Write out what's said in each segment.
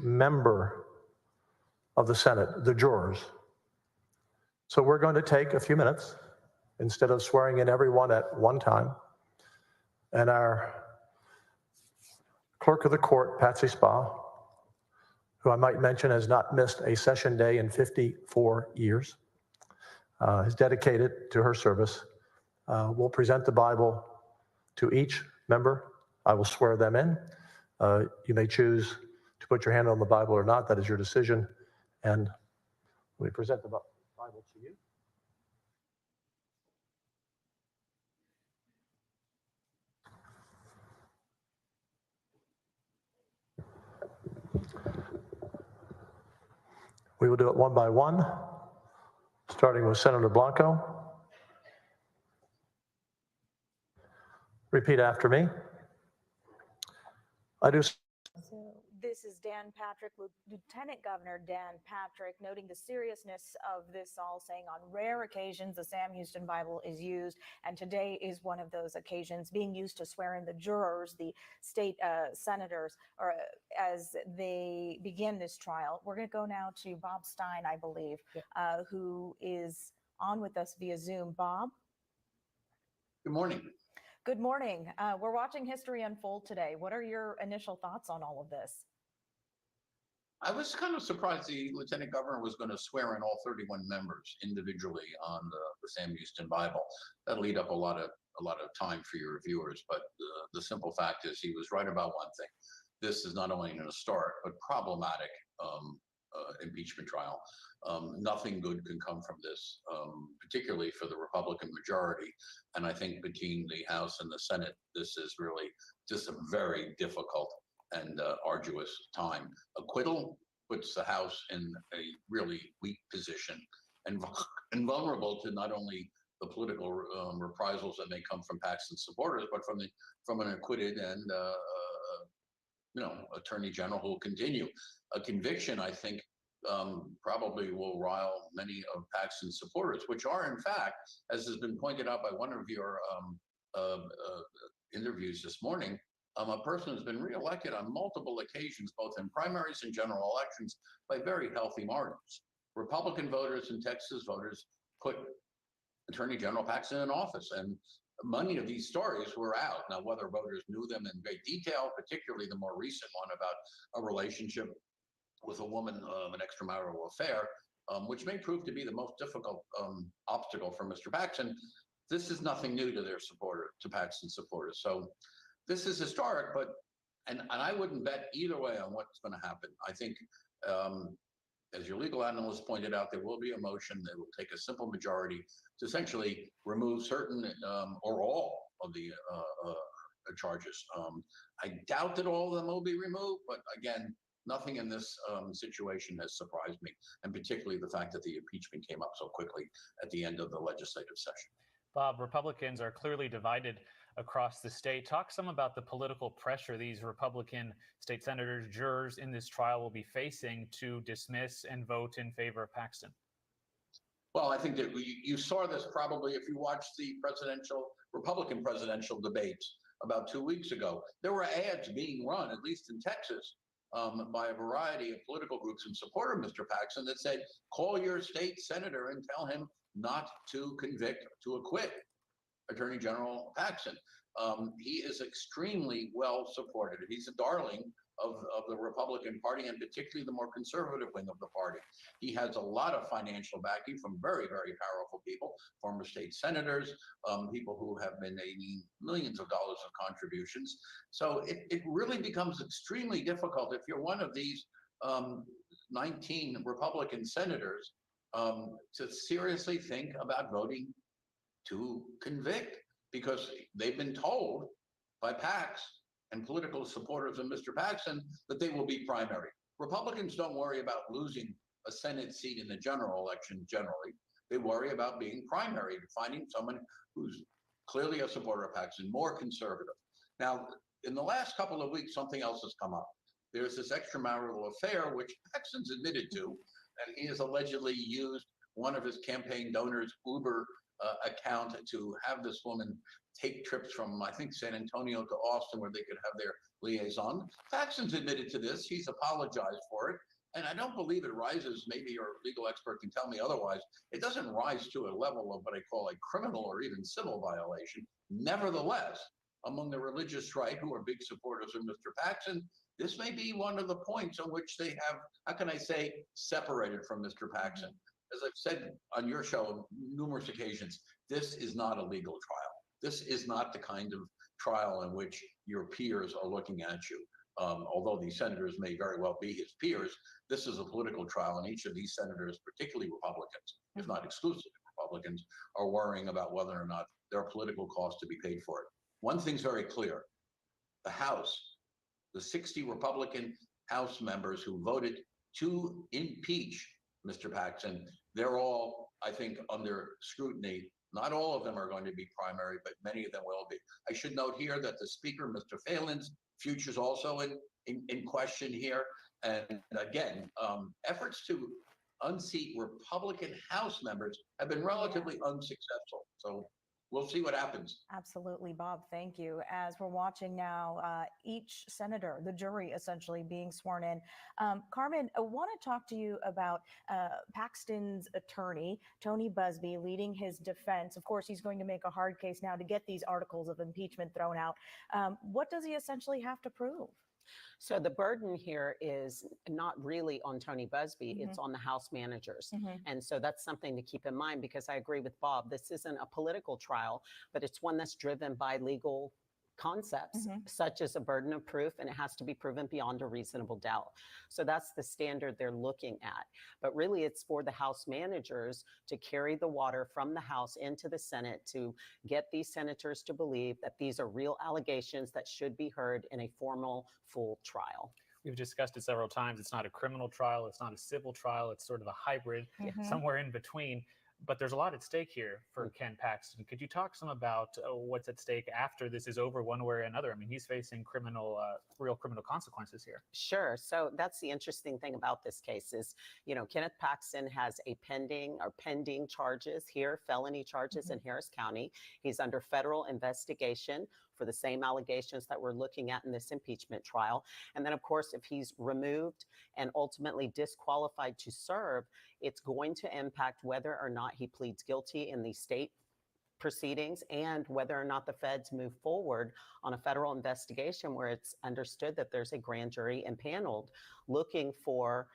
member of the Senate, the jurors. So we're going to take a few minutes instead of swearing in everyone at one time. And our clerk of the court, Patsy Spa, who I might mention has not missed a session day in 54 years, is dedicated to her service, will present the Bible to each member. I will swear them in. You may choose to put your hand on the Bible or not. That is your decision. And we present the Bible to you. We will do it one by one, starting with Senator Blanco. Repeat after me. I do. This is Dan Patrick, Lieutenant Governor Dan Patrick, noting the seriousness of this all, saying on rare occasions the Sam Houston Bible is used, and today is one of those occasions, being used to swear in the jurors, the state senators, or as they begin this trial. We're going to go now to Bob Stein, I believe, who is on with us via Zoom. Bob? Good morning. Good morning. We're watching history unfold today. What are your initial thoughts on all of this? I was kind of surprised the Lieutenant Governor was going to swear in all 31 members individually on the Sam Houston Bible. That'll eat up a lot of time for your viewers, but the simple fact is he was right about one thing. This is not only an historic but problematic impeachment trial. Nothing good can come from this, particularly for the Republican majority. And I think between the House and the Senate, this is really just a very difficult and arduous time. Acquittal puts the House in a really weak position and vulnerable to not only the political reprisals that may come from Paxton supporters, but from an acquitted and attorney general who will continue. A conviction, I think, probably will rile many of Paxton's supporters, which are, in fact, as has been pointed out by one of your interviews this morning, a person who's been reelected on multiple occasions, both in primaries and general elections, by very healthy margins. Republican voters and Texas voters put Attorney General Paxton in office, and many of these stories were out. Now, whether voters knew them in great detail, particularly the more recent one about a relationship with a woman, an extramarital affair, which may prove to be the most difficult obstacle for Mr. Paxton, this is nothing new to their to Paxton supporters. So this is historic, but and I wouldn't bet either way on what's going to happen. I think, as your legal analyst pointed out, there will be a motion that will take a simple majority to essentially remove certain or all of the charges. I doubt that all of them will be removed, but again, nothing in this situation has surprised me, and particularly the fact that the impeachment came up so quickly at the end of the legislative session. Bob, Republicans are clearly divided across the state. Talk some about the political pressure these Republican state senators, jurors in this trial will be facing to dismiss and vote in favor of Paxton. Well, I think that you saw this probably if you watched the Republican presidential debates about 2 weeks ago. There were ads being run, at least in Texas, by a variety of political groups in support of Mr. Paxton that said, call your state senator and tell him not to convict, to acquit Attorney General Paxton. He is extremely well supported. He's a darling of the Republican Party, and particularly the more conservative wing of the party. He has a lot of financial backing from very, very powerful people, former state senators, people who have been making millions of dollars of contributions. So it really becomes extremely difficult if you're one of these 19 Republican senators to seriously think about voting to convict, because they've been told by PACs and political supporters of Mr. Paxton that they will be primary. Republicans don't worry about losing a Senate seat in the general election generally. They worry about being primary, finding someone who's clearly a supporter of Paxton, more conservative. Now, in the last couple of weeks, something else has come up. There's this extramarital affair, which Paxton's admitted to, and he has allegedly used one of his campaign donors' Uber account to have this woman take trips from, I think, San Antonio to Austin where they could have their liaison. Paxton's admitted to this. He's apologized for it. And I don't believe it rises, maybe your legal expert can tell me otherwise, it doesn't rise to a level of what I call a criminal or even civil violation. Nevertheless, among the religious right, who are big supporters of Mr. Paxton, this may be one of the points on which they have, how can I say, separated from Mr. Paxton. As I've said on your show on numerous occasions, this is not a legal trial. This is not the kind of trial in which your peers are looking at you. Although these senators may very well be his peers, this is a political trial, and each of these senators, particularly Republicans, if not exclusively Republicans, are worrying about whether or not there are political costs to be paid for it. One thing's very clear. The House, the 60 Republican House members who voted to impeach Mr. Paxton, they're all, I think, under scrutiny. Not all of them are going to be primary, but many of them will be. I should note here that the Speaker, Mr. Phelan's future is also in question here. And again, efforts to unseat Republican House members have been relatively unsuccessful. So we'll see what happens. Absolutely, Bob. Thank you. As we're watching now, each senator, the jury essentially being sworn in. Carmen, I want to talk to you about Paxton's attorney, Tony Buzbee, leading his defense. Of course, he's going to make a hard case now to get these articles of impeachment thrown out. What does he essentially have to prove? So the burden here is not really on Tony Buzbee, it's on the House managers. And so that's something to keep in mind, because I agree with Bob, this isn't a political trial, but it's one that's driven by legal concepts, such as a burden of proof, and it has to be proven beyond a reasonable doubt. So that's the standard they're looking at. But really, it's for the House managers to carry the water from the House into the Senate to get these senators to believe that these are real allegations that should be heard in a formal, full trial. We've discussed it several times. It's not a criminal trial. It's not a civil trial. It's sort of a hybrid, somewhere in between. But there's a lot at stake here for Ken Paxton. Could you talk some about what's at stake after this is over, one way or another? I mean, he's facing real criminal consequences here. Sure. So that's the interesting thing about this case is, Kenneth Paxton has a pending charges here, felony charges in Harris County. He's under federal investigation for the same allegations that we're looking at in this impeachment trial. And then, of course, if he's removed and ultimately disqualified to serve, it's going to impact whether or not he pleads guilty in the state proceedings and whether or not the feds move forward on a federal investigation where it's understood that there's a grand jury impaneled looking for,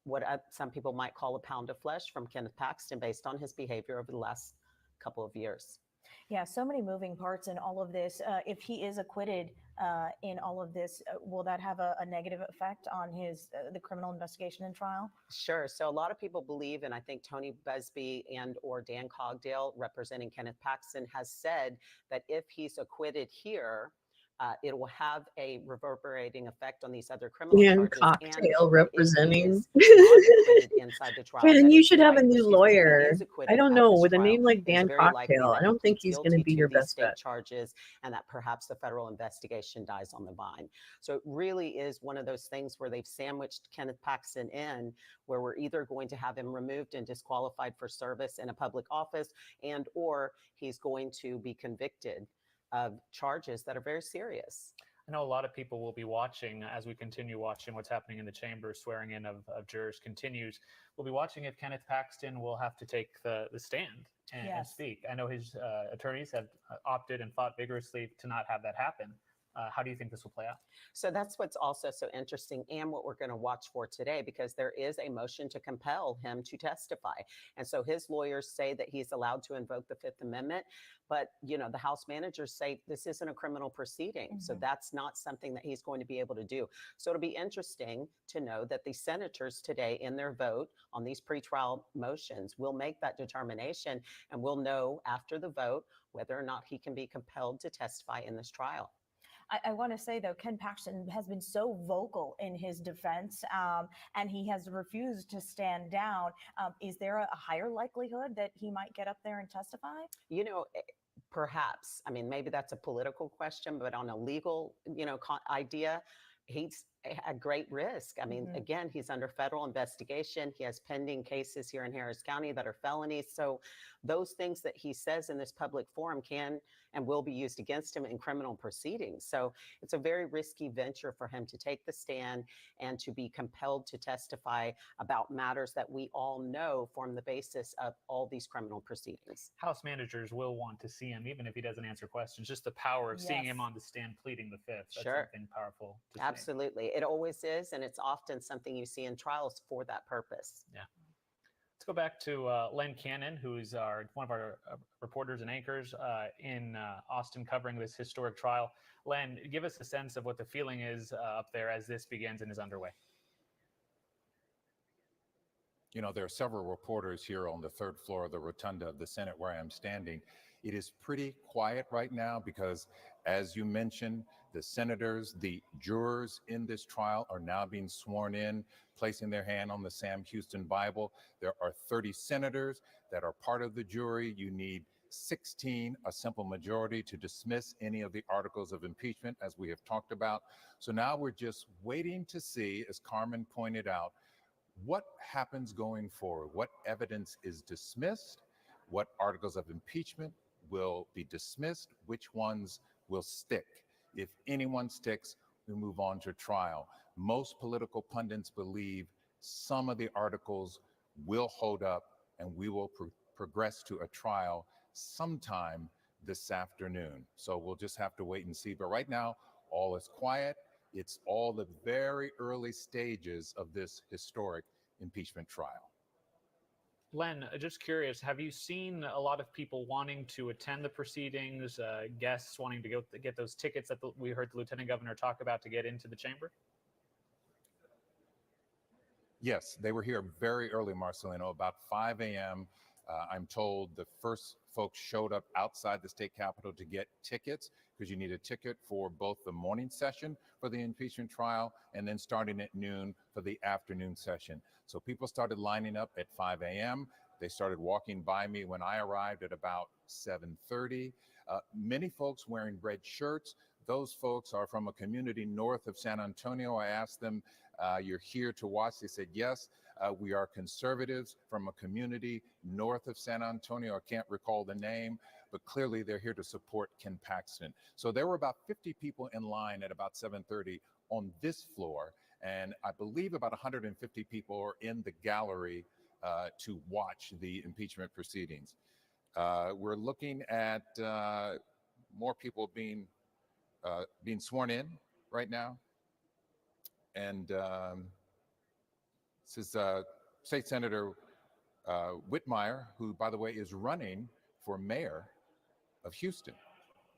what some people might call a pound of flesh from Kenneth Paxton based on his behavior over the last couple of years. Yeah, so many moving parts in all of this. If he is acquitted in all of this, will that have a negative effect on the criminal investigation and trial? Sure. So a lot of people believe, and I think Tony Buzbee and or Dan Cogdale, representing Kenneth Paxton, has said that if he's acquitted here, it will have a reverberating effect on these other criminal Dan charges. Cocktail representing. Inside the trial, Man, you should have a right, new excuse me, lawyer. is acquitted I don't at know, this with a trial, name like it's Dan very likely Cocktail, that I don't think he he's pleads going to be guilty your these best state bet. charges, and that perhaps the federal investigation dies on the vine. So it really is one of those things where they've sandwiched Kenneth Paxton in, where we're either going to have him removed and disqualified for service in a public office, and or he's going to be convicted of charges that are very serious. I know a lot of people will be watching as we continue watching what's happening in the chamber. Swearing in of jurors continues. We'll be watching if Kenneth Paxton will have to take the stand and speak. I know his attorneys have opted and fought vigorously to not have that happen. How do you think this will play out? So that's what's also so interesting, and what we're going to watch for today, because there is a motion to compel him to testify. And so his lawyers say that he's allowed to invoke the Fifth Amendment, but the House managers say this isn't a criminal proceeding. So that's not something that he's going to be able to do. So it'll be interesting to know that the senators today in their vote on these pretrial motions will make that determination, and we'll know after the vote whether or not he can be compelled to testify in this trial. I want to say, though, Ken Paxton has been so vocal in his defense, and he has refused to stand down. Is there a higher likelihood that he might get up there and testify? Perhaps. I mean, maybe that's a political question, but on a legal, idea, he's at great risk. I mean, again, he's under federal investigation. He has pending cases here in Harris County that are felonies. So those things that he says in this public forum can and will be used against him in criminal proceedings. So it's a very risky venture for him to take the stand and to be compelled to testify about matters that we all know form the basis of all these criminal proceedings. House managers will want to see him, even if he doesn't answer questions. Just the power of seeing him on the stand pleading the fifth. That's something powerful to say. Absolutely. It always is, and it's often something you see in trials for that purpose. Yeah. Let's go back to Len Cannon, who's one of our reporters and anchors in Austin covering this historic trial. Len, give us a sense of what the feeling is up there as this begins and is underway. You know, there are several reporters here on the third floor of the rotunda of the Senate where I am standing. It is pretty quiet right now because, as you mentioned, the senators, the jurors in this trial are now being sworn in, placing their hand on the Sam Houston Bible. There are 30 senators that are part of the jury. You need 16, a simple majority, to dismiss any of the articles of impeachment, as we have talked about. So now we're just waiting to see, as Carmen pointed out, what happens going forward, what evidence is dismissed, what articles of impeachment will be dismissed, which ones will stick. If anyone sticks, we move on to trial. Most political pundits believe some of the articles will hold up and we will progress to a trial sometime this afternoon. So we'll just have to wait and see. But right now, all is quiet. It's all the very early stages of this historic impeachment trial. Len, just curious, have you seen a lot of people wanting to attend the proceedings, guests wanting to get those tickets that we heard the Lieutenant Governor talk about to get into the chamber? Yes, they were here very early, Marcelino, about 5 a.m. I'm told the first folks showed up outside the state capitol to get tickets, because you need a ticket for both the morning session for the impeachment trial and then starting at noon for the afternoon session. So people started lining up at 5 a.m. They started walking by me when I arrived at about 7:30. Many folks wearing red shirts. Those folks are from a community north of San Antonio. I asked them, you're here to watch? They said, yes, we are conservatives from a community north of San Antonio. I can't recall the name, but clearly they're here to support Ken Paxton. So there were about 50 people in line at about 7:30 on this floor. And I believe about 150 people are in the gallery to watch the impeachment proceedings. We're looking at more people being sworn in right now. And this is State Senator Whitmire, who, by the way, is running for mayor of Houston.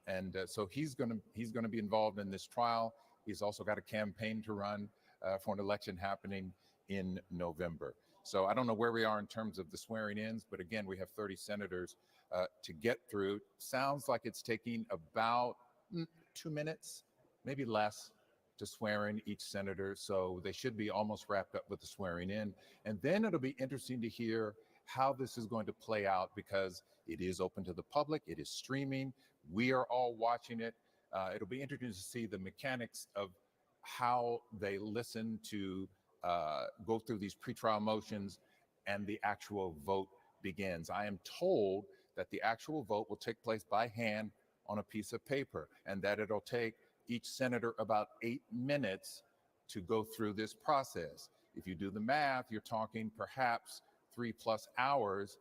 And so he's going to be involved in this trial. He's also got a campaign to run for an election happening in November. So I don't know where we are in terms of the swearing-ins, but again, we have 30 senators to get through. Sounds like it's taking about 2 minutes, maybe less, to swear in each senator. So they should be almost wrapped up with the swearing in. And then it'll be interesting to hear how this is going to play out, because it is open to the public. It is streaming. We are all watching it. It'll be interesting to see the mechanics of how they listen to go through these pretrial motions and the actual vote begins. I am told that the actual vote will take place by hand on a piece of paper, and that it'll take each senator about 8 minutes to go through this process. If you do the math, you're talking perhaps 3+ hours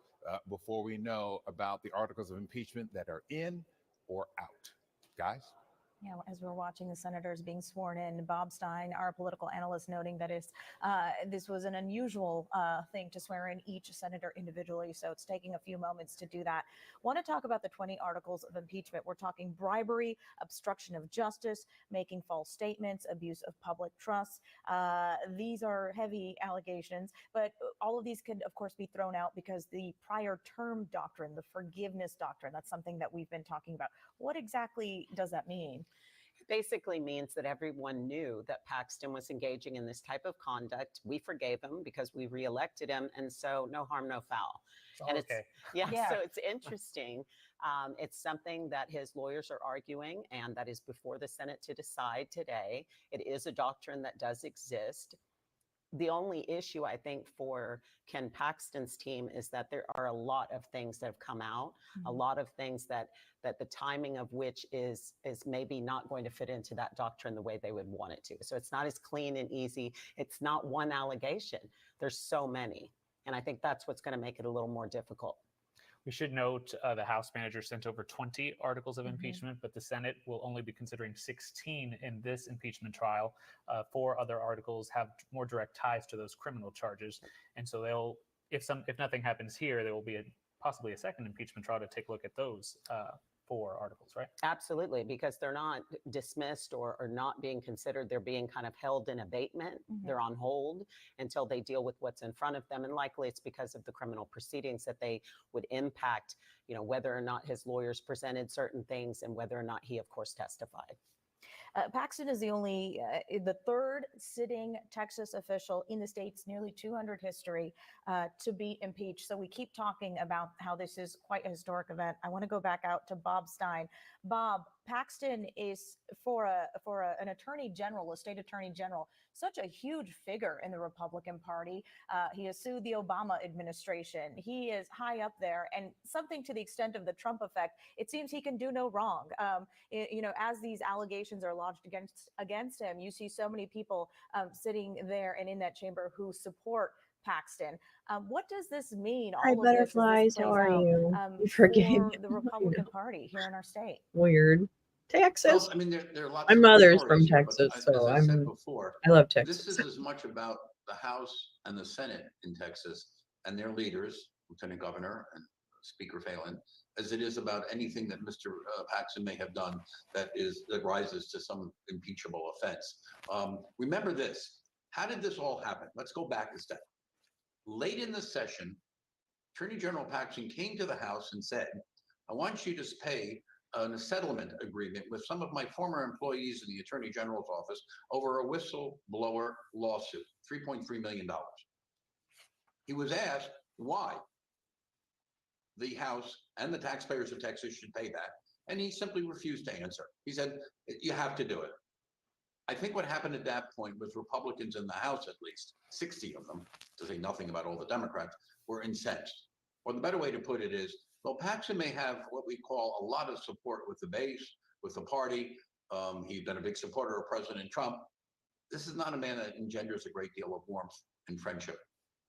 before we know about the articles of impeachment that are in or out. Guys? Yeah, as we're watching the senators being sworn in, Bob Stein, our political analyst, noting that this was an unusual thing to swear in each senator individually, so it's taking a few moments to do that. Want to talk about the 20 articles of impeachment. We're talking bribery, obstruction of justice, making false statements, abuse of public trust. These are heavy allegations, but all of these could, of course, be thrown out because the prior term doctrine, the forgiveness doctrine, that's something that we've been talking about. What exactly does that mean? basically means that everyone knew that Paxton was engaging in this type of conduct. We forgave him because we reelected him, and so no harm, no foul. It's all And okay. Yeah. so it's interesting. It's something that his lawyers are arguing, and that is before the Senate to decide today. It is a doctrine that does exist. The only issue, I think, for Ken Paxton's team is that there are a lot of things that have come out, a lot of things that the timing of which is maybe not going to fit into that doctrine the way they would want it to. So it's not as clean and easy. It's not one allegation. There's so many. And I think that's what's going to make it a little more difficult. We should note the House manager sent over 20 articles of impeachment, but the Senate will only be considering 16 in this impeachment trial. 4 other articles have more direct ties to those criminal charges, and so they'll, if nothing happens here, there will be possibly a second impeachment trial to take a look at those 4 articles, right? Absolutely, because they're not dismissed or not being considered. They're being kind of held in abatement. They're on hold until they deal with what's in front of them. And likely it's because of the criminal proceedings that they would impact, whether or not his lawyers presented certain things and whether or not he, of course, testified. Paxton is the third sitting Texas official in the state's nearly 200 history to be impeached. So we keep talking about how this is quite a historic event. I want to go back out to Bob Stein. Bob, Paxton is for an attorney general, a state attorney general, such a huge figure in the Republican Party. He has sued the Obama administration. He is high up there, and something to the extent of the Trump effect. It seems he can do no wrong. As these allegations are lodged against him, you see so many people sitting there and in that chamber who support Paxton. What does this mean? Hi, All of this, as this butterflies. How plays are out, you? You for forgetting the Republican Party here in our state? Weird. Texas. Well, I mean, there are lots My of mother's stories from here, but Texas, so as I said before, I love this Texas. is as much about the House and the Senate in Texas and their leaders, Lieutenant Governor and Speaker Phelan, as it is about anything that Mr. Paxton may have done that rises to some impeachable offense. Remember this. How did this all happen? Let's go back a step. Late in the session, Attorney General Paxton came to the House and said, I want you to pay a settlement agreement with some of my former employees in the Attorney General's office over a whistleblower lawsuit, $3.3 million. He was asked why the House and the taxpayers of Texas should pay that, and he simply refused to answer. He said, you have to do it. I think what happened at that point was Republicans in the House, at least 60 of them, to say nothing about all the Democrats, were incensed. Or the better way to put it is, well, Paxton may have what we call a lot of support with the base, with the party. He's been a big supporter of President Trump. This is not a man that engenders a great deal of warmth and friendship,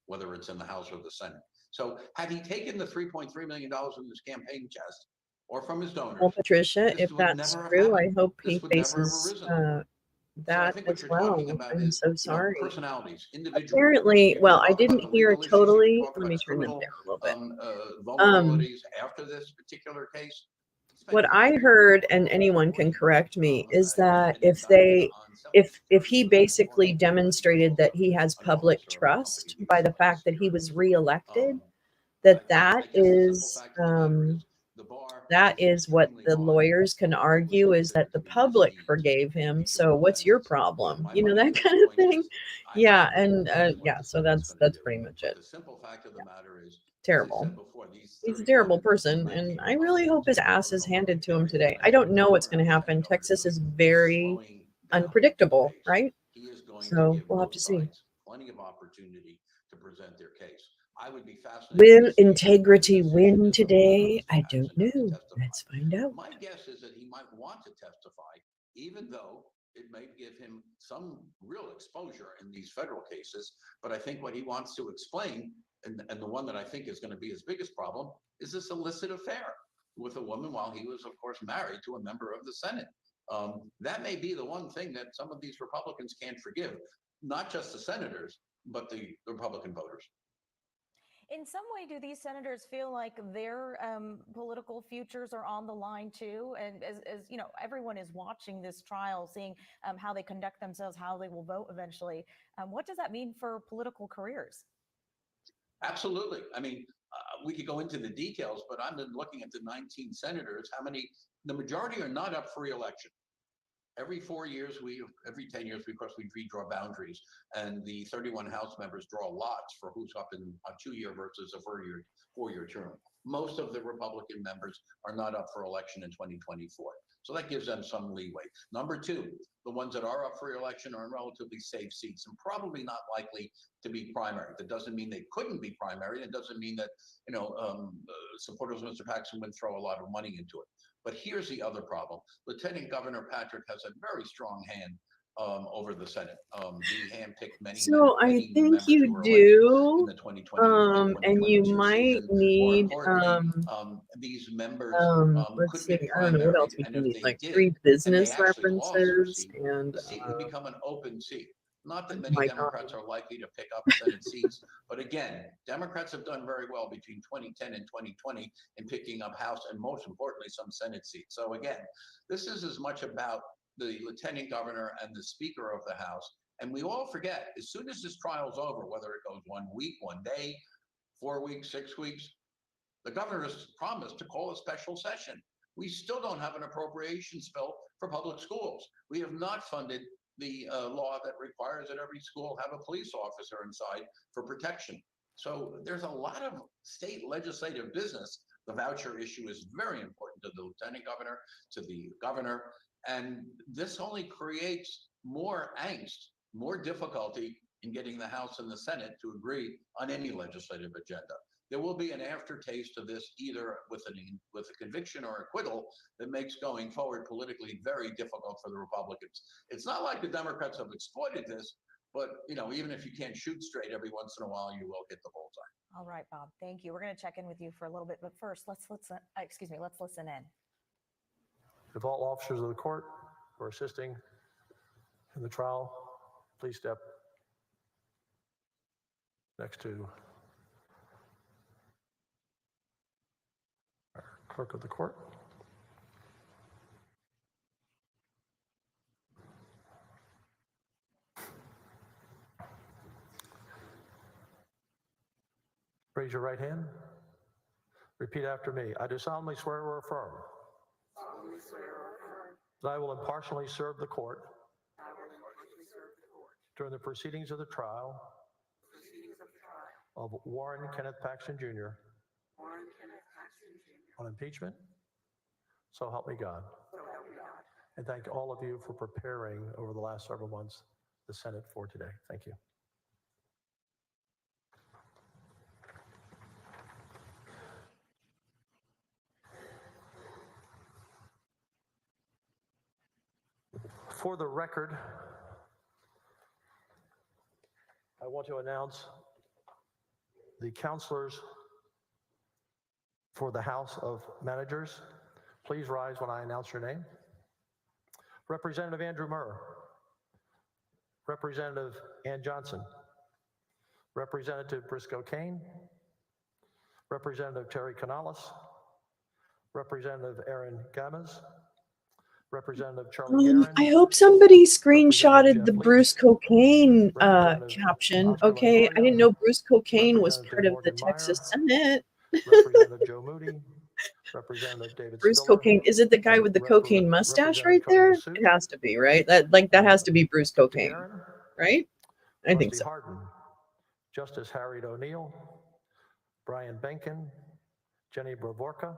whether it's in the House or the Senate. So had he taken the $3.3 million in his campaign chest or from his donors, Well, Patricia, if that's true, I hope he faces that as well. I'm so sorry. Personalities, Apparently, well, I didn't hear totally. Let me turn them down a little bit. Vulnerabilities after this particular case. What I heard, and anyone can correct me, is that if he basically demonstrated that he has public trust by the fact that he was reelected, that is what the lawyers can argue, is that the public forgave him. So what's your problem? That kind of thing. Yeah. And so that's pretty much it. The simple fact of the matter is, Terrible. He's a terrible person, and I really hope his ass is handed to him today. I don't know what's going to happen. Texas is very unpredictable, right? So we'll have to see. Plenty of opportunity to present their case. I would be fascinated. Will integrity win today? I don't know. Let's find out. My guess is that he might want to testify, even though it may give him some real exposure in these federal cases. But I think what he wants to explain, and the one that I think is going to be his biggest problem, is this illicit affair with a woman while he was, of course, married to a member of the Senate. That may be the one thing that some of these Republicans can't forgive, not just the senators, but the Republican voters. In some way, do these senators feel like their political futures are on the line too? And as everyone is watching this trial, seeing how they conduct themselves, how they will vote eventually. What does that mean for political careers? Absolutely. I mean, we could go into the details, but I've been looking at the 19 senators. The majority are not up for re-election. Every 4 years, every 10 years, of course, we redraw boundaries, and the 31 House members draw lots for who's up in a 2-year versus a 4-year term. Most of the Republican members are not up for election in 2024. So that gives them some leeway. Number two, the ones that are up for election are in relatively safe seats and probably not likely to be primary. That doesn't mean they couldn't be primary. It doesn't mean that, supporters of Mr. Paxton would throw a lot of money into it. But here's the other problem. Lieutenant Governor Patrick has a very strong hand over the Senate. He handpicked many. So I many think members you who were elected in do, the 2020 and you 2022 might season. need, More importantly, these members let's could see, be I don't know what primary, else we and can if need, they like did, 3 and they business actually lost their references seat, and, the seat would become an open seat. Not that oh many my Democrats God. are likely to pick up Senate seats, but again, Democrats have done very well between 2010 and 2020 in picking up House and, most importantly, some Senate seats. So again, this is as much about the Lieutenant Governor and the Speaker of the House. And we all forget, as soon as this trial's over, whether it goes 1 week, 1 day, 4 weeks, 6 weeks, the governor has promised to call a special session. We still don't have an appropriations bill for public schools. We have not funded the law that requires that every school have a police officer inside for protection. So there's a lot of state legislative business. The voucher issue is very important to the lieutenant governor, to the governor, and this only creates more angst, more difficulty in getting the House and the Senate to agree on any legislative agenda. There will be an aftertaste of this, either with a conviction or acquittal, that makes going forward politically very difficult for the Republicans. It's not like the Democrats have exploited this, but even if you can't shoot straight, every once in a while you will hit the bullseye. All right, Bob. Thank you. We're going to check in with you for a little bit, but first, let's listen in. If all officers of the court who are assisting in the trial, please step next to our clerk of the court. Raise your right hand. Repeat after me. I do solemnly swear or affirm that I will impartially serve the court during the proceedings of the trial of Warren Kenneth Paxton Jr. on impeachment. So help me God. And thank all of you for preparing over the last several months the Senate for today. Thank you. For the record, I want to announce the counselors for the House of Managers. Please rise when I announce your name. Representative Andrew Murr. Representative Ann Johnson. Representative Briscoe Kane. Representative Terry Canales. Representative Aaron Gamez. Representative Charlie Guerin. I hope somebody screenshotted Jeff the Leach, Bruce Cocaine Representative caption. Oscar Okay, I Longoria, didn't know Bruce Cocaine was Representative part of the Morgan Texas Meyer, Senate. Representative Joe Moody, Representative David Bruce Spiller, Cocaine, is it the guy and with the cocaine mustache Representative right Cody there? Massoud, It has to be, right? That has to be Bruce Mr. Cocaine, Guerin, right? I think Rusty so. Hardin, Justice Harriet O'Neill, Brian Benkin, Jenny Bravorka,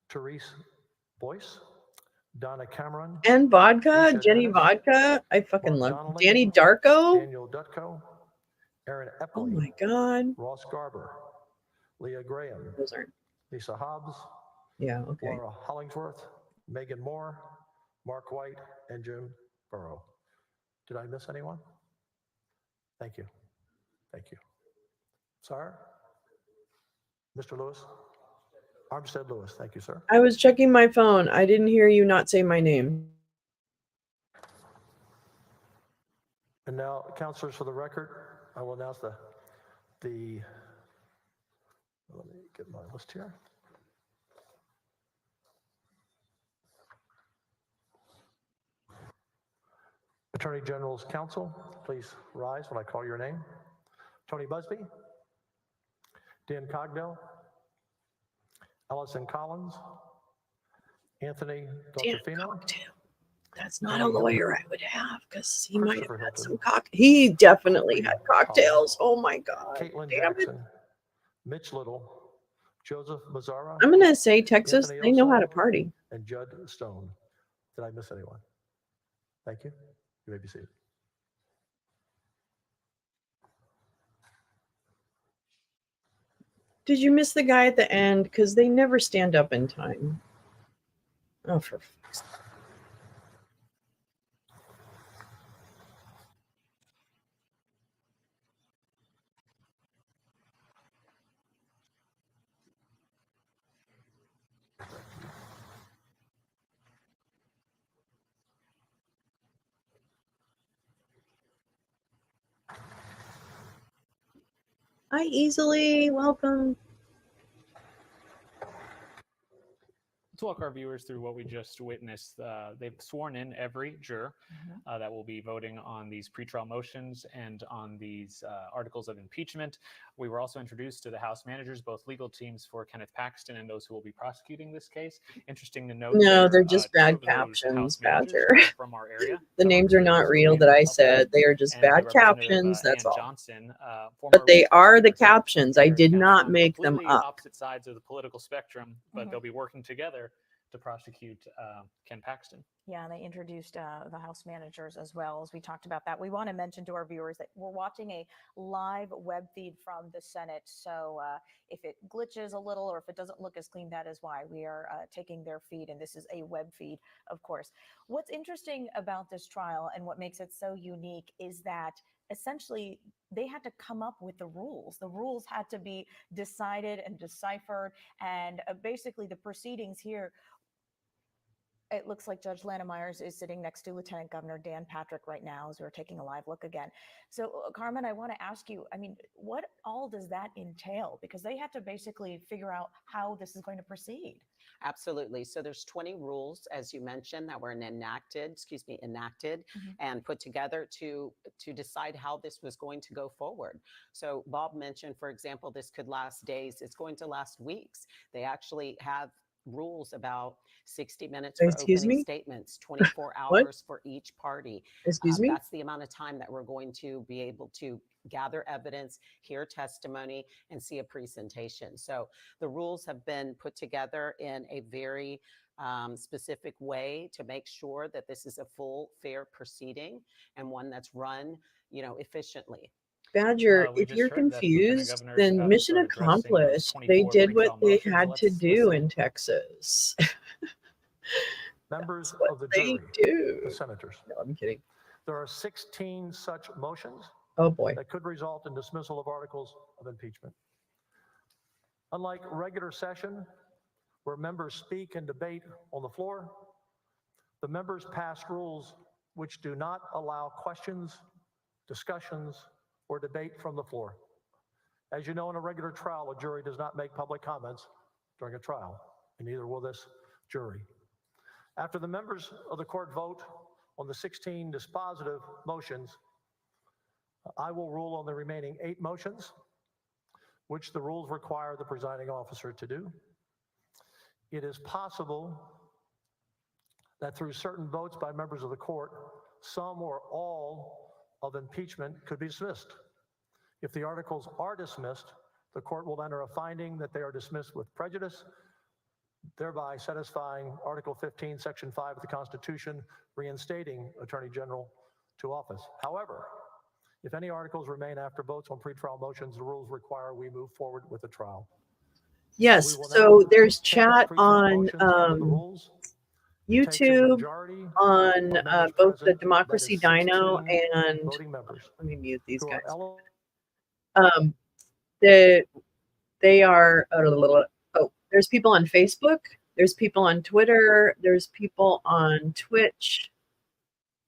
Therese Boyce, Donna Cameron, And vodka, Isha Jenny Dennis, Vodka. I fucking Mark love Donnelly, Danny Darko. Daniel Dutko, Aaron Oh Epley, my God. Ross Garber, Leah Graham, Those aren't, Lisa Hobbs, yeah, okay. Laura Hollingsworth, Megan Moore, Mark White, and Jim Burrow. Did I miss anyone? Thank you. Thank you. Sir? Mr. Lewis? Armstead Lewis. Thank you, sir. I was checking my phone. I didn't hear you not say my name. And now, counselors, for the record, I will announce let me get my list here. Attorney General's Counsel, please rise when I call your name. Tony Busby, Dan Cogdell, Ellison Collins, Anthony Deltofino, That's not a lawyer I would have, because he might have Christopher had Hilton, some He definitely Sophie had cocktails. Howell, Oh my God. Caitlin Damn it. Jackson, Mitch Little, Joseph Mazzara, I'm going to say Texas, Anthony they know how to Oso, party. and Judd Stone. Did I miss anyone? Thank you. You may be seated. Did you miss the guy at the end? Because they never stand up in time. Oh, for fuck's sake. Hi, Easily. Welcome. Let's walk our viewers through what we just witnessed. They've sworn in every juror that will be voting on these pretrial motions and on these articles of impeachment. We were also introduced to the House managers, both legal teams for Kenneth Paxton and those who will be prosecuting this case. Interesting to note. No, they're just two bad of those captions, House managers Badger. are from our area. The names are not real that I said. They are just And bad Representative, captions. That's Ann all. Johnson, But they former are the Speaker captions. I Harris did County, not on make them completely up. opposite sides of the political spectrum, but they'll be working together to prosecute Ken Paxton. Yeah, they introduced the House managers as well, as we talked about that. We want to mention to our viewers that we're watching a live web feed from the Senate. So if it glitches a little or if it doesn't look as clean, that is why we are taking their feed. And this is a web feed, of course. What's interesting about this trial and what makes it so unique is that essentially they had to come up with the rules. The rules had to be decided and deciphered. And basically the proceedings here, it looks like Judge Lana Myers is sitting next to Lieutenant Governor Dan Patrick right now as we're taking a live look again. So, Carmen, I want to ask you, I mean, what all does that entail? Because they had to basically figure out how this is going to proceed. Absolutely. So there's 20 rules, as you mentioned, that were enacted and put together to decide how this was going to go forward. So Bob mentioned, for example, this could last days. It's going to last weeks. They actually have rules about 60 minutes for opening statements, 24 hours for each party. Excuse me? That's the amount of time that we're going to be able to gather evidence, hear testimony, and see a presentation. So the rules have been put together in a very specific way to make sure that this is a full, fair proceeding and one that's run, efficiently. Badger, if you're confused, then mission accomplished. They did what they had to do in Texas. Members what of the they jury, do. the senators. No, I'm kidding. There are 16 such motions that could result in dismissal of articles of impeachment. Unlike regular session, where members speak and debate on the floor, the members pass rules which do not allow questions, discussions, or debate from the floor. As you know, in a regular trial, a jury does not make public comments during a trial, and neither will this jury. After the members of the court vote on the 16 dispositive motions, I will rule on the remaining 8 motions, which the rules require the presiding officer to do. It is possible that through certain votes by members of the court, some or all of impeachment could be dismissed. If the articles are dismissed, the court will enter a finding that they are dismissed with prejudice, thereby satisfying Article 15, Section 5 of the Constitution, reinstating Attorney General to office. However, if any articles remain after votes on pretrial motions, the rules require we move forward with the trial. Yes, so there's chat on YouTube, on both the Democracy Dino and let me mute these guys. They are there's people on Facebook, there's people on Twitter, there's people on Twitch,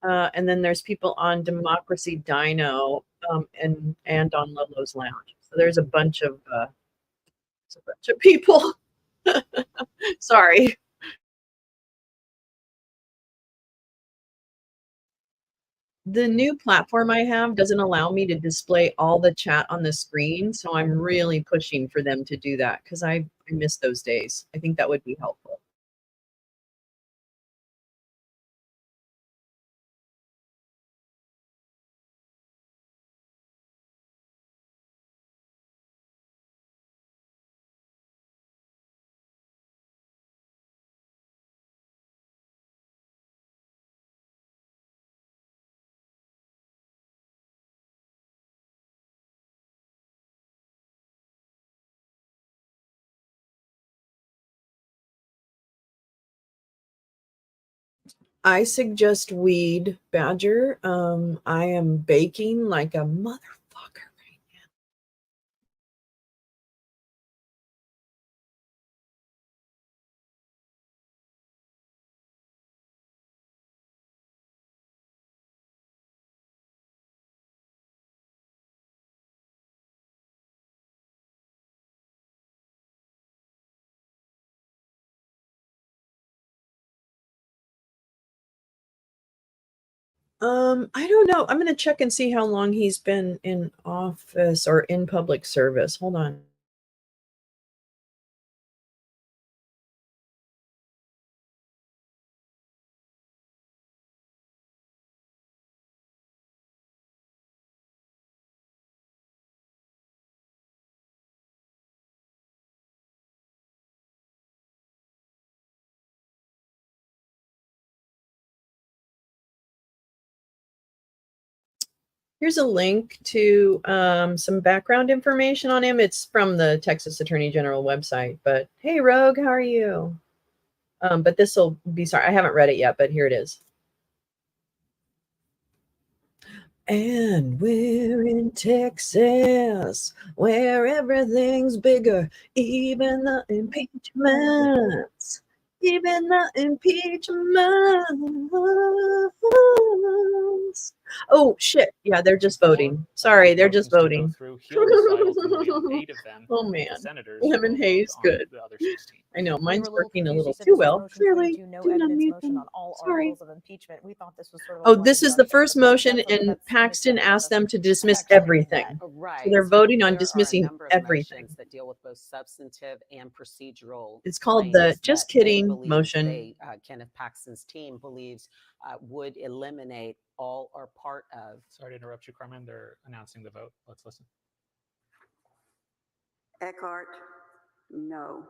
and then there's people on Democracy Dino and on Lolo's Lounge. So there's a bunch of people. Sorry. The new platform I have doesn't allow me to display all the chat on the screen, so I'm really pushing for them to do that because I miss those days. I think that would be helpful. I suggest weed, Badger. I am baking like a motherfucker right now. I don't know. I'm gonna check and see how long he's been in office or in public service. Hold on. Here's a link to some background information on him. It's from the Texas Attorney General website. But hey, Rogue, how are you? But this will be sorry. I haven't read it yet, but here it is. And we're in Texas, where everything's bigger, even the impeachments. Even the impeachments. Oh, shit. Yeah, they're just voting. Sorry, they're just voting. He'll decide ultimately on 8 of them. Oh, man. The senators Lemon will vote haze, on good. the other 16. I know, We mine's were a little working a confused. little You said too this is well. motion Clearly, 22, no do not evidence mute motion them. on all Sorry. articles of impeachment. We thought this was sort of. Oh, this is the first motion, and Paxton asked them to dismiss everything. Right. So they're voting on there are a dismissing number of everything. motions that deal with both substantive and procedural. It's called the claims just that they kidding believe motion. Kenneth Paxton's team believes would eliminate all or part of. Sorry to interrupt you, Carmen. They're announcing the vote. Let's listen. Eckhart, no.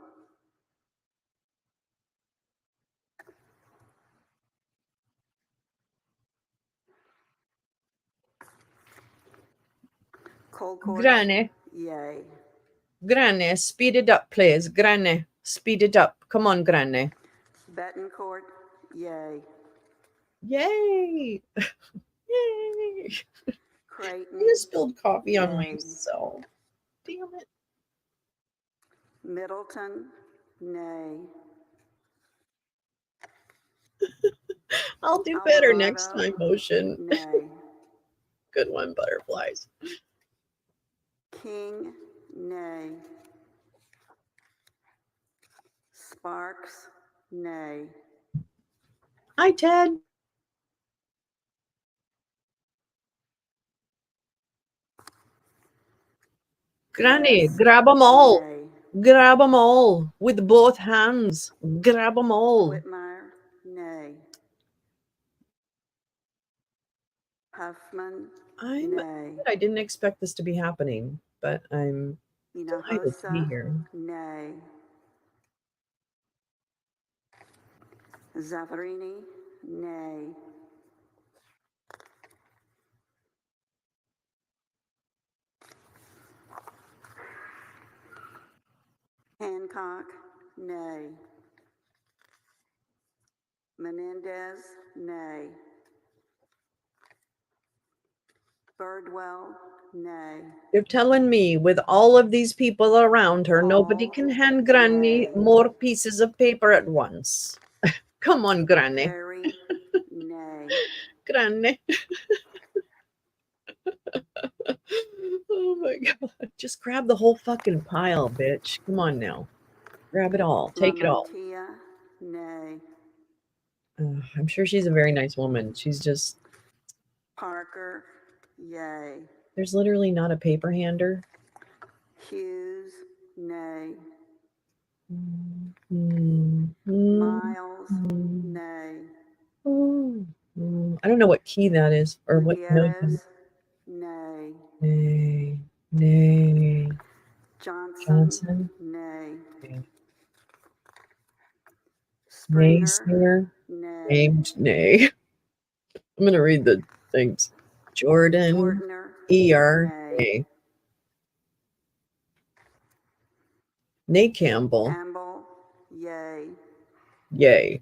Colcourt, Granny, yay. Granny, speed it up, please. Granny, speed it up. Come on, Granny. Betancourt, yay. Yay! Yay! Creighton, I spilled coffee on yay. myself. Damn it. Middleton, nay. I'll do better next Alvarado, time, motion. nay. Good one, butterflies. King, nay. Sparks, nay. Hi, Ted. Granny, West, grab them all. nay. Grab them all with both hands. Grab them all. Whitmire, nay. Huffman, nay. I didn't expect this to be happening, but I'm delighted to be Hinojosa, here. nay. Zavarini, nay. Hancock, nay. Menendez, nay. Birdwell, nay. They're telling me with all of these people around her, nobody Hall, can hand Granny nay. more pieces of paper at once. Come on, Granny. Perry, nay. Granny. Oh my God. Just grab the whole fucking pile, bitch. Come on now. Grab it all. Take it all. Lamontia, nay. I'm sure she's a very nice woman. She's just, Parker, yay. there's literally not a paper hander. Hughes, nay. Miles, Miles, nay. I don't know what key that is or what note. Gutierrez, nay. Nay, nay. Johnson, nay. Okay. Springer, Singer, nay. named nay. I'm gonna read the things. Jordan, Fortner, E.R. nay. Nate Campbell, Campbell, yay. yay.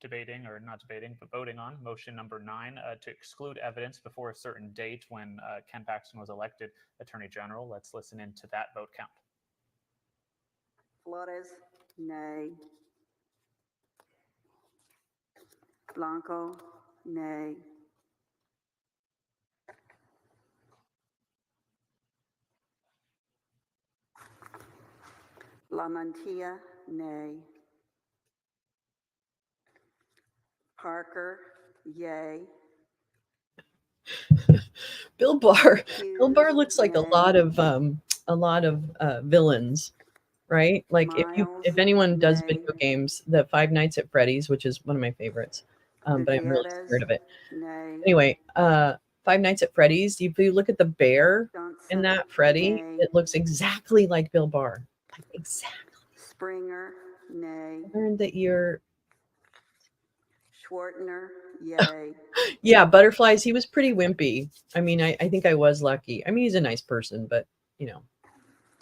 debating, or not debating, but voting on motion number 9 to exclude evidence before a certain date when Ken Paxton was elected Attorney General. Let's listen into that vote count. Flores, nay. Blanco, nay. La Mantilla, nay. Parker, yay. Bill Barr. Bill Barr Hughes, looks like nay. a lot of villains, right? Like Miles, if anyone does nay. video games, the Five Nights at Freddy's, which is one of my favorites, but I'm really Gutierrez, scared of it. nay. Anyway, Five Nights at Freddy's. If you look at the bear in Johnson, that Freddy, nay. it looks exactly like Bill Barr. Like exactly. Springer, nay. I learned that you're. Schwartner, yay. Yeah, Butterflies. He was pretty wimpy. I mean, I think I was lucky. I mean, he's a nice person, but you know,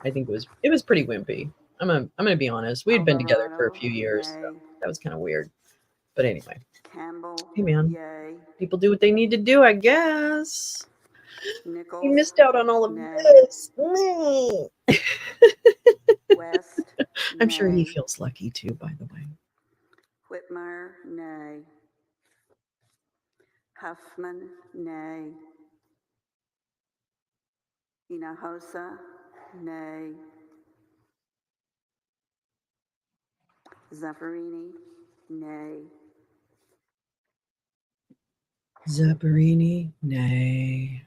I think it was pretty wimpy. I'm gonna be honest. We had been together for a few years, so that was kind of weird. But anyway, Campbell, hey man, yay. people do what they need to do, I guess. Nichols, You missed out on all of nay. this. West, I'm sure he nay. feels lucky too, by the way. Whitmire, nay. Huffman, nay. Hinojosa, nay. Zaffarini, nay. Zapparini, nay.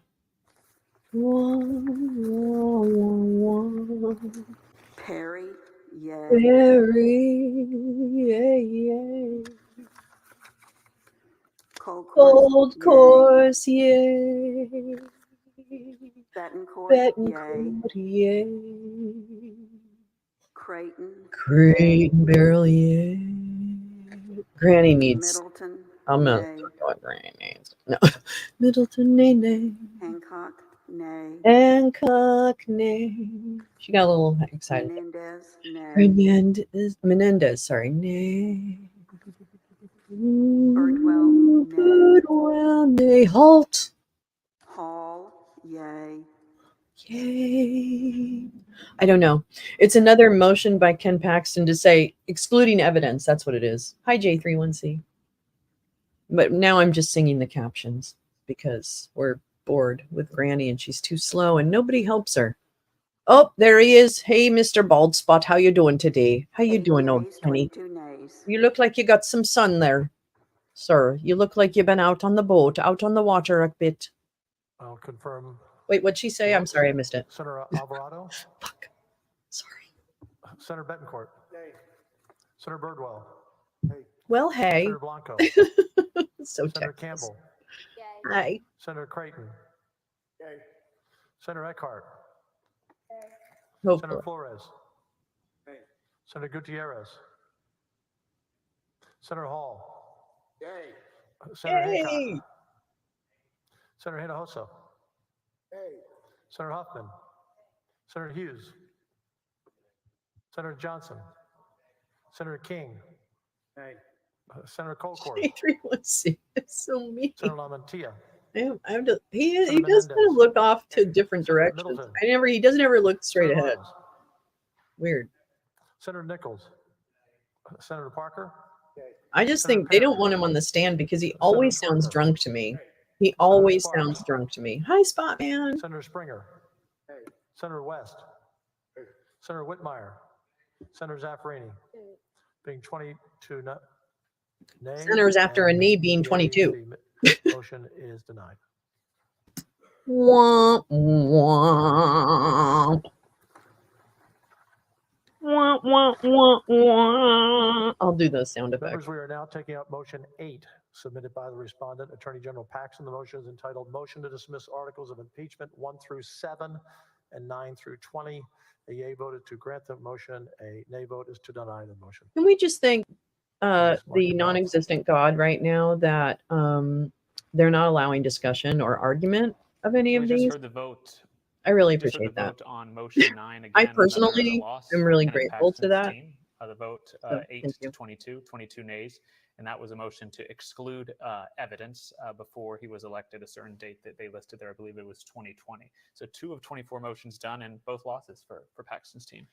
Wah, wah, wah, wah. Perry, yay. Very, yay, yay. Cold Gold course, course, yay. Betancourt, Betancourt, yay. yay. Creighton, Creighton Barrel, yay. Granny needs. Middleton, I'm nay. gonna talk about Granny needs. No. Middleton, nay, nay. Hancock, nay. Hancock, nay. She got a little excited. Menendez, nay. Menendez, sorry, nay. Birdwell, nay. Birdwell, nay. Halt. Hall, yay. Yay. I don't know. It's another motion by Ken Paxton to say excluding evidence. That's what it is. Hi, J31C. But now I'm just singing the captions because we're bored with Granny and she's too slow and nobody helps her. Oh, there he is. Hey, Mr. Bald Spot. How you doing today? How you 8 doing, old yeas, Kenny? 22 nays. You look like you got some sun there, sir. You look like you've been out on the boat, out on the water a bit. I'll confirm. Wait, what'd she say? I'm sorry, I missed it. Senator Alvarado. Fuck. Sorry. Senator Betancourt. Nay. Senator Birdwell. Well, hey. Senator Blanco. So Senator Texas. Campbell. Hi. Senator Creighton. Yay. Senator Eckhart. Hopefully. Senator Flores. Nay. Senator Gutierrez. Senator Hall. Yay. Senator Yay. Hancock. Senator Hinojosa. Yay. Senator Huffman. Senator Hughes. Senator Johnson. Senator King. Nay. Senator Colcord. J31C. It's so mean. Senator LaMantia. I have to, he does Menendez. kind of look off to different Senator directions. Middleton. He doesn't ever look straight Senator ahead. Rose. Weird. Senator Nichols. Senator Parker. I just Senator think they don't Perry. want him on the stand because he Senator always sounds Sparks. drunk to me. He always Sparks. sounds drunk to me. Hi, Spot Man. Senator Springer. Senator West. Senator Whitmire. Senator Zaffarini. Being 22 nays. Center's after a and knee being yeas, 22. The motion is denied. Wah, wah. Wah, wah, wah, wah. I'll do those sound effects. Members, we are now taking up motion 8, submitted by the respondent, Attorney General Paxton. The motion is entitled Motion to Dismiss Articles of Impeachment 1 through 7 and 9 through 20. A yea voted to grant the motion. A nay vote is to deny the motion. Can we just thank Yes, mark the your non-existent God right now that they're not allowing discussion or argument of any We of just these? heard the vote. I really We just heard appreciate the that. vote on motion 9 again. I another personally loss am for really Kenneth grateful to Paxton's that. team. The vote So, 8 thank to you. 22 nays. and that was a motion to exclude evidence before he was elected, a certain date that they listed there. I believe it was 2020. So 2 of 24 motions done, and both losses for Paxton's team.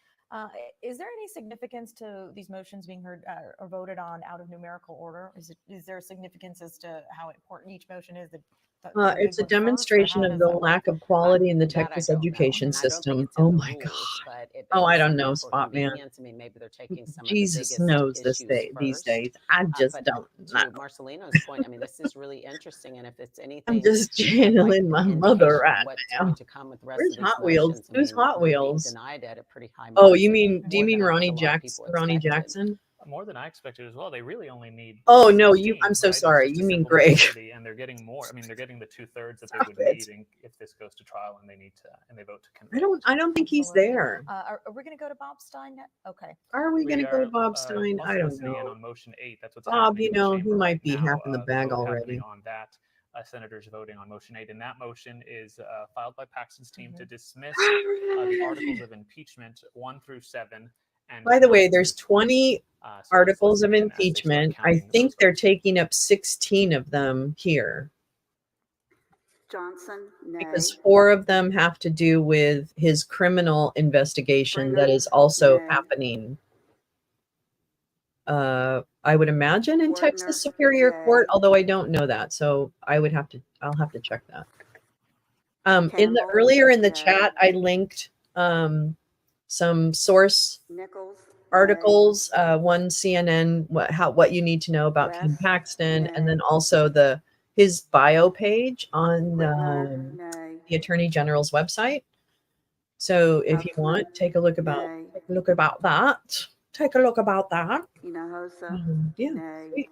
Is there any significance to these motions being heard or voted on out of numerical order? Is there significance as to how important each motion is? It's a demonstration of the lack of quality in the That I Texas don't know. education And I don't think system. it's in Oh the my God. rules, but it Oh, may I be don't know, something for Spot Man. convenience. I mean, maybe they're taking some Jesus of the knows biggest this day, issues these days. first. I just But don't to know. Marcelino's point, I mean, this is really interesting. And if it's anything, I'm just like channeling an my indication mother of right what's now. going to come with the rest Where's of these Hot Wheels? motions, I Who's mean, Hot they're being Wheels? denied at a pretty high Oh, margin, you mean, do you more mean than I think Ronnie a lot of people Ronnie expected. Jackson? More than I expected as well. They really only need. Oh no, 16, I'm so right? It's sorry. just a You mean simple Greg? majority, and they're getting more. I mean, they're getting the 2/3 that they Stop would it. need if this goes to trial and they need to and they vote to convict. I don't think he's Absolutely. there. Are we going to go to Bob Stein? Okay. Are we going to go to Bob Stein? Also I don't listening in know. on motion 8. That's what's Bob, happening you in the know, chamber he might right be now. half in the bag vote already. happening on that. Senators voting on motion 8, and that motion is filed by Paxton's team to dismiss the articles of impeachment 1 through 7. And By the way, 9 there's through 20 so articles of listening in as they start impeachment. I counting think those they're votes. taking up 16 of them here Johnson, nay. because 4 of them have to do with his criminal investigation that Springer, is also nay. happening. I would imagine in Wertner, Texas Superior yay. Court, although I don't know that, so I'll have to check that. Campbell, Earlier in the yay. chat, I linked some source Nichols, articles, one CNN, what you need to know about Ken West, Paxton, and nay. then also his bio page on Whitmer, nay. the Attorney General's website. So if you Huffman, want, take a look about nay. that. Take a look about that. Hinojosa, Yeah, nay. sweet.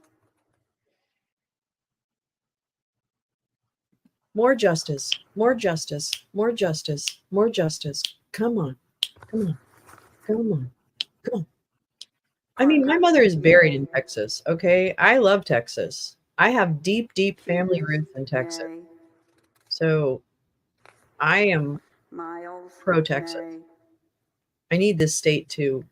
More justice, more justice, more justice, more justice. Come on, come on, come on, come on. I mean, my Parker, mother is buried in nay. Texas. Okay. I love Texas. I have deep, deep family Hughes, roots in Texas. nay. So I am Miles, pro Texas. nay. I need this state to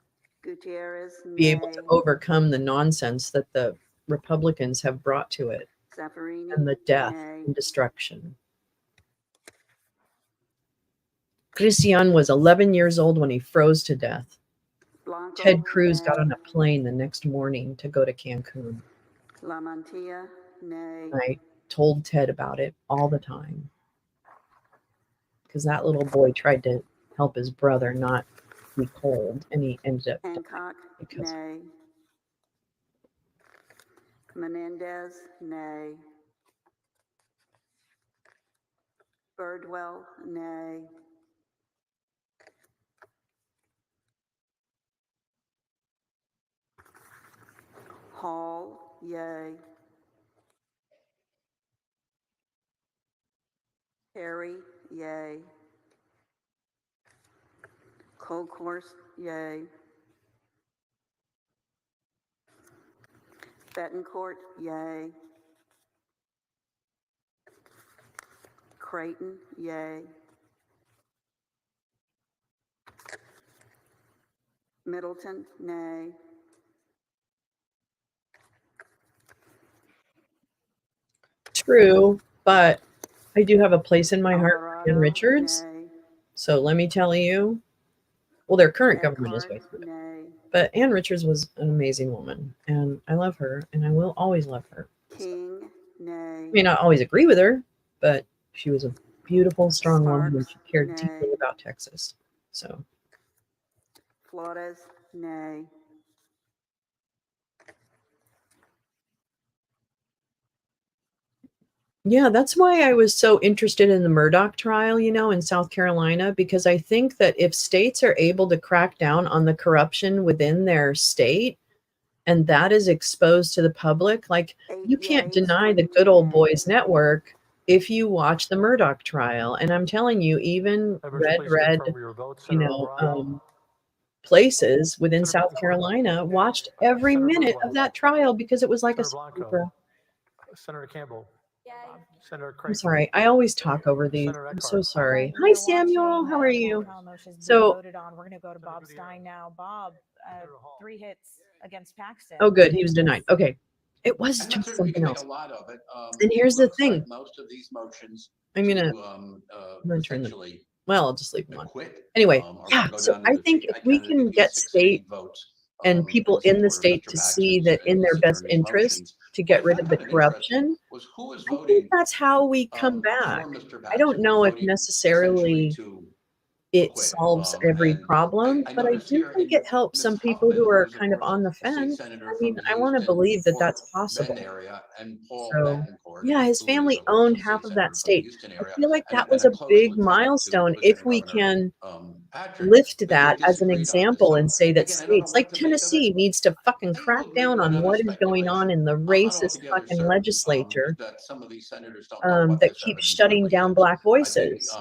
Gutierrez, be nay. able to overcome the nonsense that the Republicans have brought to it Zaffarini, and the death nay. and destruction. Christian was 11 years old when he froze to death. Blanco, Ted Cruz nay. got on a plane the next morning to go to Cancun. La Mantilla, nay. I told Ted about it all the time because that little boy tried to help his brother not be cold, and he ended up dying Hancock, because nay. Menendez, nay. Birdwell, nay. Hall, yay. Perry, yay. Colcourse, yay. Betancourt, yay. Creighton, yay. Middleton, nay. true, but I do have a place in my heart for Ann Alvarado, Richards. nay. So let me tell you, well, their current government is Eckhart, wasted. nay. But Ann Richards was an amazing woman, and I love her, and I will always love her. King, nay. I may not always agree with her, but she was a beautiful, strong woman, and she Sparks, cared nay. deeply about Texas. So Flores, nay. yeah, that's why I was so interested in the Murdoch trial, in South Carolina, because I think that if states are able to crack down on the corruption within their state, and that is exposed to the public, like you 8 can't yays, deny the 22 Good Old nays. Boys Network if you watch the Murdoch trial. And I'm telling you, even Members, please red, confirm your votes. Senator O'Brien. places within Senator South Blanco. Carolina watched every Senator minute Birdwell. of that trial because it was like a Senator soap Blanco. opera. Senator Campbell. Senator I'm Creighton. sorry. I always talk over these. Senator I'm Eckhart. so sorry. Right, Hi, we are Samuel. watching, How are all you? trial motions being So, voted on. We're going to go to Senator Bob Gutierrez. Stein now. Bob, 3 hits against Paxton. oh, good. He was denied. Okay. It was And just you something can make else. a lot of it. And It here's the looks like thing. most of these motions I'm gonna turn them. essentially Well, I'll just leave them on. acquit. Anyway, Are yeah. gonna go So down to I the think if we I can need get 68 state votes and people in the support of state Mr. to see Paxton's that and in their his best attorney's interest motions. to What get I rid found of the kind of interesting corruption, was who was I think voting that's how we come for back. Mr. I don't Paxton, know if voting necessarily essentially to it quit. solves every And problem, I but I noticed do here think in it helps Ms. some people Huffman, who who are is, of kind of course, on the a state fence. senator I from mean, the I want to Houston, believe that Fort that's Bend possible. area, and Paul So, Betancourt, yeah, his who is, family of course, owned a half state of that senator from the state. Houston I area, feel like that was and a a close big lieutenant to milestone if Lieutenant we Governor can Patrick, lift but they that as an disagreed on this. example So and say that again, I don't know states what like to make of it. Tennessee needs to fucking I crack will agree down with on another what is going on in the racist altogether fucking certain legislature that some of these senators don't know what that this keeps evidence shutting really down is. Black I think voices.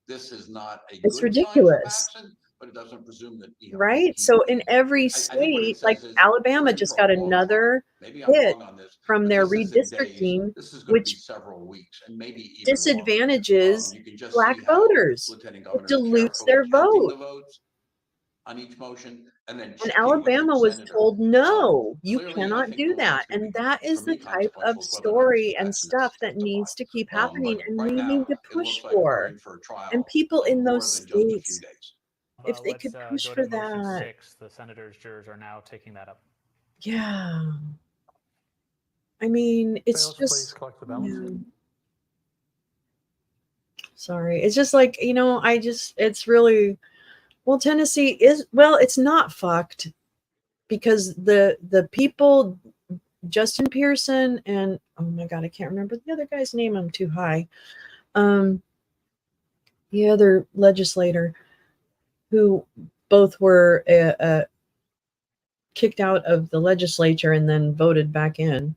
this is not a It's good sign for ridiculous, Paxton, but it doesn't presume that right? So in every I think what it state, like says is Alabama we're in just for a got long trial. another Maybe I'm hit wrong on this, from but their this isn't days. redistricting, This is going to be which several weeks and maybe even longer. disadvantages You can just Black see how voters. Lieutenant It Governor dilutes carefully their counting vote. the votes on each motion and then And checking with Alabama each was senator. told, no, you Clearly, I cannot think do the one that. that's going to And be, that is for the me, type consequential of is whether or not story Mr. and Paxton stuff is that needs to keep but happening. And right we now, need to it push looks like we're for. in for a trial And people in more those than just a few states, days. if they could push go for to motion that. 6. The senators, jurors are now taking that up. Yeah. I mean, it's Sales, just. please collect the ballots. Yeah. Sorry. It's just like, it's really, well, Tennessee is, well, it's not fucked because the people, Justin Pearson and, oh my God, I can't remember the other guy's name. I'm too high. The other legislator who both were kicked out of the legislature and then voted back in.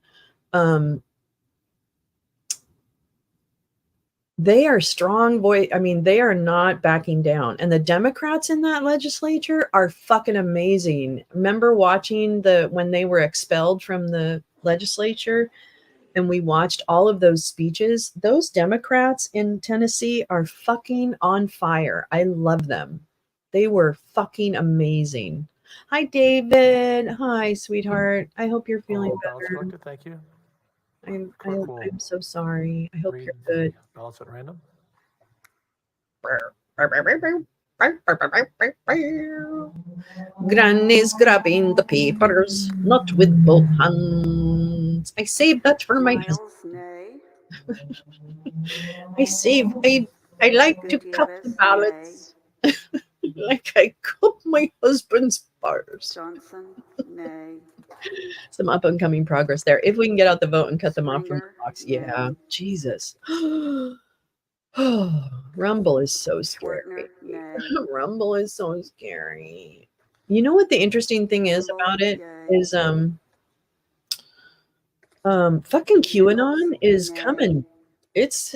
They are strong voice. I mean, they are not backing down. And the Democrats in that legislature are fucking amazing. Remember watching when they were expelled from the legislature and we watched all of those speeches? Those Democrats in Tennessee are fucking on fire. I love them. They were fucking amazing. Hi, David. Hi, sweetheart. I hope you're feeling All ballots better. collected. Thank you. I'm so sorry. I hope Read you're the good. ballots at random. Granny's grabbing the papers, not with both hands. I saved that for my husband. Miles, nay. I like to cut the Gutierrez, ballots like I cut my husband's bars. Johnson, nay. Some up and coming progress there. If we can get out the vote and cut them off from the Springer, box. Yeah. nay. Jesus. Rumble is so scary. Swertner, nay. Rumble is so scary. You know what the interesting thing is Kimball, about it yay. is fucking QAnon Nichols, is nay. coming. It's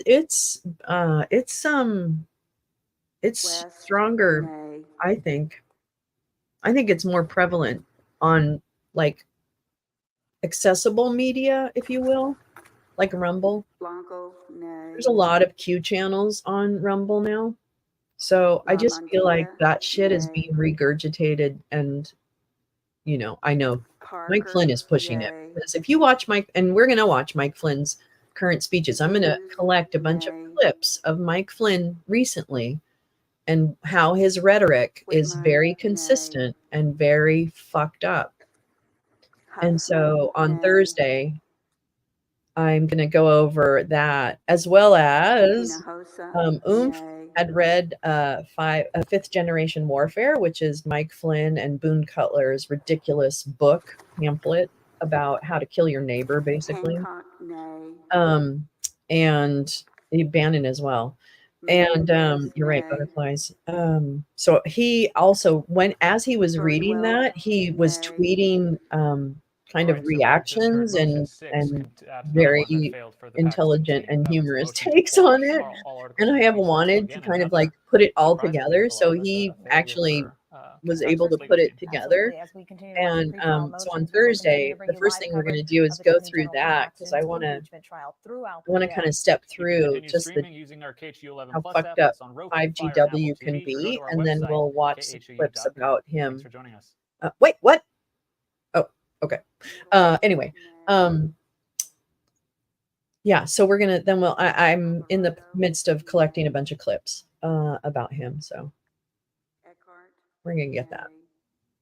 West, stronger, nay. I think. I think it's more prevalent on like accessible media, if you will, like Rumble. Blanco, nay. There's a lot of Q channels on Rumble now. So I just feel like that shit is being regurgitated, and I know Parker, Mike Flynn is pushing it. yay. Because if you watch Mike, and we're going to watch Mike Flynn's current speeches, I'm going to Hughes, collect a bunch of nay. clips of Mike Flynn recently and how his rhetoric is Whitmer, very nay. consistent and very fucked up. And so on nay. Thursday, I'm going to go over that, as well as Hinojosa, nay. had read Fifth Generation Warfare, which is Mike Flynn and Boone Cutler's ridiculous book pamphlet about how to kill your neighbor, basically. Hancock, nay. And Bannon as well. And you're right, nay. butterflies. So he also, as he was reading Birdwell, that, he was nay. tweeting kind of reactions and very intelligent and humorous takes on it. And I have wanted to kind of like put it all together. So he actually was able to put it together. And so on Thursday, the first thing we're going to do is go through that, because I want to kind of step through just how fucked up 5GW can be, and then we'll watch some clips about him. Wait, what? Oh, okay. Anyway, Yeah, so we're gonna then. Well, I'm in the midst of collecting a bunch of clips about him, so Eckhart, we're gonna get that. nay.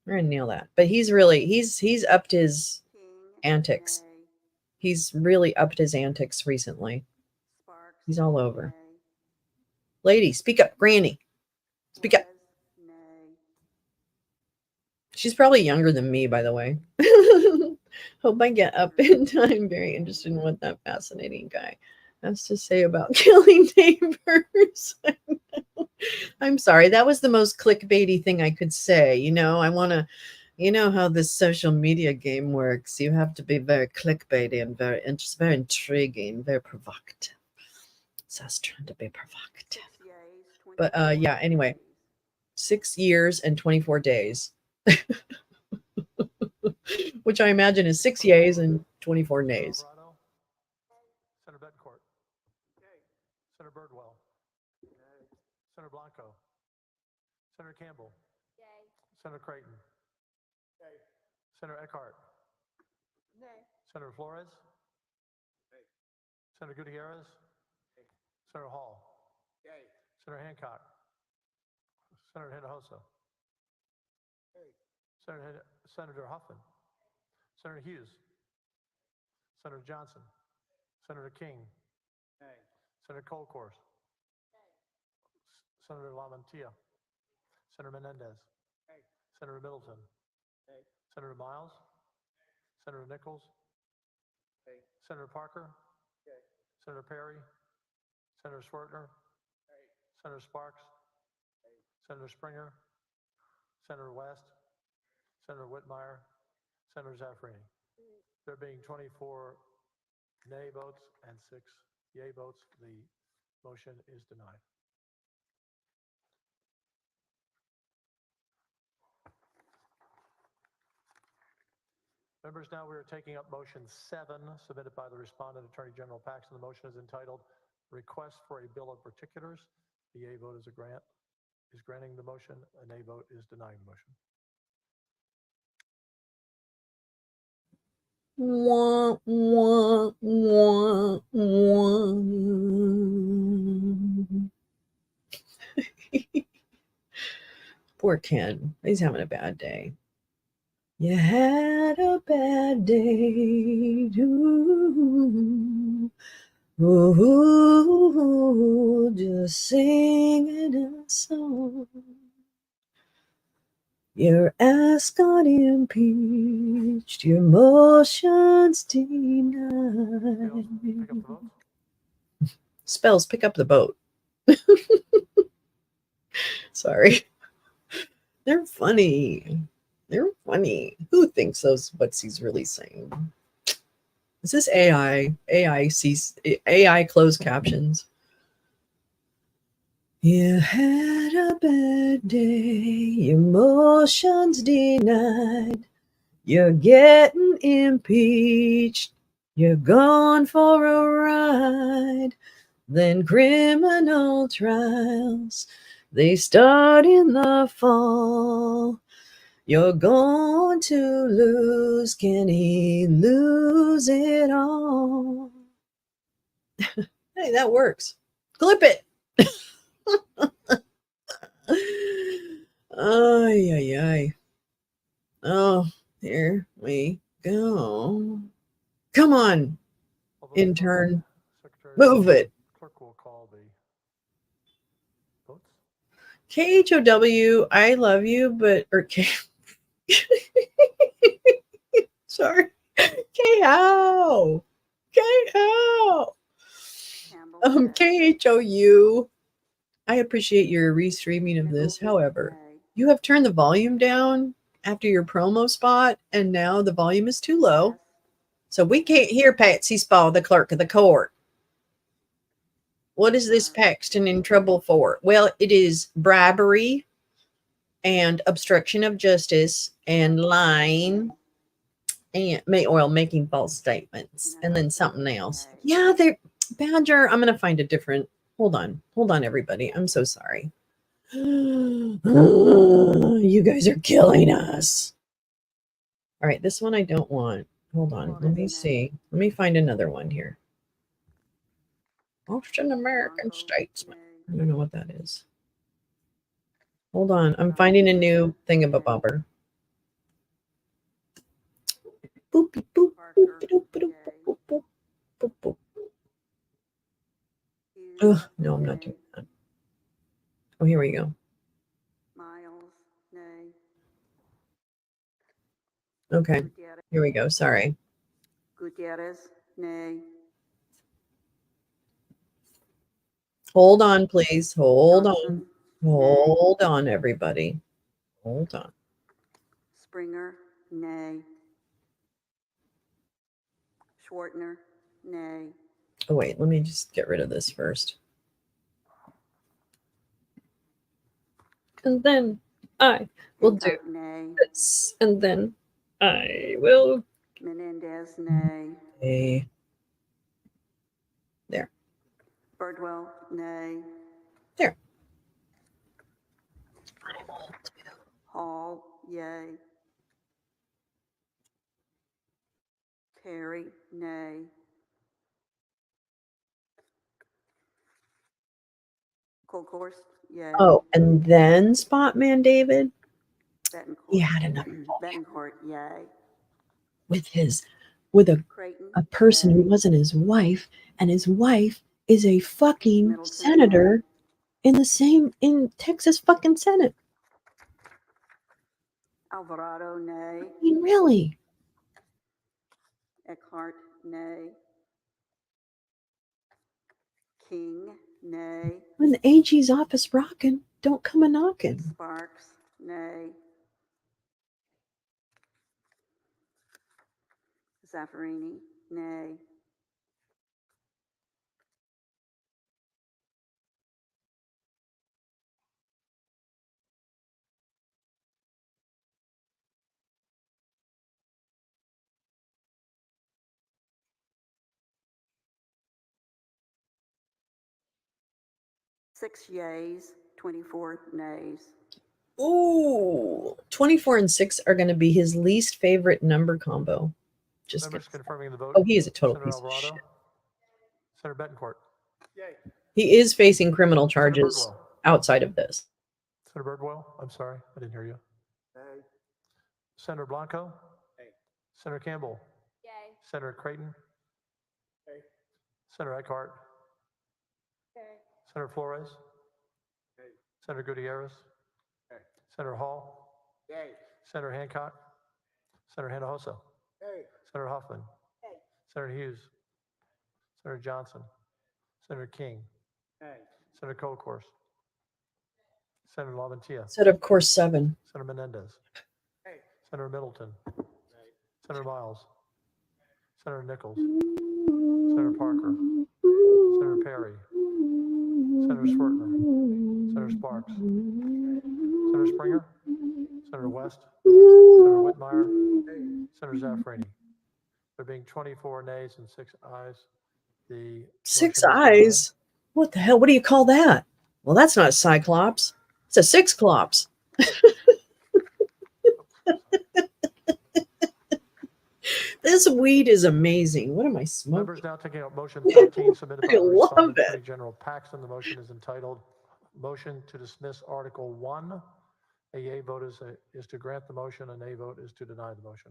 We're gonna nail that. But he's really he's upped his King, antics. nay. He's really upped his antics recently. Sparks, He's all over. nay. Lady, speak up, Granny. Speak up. Wes, nay. She's probably younger than me, by the way. Hope I get up in time. Very interested in what that fascinating guy has to say about killing neighbors. I'm sorry. That was the most clickbaity thing I could say. You know, I want to, you know how this social media game works. You have to be very clickbaity and very intriguing, very provocative. So I was trying to be provocative. 6 yeas, But 24 yeah, anyway, nays. 6 years and 24 days. Which I imagine is 6 yays and 24 nays. Alvarado, Senator Betancourt, Senator Birdwell, Senator Blanco, Senator Campbell, Senator Creighton, Senator Eckhart, Senator Flores, Senator Gutierrez, Senator Hall, Senator Hancock, Senator Hinojosa, Senator Huffman, Senator Hughes, Senator Johnson, Senator King, Senator Colcourse, Senator Lamantia, Senator Menendez, Senator Middleton, Senator Miles, Senator Nichols, Senator Parker, Senator Perry, Senator Swertner, Senator Sparks, Senator Springer, Senator West, Senator Whitmire, Senator Zaffrini. There being 24 nay votes and 6 yay votes, the motion is denied. Members, now we are taking up motion 7, submitted by the respondent, Attorney General Paxton. The motion is entitled Request for a Bill of Particulars. The yay vote is granting the motion. A nay vote is denying the motion. Wah, wah, wah, wah. Poor Ken. He's having a bad day. You had a bad day too. Ooh, just singing a song. Your ass got impeached, your motions denied. Pick up the vote. Spells, pick up the boat. Sorry. They're funny. They're funny. Who thinks what he's really saying? Is this AI? AI closed captions. You had a bad day, emotions denied. You're getting impeached. You're gone for a ride. Then criminal trials, they start in the fall. You're going to lose. Can he lose it all? Hey, that works. Clip it. Ay, ay, ay. Oh, here we go. Come on, intern. Move it. Clerk will call the votes. KHOW, I love you, but, or K. Sorry. KHOW. KHOW. Campbell, KHOU. I appreciate your restreaming of this. However, nay. you have turned the volume down after your promo spot, and now the volume is too low. Wes, So we can't hear Patsy Spall, the clerk of the court. What is this Paxton in trouble for? Well, it is bribery and obstruction of justice and lying and making false statements and then something else. Yeah, they're Badger. I'm going to find a different. Hold on, everybody. I'm so sorry. You guys are killing us. All right, this one I don't want. Hold on. Let me see. Let me find another one here. Often American Blanco, statesman. nay. I don't know what that is. Hold on. I'm finding a new thingamabobber. Boopy boop. Parker, Boop, boop, boop, yay. boop, boop, boop, boop. Hughes, Ugh, no, I'm not nay. doing that. Oh, here we go. Miles, nay. Okay, Gutierrez, here we go. Sorry. Gutierrez, nay. Hold on, please. Hold on. Johnson, Hold on, everybody. Hold on. Springer, nay. Schwartner, nay. Oh, wait. Let me just get rid of this first. And then I will do Hancock, nay. this. And then I will. Menendez, nay. Okay. There. Birdwell, nay. There. Hall, yay. Terry, nay. Colcourse, yay. Oh, and then Spotman David, Betancourt, he had another Betancourt, yay. with a Creighton, person who yay. wasn't his wife, and his wife is a fucking Middleton, senator in Texas fucking Senate. Alvarado, nay. I mean, really? Eckhart, nay. King, nay. When the AG's office rocking, don't come a knocking. Sparks, nay. Zaffarini, nay. Six yeas, 24 nays. Ooh, 24 and 6 are going to be his least favorite number combo. Just Members gonna- confirming the vote. Oh, he is a total Senator piece of Alvarado. shit. Senator Betancourt. Yay. He is facing criminal charges Birdwell. outside of this. Senator Birdwell, I'm sorry, I didn't hear you. Nay. Senator Blanco. Nay. Senator Campbell. Yay. Senator Creighton. Nay. Senator Eckhart. Yay. Senator Flores. Nay. Senator Gutierrez. Nay. Senator Hall. Yay. Senator Hancock. Senator Hinojosa. Yay. Senator Huffman. Yay. Senator Hughes. Senator Johnson. Senator King. Nay. Senator Colcourse. Senator LaVentia. Said, of course, 7. Senator Menendez. Nay. Senator Middleton. Nay. Senator Miles. Senator Nichols. Senator Parker. Senator Perry. Senator Swertner. Senator Sparks. Senator Springer. Senator West. Senator Whitmire. Senator Zaffarini. There being 24 nays and 6 ayes, the 6 motion is denied. eyes? What the hell? What do you call that? Well, that's not a cyclops. It's a six-clops. This weed is amazing. What am I smoking? Members now taking up motion 13 submitted by I the love respondent, it. Attorney General Paxton. The motion is entitled Motion to Dismiss Article 1. A yea vote is to grant the motion, a nay vote is to deny the motion.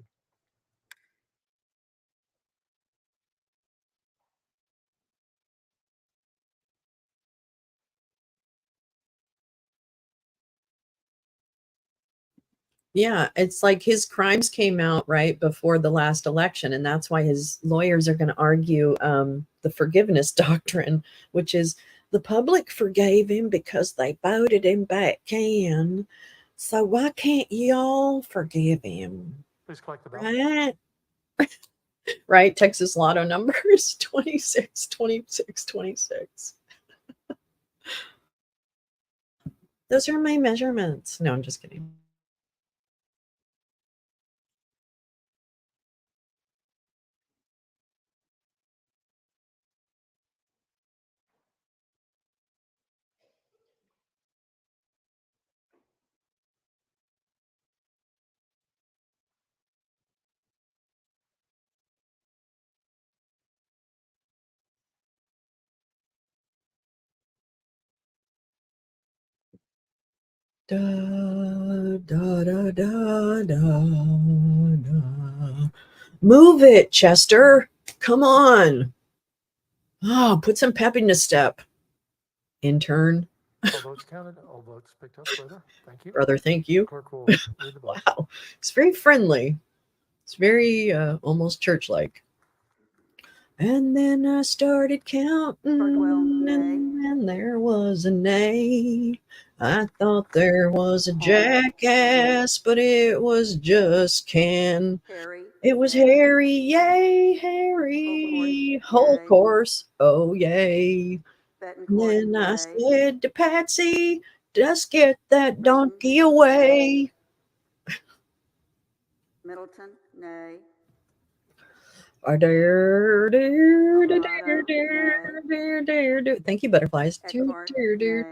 Yeah, it's like his crimes came out right before the last election, and that's why his lawyers are going to argue the forgiveness doctrine, which is the public forgave him because they voted him back in. So why can't y'all forgive him? Please collect the ballot. Right? Right? Texas Lotto numbers 26, 26, 26. Those are my measurements. No, I'm just kidding. Da, da, da, da, da, da. Move it, Chester. Come on. Oh, put some pep in the step. Intern. All votes counted. All votes picked up. Brother, thank you. Brother, thank you. Clerk will read the vote. Wow. It's very friendly. It's very almost church-like. And then I started counting, Cardwell, nay. and then there was a nay. I thought there was a jackass, but it was just Ken. Harry. It was nay. Harry, yay, Harry. Whole yay. course, oh yay. And Betancourt, then I yay. said to Patsy, just get that Britton, donkey away. Middleton, nay. Thank you, butterflies. Eckhart, nay.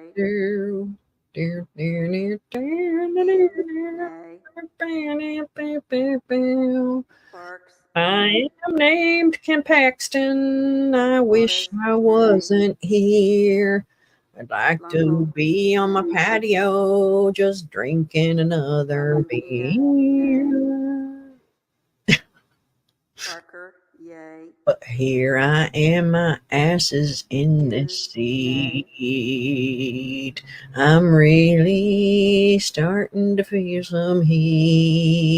Sparks, I am named Ken Paxton. I wish Flores, I nay. wasn't here. I'd like to Blanco, be on my nay. patio just drinking another Valencia, beer. Parker, yay. But here I am, my ass is in this Hughes, nay. seat. I'm really starting to feel some heat.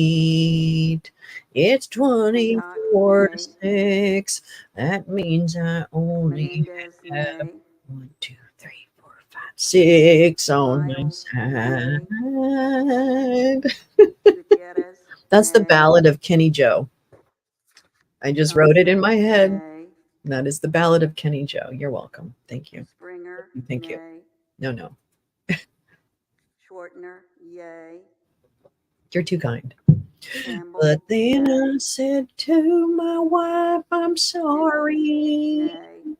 It's 24 to Hancock, 6. That means I only Menendez, have nay. 1, 2, 3, 4, 5, 6 on my Miles, side. Gutierrez, That's the nay. ballad of Kenny Joe. I just wrote it in my head. Nay. That is the ballad of Kenny Joe. You're welcome. Thank you. Springer, Thank you. nay. No. Schwartner, yay. You're too kind. Campbell, But then nay. I said to my wife, I'm sorry. Nay.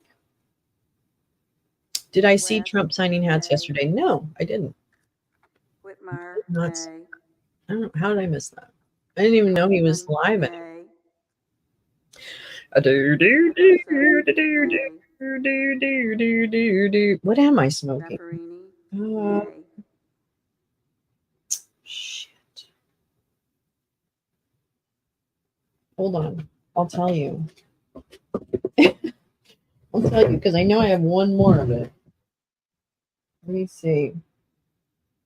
Did I see West, Trump signing hats nay. yesterday? No, I didn't. Whitmire, Not, nay. I don't, how did I miss that? I didn't even know he was Copeland, live. nay. What am I smoking? Zaffarini, Uh, nay. shit. Hold on. I'll tell you. I'll tell you because I know I have one more of it. Let me see.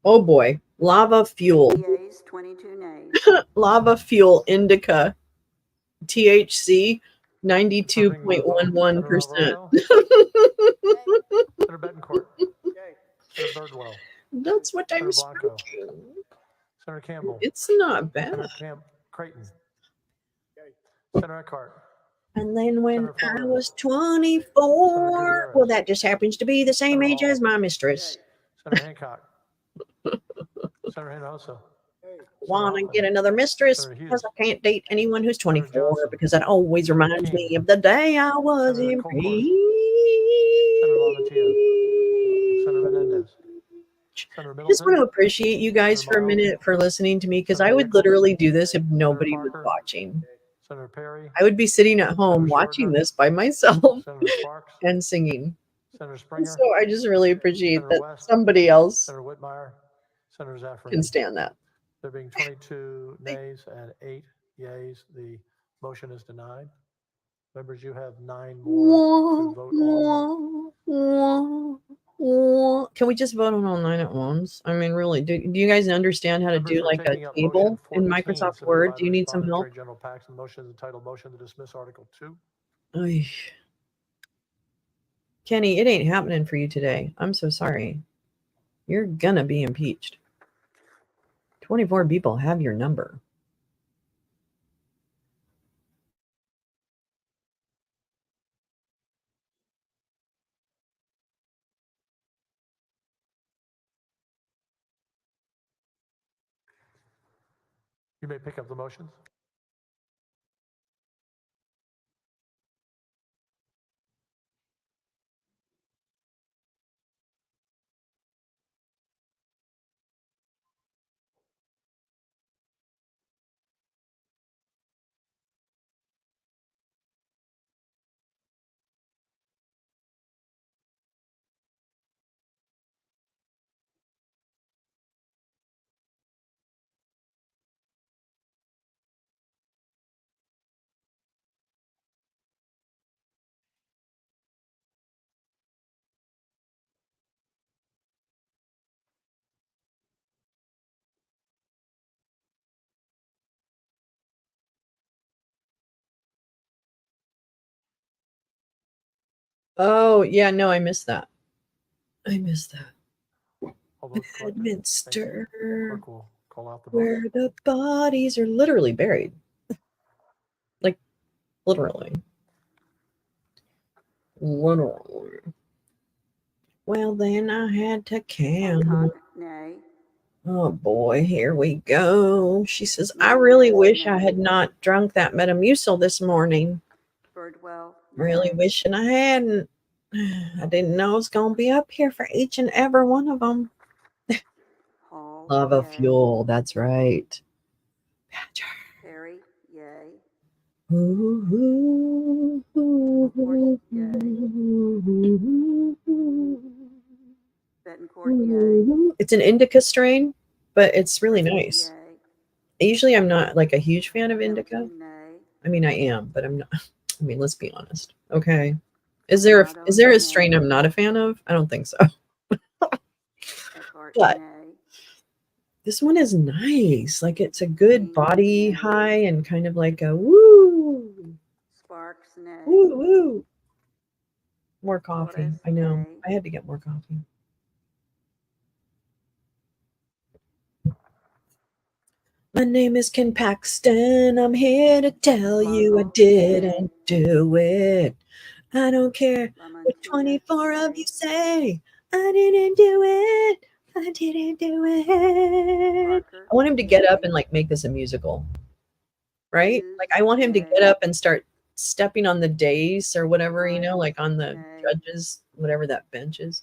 Oh boy. Lava fuel. Yeas, 22 nays. Lava fuel indica. THC 92.11%. Senator Betancourt. Yay. Senator Birdwell. That's what I'm Senator Blanco. smoking. Senator Campbell. It's not bad. Senator Creighton. Yay. Senator Eckhart. And then when Senator I Flores. was 24, well, that just happens to be the same Senator age Hall. as my mistress. Yay. Senator Hancock. Senator Hinojosa. Yay. Want to Hoffman. get another mistress Senator Hughes. because I can't date anyone who's Senator 24 Johnson. because that always Senator reminds King. me of the day I was Senator in Colcord. Senator Lavatia. Senator Menendez. Senator I just want to Middleton. appreciate you guys Senator for a Miles. minute for listening to me because I Senator would Nichols. literally do this if nobody was Parker. watching. Senator Perry. I would be sitting at home Senator watching Shortner. this by myself Senator Sparks. and singing. Senator And Springer. so I just really appreciate Senator that West. somebody else Senator Whitmire. Senator can Zaffarini. stand that. There being 22 nays and 8 yays, the motion is denied. Members, you have 9 more to vote on. Can we just vote on all 9 at once? I mean, really, do you guys understand how to Members, do we're like a taking up table motion in 14 Microsoft submitted Word? by Do the you need some respondent, help? Attorney General Paxton. Motion is entitled Motion to Dismiss Article 2. Ay. Kenny, it ain't happening for you today. I'm so sorry. You're gonna be impeached. 24 people have your number. You may pick up the motions. Oh, yeah, no, I missed that. I missed that. All votes collected. Thank you. Bedminster, Clerk will call out the vote. where the bodies are literally buried. Like, literally. Literally. Well, then I had to count. Hancock, nay. Oh boy, here we go. She says, I really wish I had not drunk that Metamucil this morning. Birdwell, Really nay. wishing I hadn't. I didn't know I was going to be up here for each and every one of them. Hall, Lava yea. fuel, that's right. Badger. Perry, yea. Ooh, Betancourt, yea. it's an indica strain, but it's really Griffith, nice. yea. Usually I'm not like a huge fan of indica. Hamilton, nay. I mean, I am, but I'm not. I mean, let's be honest. Okay. Is there a strain I'm not a fan of? I don't think so. Eckhart, But nay. this one is nice. Like it's a good Green, body nay. high and kind of like a woo, Sparks, nay. woo, woo. More coffee. Torres, I know. nay. I had to get more coffee. My name is Ken Paxton. I'm here to tell you I Longo, didn't do it. I don't care what Lamontina, 24 of nay. you say. I didn't do it. I didn't do it. Parker, I want him to get up yea. and like make this a musical, right? Hughes, Like I want him to nay. get up and start stepping on the dais or whatever, you know, Lyons, like on the nay. judges, whatever that bench is.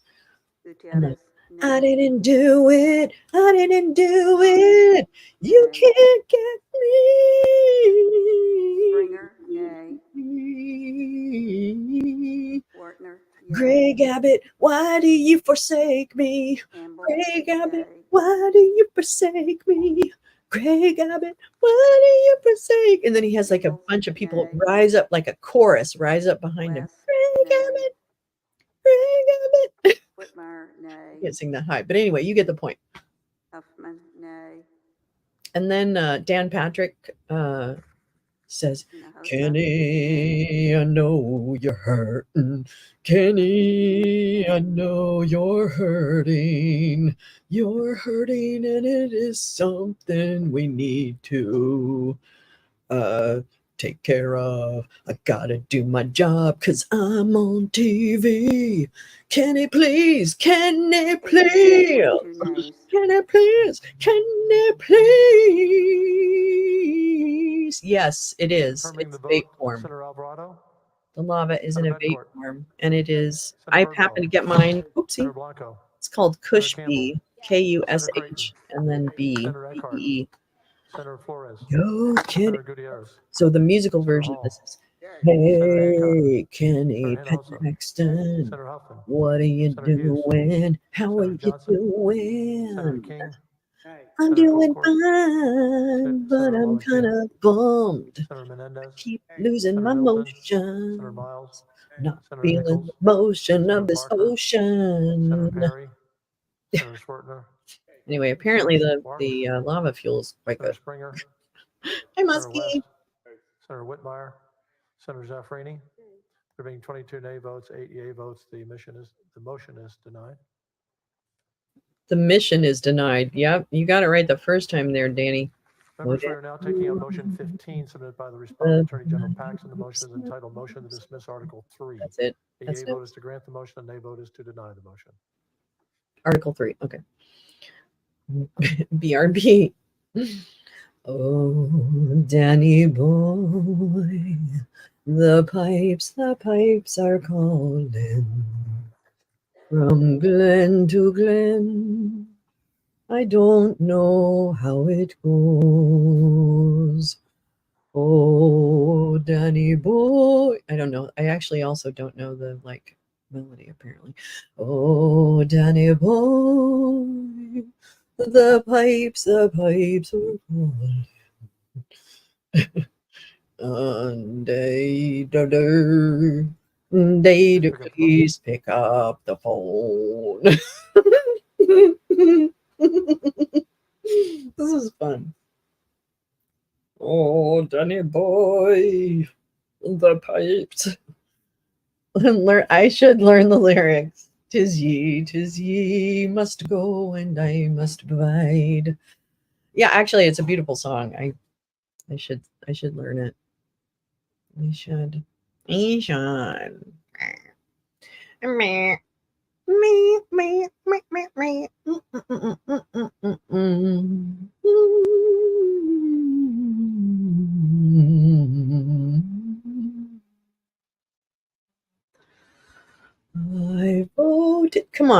Gutierrez, I nay. didn't do it. I didn't do it. You Nay. can't get Springer, nay. me. Wartner, yea. Greg Abbott, why do you forsake me? Campbell, Greg Abbott, yea. why do you forsake me? Greg Abbott, why do you forsake? And then he has like a Nichols, bunch of people nay. rise up, like a chorus, rise up behind him. West, Greg nay. Abbott, Greg Abbott. Whitmire, I nay. can't sing that high, but anyway, you get the point. Huffman, nay. And then Dan Patrick says, Hinojosa, nay. Kenny, I know you're hurting. Kenny, I know you're hurting. You're hurting, and it is something we need to take care of. I gotta do my job because I'm on TV. Kenny, please, Kenny, please. 22 nays. Can I please? Can I please? Yes, it is. Confirming It's the vape vote, form. Senator Alvarado, The lava is in a Senator vape Bencourt. form, and it is. Senator I happen Birdwell. to get mine. Oopsie. Senator Blanco, It's called Kush Campbell. B, Kush, and then B. Senator Eckhart, B-E. Senator Flores, Go, Kenny. Senator Gutierrez, So the musical Senator version of this is, Senator hey, Kenny Senator Hinojosa, Paxton, Senator Huffman, what are you Senator Hughes, doing? How are Senator you Johnson, Senator doing? King, Nay. I'm Senator doing Goldcourt, fine, but Senator I'm kind Lollicino, of bummed. Senator Menendez, Keep losing Senator my Middleton, motion. Senator Miles, Not Senator feeling Nichols, the motion Senator of this Parker, Senator ocean. Perry, Senator Swertner, Anyway, apparently Senator the Marks, lava fuel is quite Senator good. Springer, Hi, Senator Muskie. West, Senator Whitmire, Senator Zaffrini. There being 22 nay votes, 8 yea votes, the motion is denied. The mission is denied. Yep, you got it right the first time there, Danny. Members, we are now taking up motion 15 submitted by the respondent, Attorney General Paxton. The motion is entitled Motion to Dismiss Article 3. That's it. A That's yea it. vote is to grant the motion, a nay vote is to deny the motion. Article 3. Okay. BRB. Oh, Danny boy, the pipes are calling from glen to glen. I don't know how it goes. Oh, Danny boy. I don't know. I actually also don't know the melody apparently. Oh, Danny boy, the pipes are calling. Please pick up the phone. This is fun. Oh, Danny boy, the pipes I should learn the lyrics. 'Tis ye must go, and I must abide. Yeah, actually, it's a beautiful song. I should learn it. I should. I should. Meh. Me, me, me, me, me. I voted. Come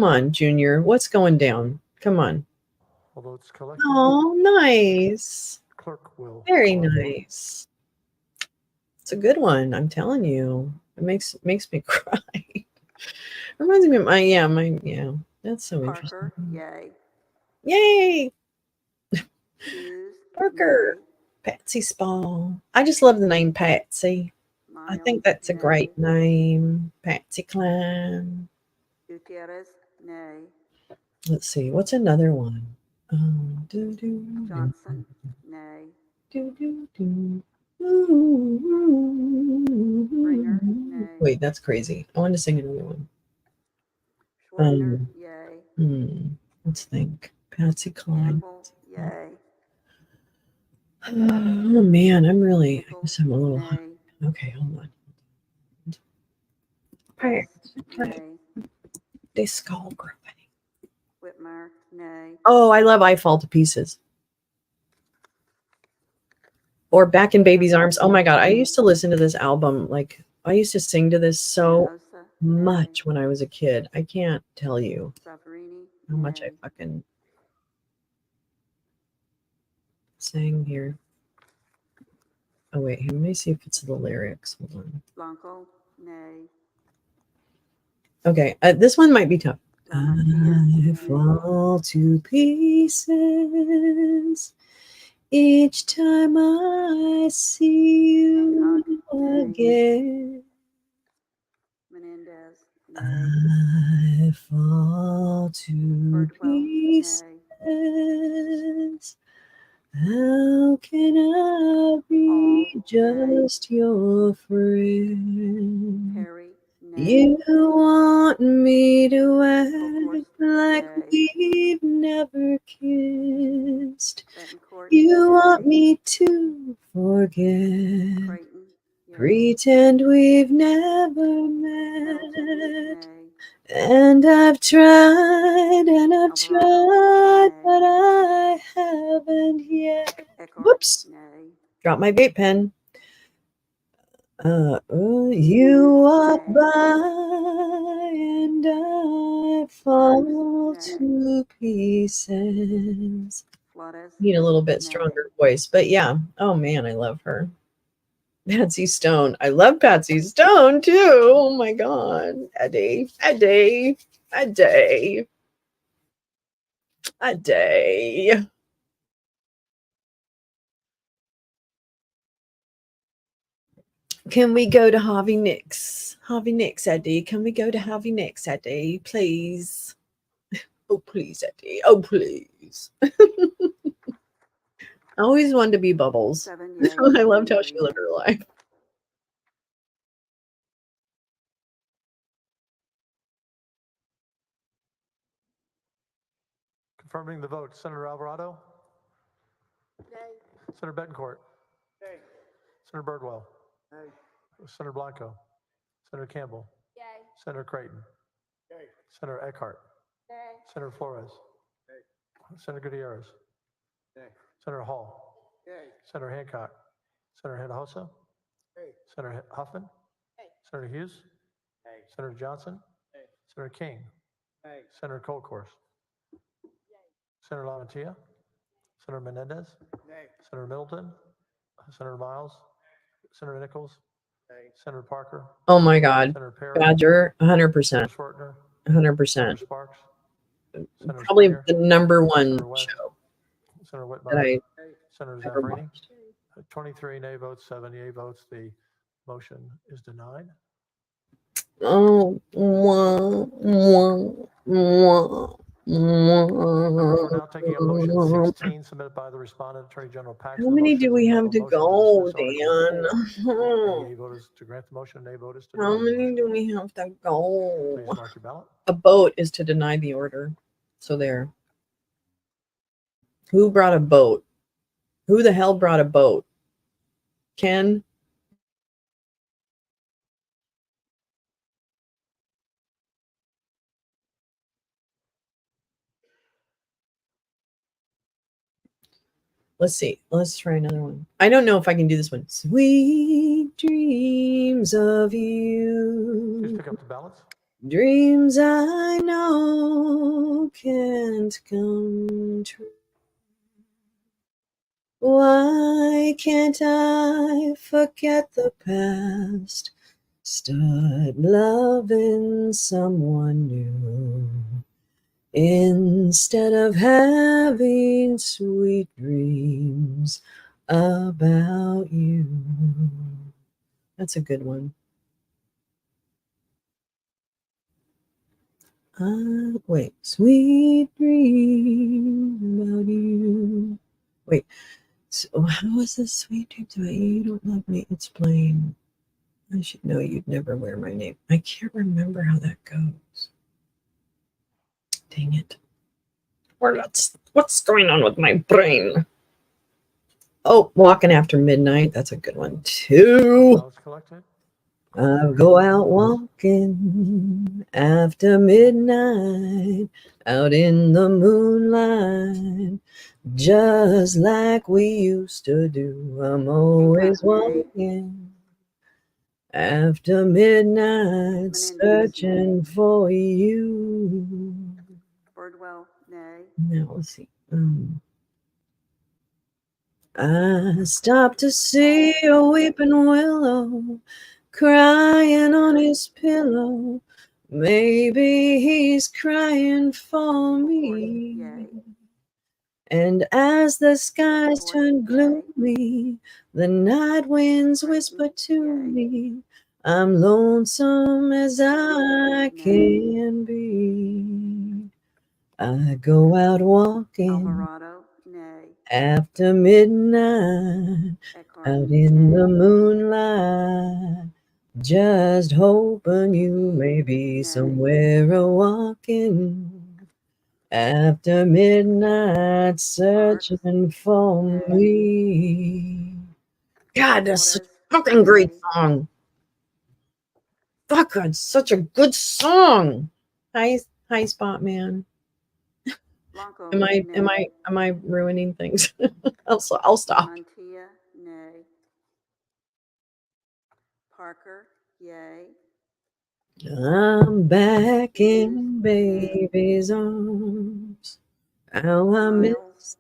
on, Junior. What's going down? Come on. Although it's collected, Oh, nice. clerk will. Very call a vote. nice. It's a good one. I'm telling you. It makes me cry. Reminds me of my. That's so Parker, interesting. yay. Yay, Hughes, Parker. Patsy Spall. I just love the name Patsy. nay. I Miles, think that's a nay. great name. Patsy Cline. Gutierrez, nay. Let's see. What's another one? Johnson, nay. Springer, nay. Wait, that's crazy. I want to sing another one. Schwerner, yay. Let's think. Patsy Cline. Campbell, yay. Oh man, I guess I'm a little. Nay. Okay, hold on. West, nay. Discography. Whitmer, nay. Oh, I love I Fall to Pieces. Or Back in Baby's Arms. Oh my God, I used to listen to this album. Like, I used to sing to this so Osa, much when I was a kid. I can't tell you Zaffarini, how much I nay. fucking sang here. Oh wait, let me see if it's the lyrics. Hold on. Blanco, nay. Okay, this one might be tough. Lamartine, I nay. fall to pieces each time I see you Hancock, nay. again. Menendez, nay. I fall to Birdwell, pieces. nay. How can I be Hall, just your friend? Perry, nay. You want me to Oakhorst, act like nay. we've never kissed. Betancourt, You want nay. me to forget. Creighton, yay. Pretend we've never Elton, met. nay. And I've tried and I've Alvarado, tried, nay. but I haven't yet. Eckhart, Whoops. nay. Drop my vape pen. You walk Nay. by and I fall Barnes, nay. to pieces. Flores, Need a little bit nay. stronger voice, but yeah. Oh man, I love her. Patsy Stone. I love Patsy Stone too. Oh my God. A day. Can we go to Harvey Nicks? Harvey Nicks, Eddie. Can we go to Harvey Nicks, Eddie? Please. Oh, please, Eddie. Oh, please. I always wanted to be Bubbles. 7 yay. I loved how she Three lived her life. Confirming the vote, Senator Alvarado, nay. Senator Betancourt, Yay. Senator Birdwell, Nay. Senator Blanco, Senator Campbell, Yay. Senator Creighton, Yay. Senator Eckhart, Nay. Senator Flores, Yay. Senator Gutierrez, Nay. Senator Hall, Yay. Senator Hancock, Senator Hinojosa, Yay. Senator Huffman, Yay. Senator Hughes, Nay. Senator Johnson, Yay. Senator King, Nay. Senator Colcourse, Senator Lamantia, Senator Menendez, Nay. Senator Middleton, Senator Miles, Senator Nichols, Nay. Senator Parker, Oh my God. Senator Perry, Badger, 100%. Senator Schwartner, 100%. Senator Sparks, Senator Probably Springer, the number one Senator West, show Senator that Whitmire, I Senator ever Zaffarini. watched. 23 nay votes, 7 yea votes. The motion is denied. Oh, mwah, mwah, mwah. Members, we're now taking up motion 16 submitted by the respondent, Attorney General Paxton. How many do we have to go, Dan? Yea vote is to grant the motion, nay vote is to deny How the many motion. do we have to Please go? mark your ballot. A boat is to deny the order. So there. Who brought a boat? Who the hell brought a boat? Ken? Let's see. Let's try another one. I don't know if I can do this one. Sweet dreams of Please you. pick up the ballots. Dreams I know can't come true. Why can't I forget the past? Start loving someone new. Instead of having sweet dreams about you. That's a good one. Wait, sweet dreams about you. Wait, so how is this sweet dreams about you? You don't love me. It's plain. I should know you'd never wear my name. I can't remember how that goes. Dang it. What's going on with my brain? Oh, walking after midnight. That's a good one too. Ballots collected. I'll go out walking after midnight, out in the moonlight, just like we used to do. I'm always walking after midnight, searching for you. Birdwell, nay. Now let's see. I stopped to see a weeping willow crying on his pillow. Maybe he's crying for me. Yay. And as the skies turn gloomy, the night winds whisper to me, I'm lonesome as I can be. I go out walking Alvarado, nay. after midnight, out in the moonlight, just hoping you may be somewhere a walking after midnight, searching for me. God, that's such a fucking great song. Fuck, it's such a good song. Hi, Spot Man. Blanco, Am I ruining things? I'll stop. Montia, nay. Parker, yay. I'm back in baby's arms. How I miss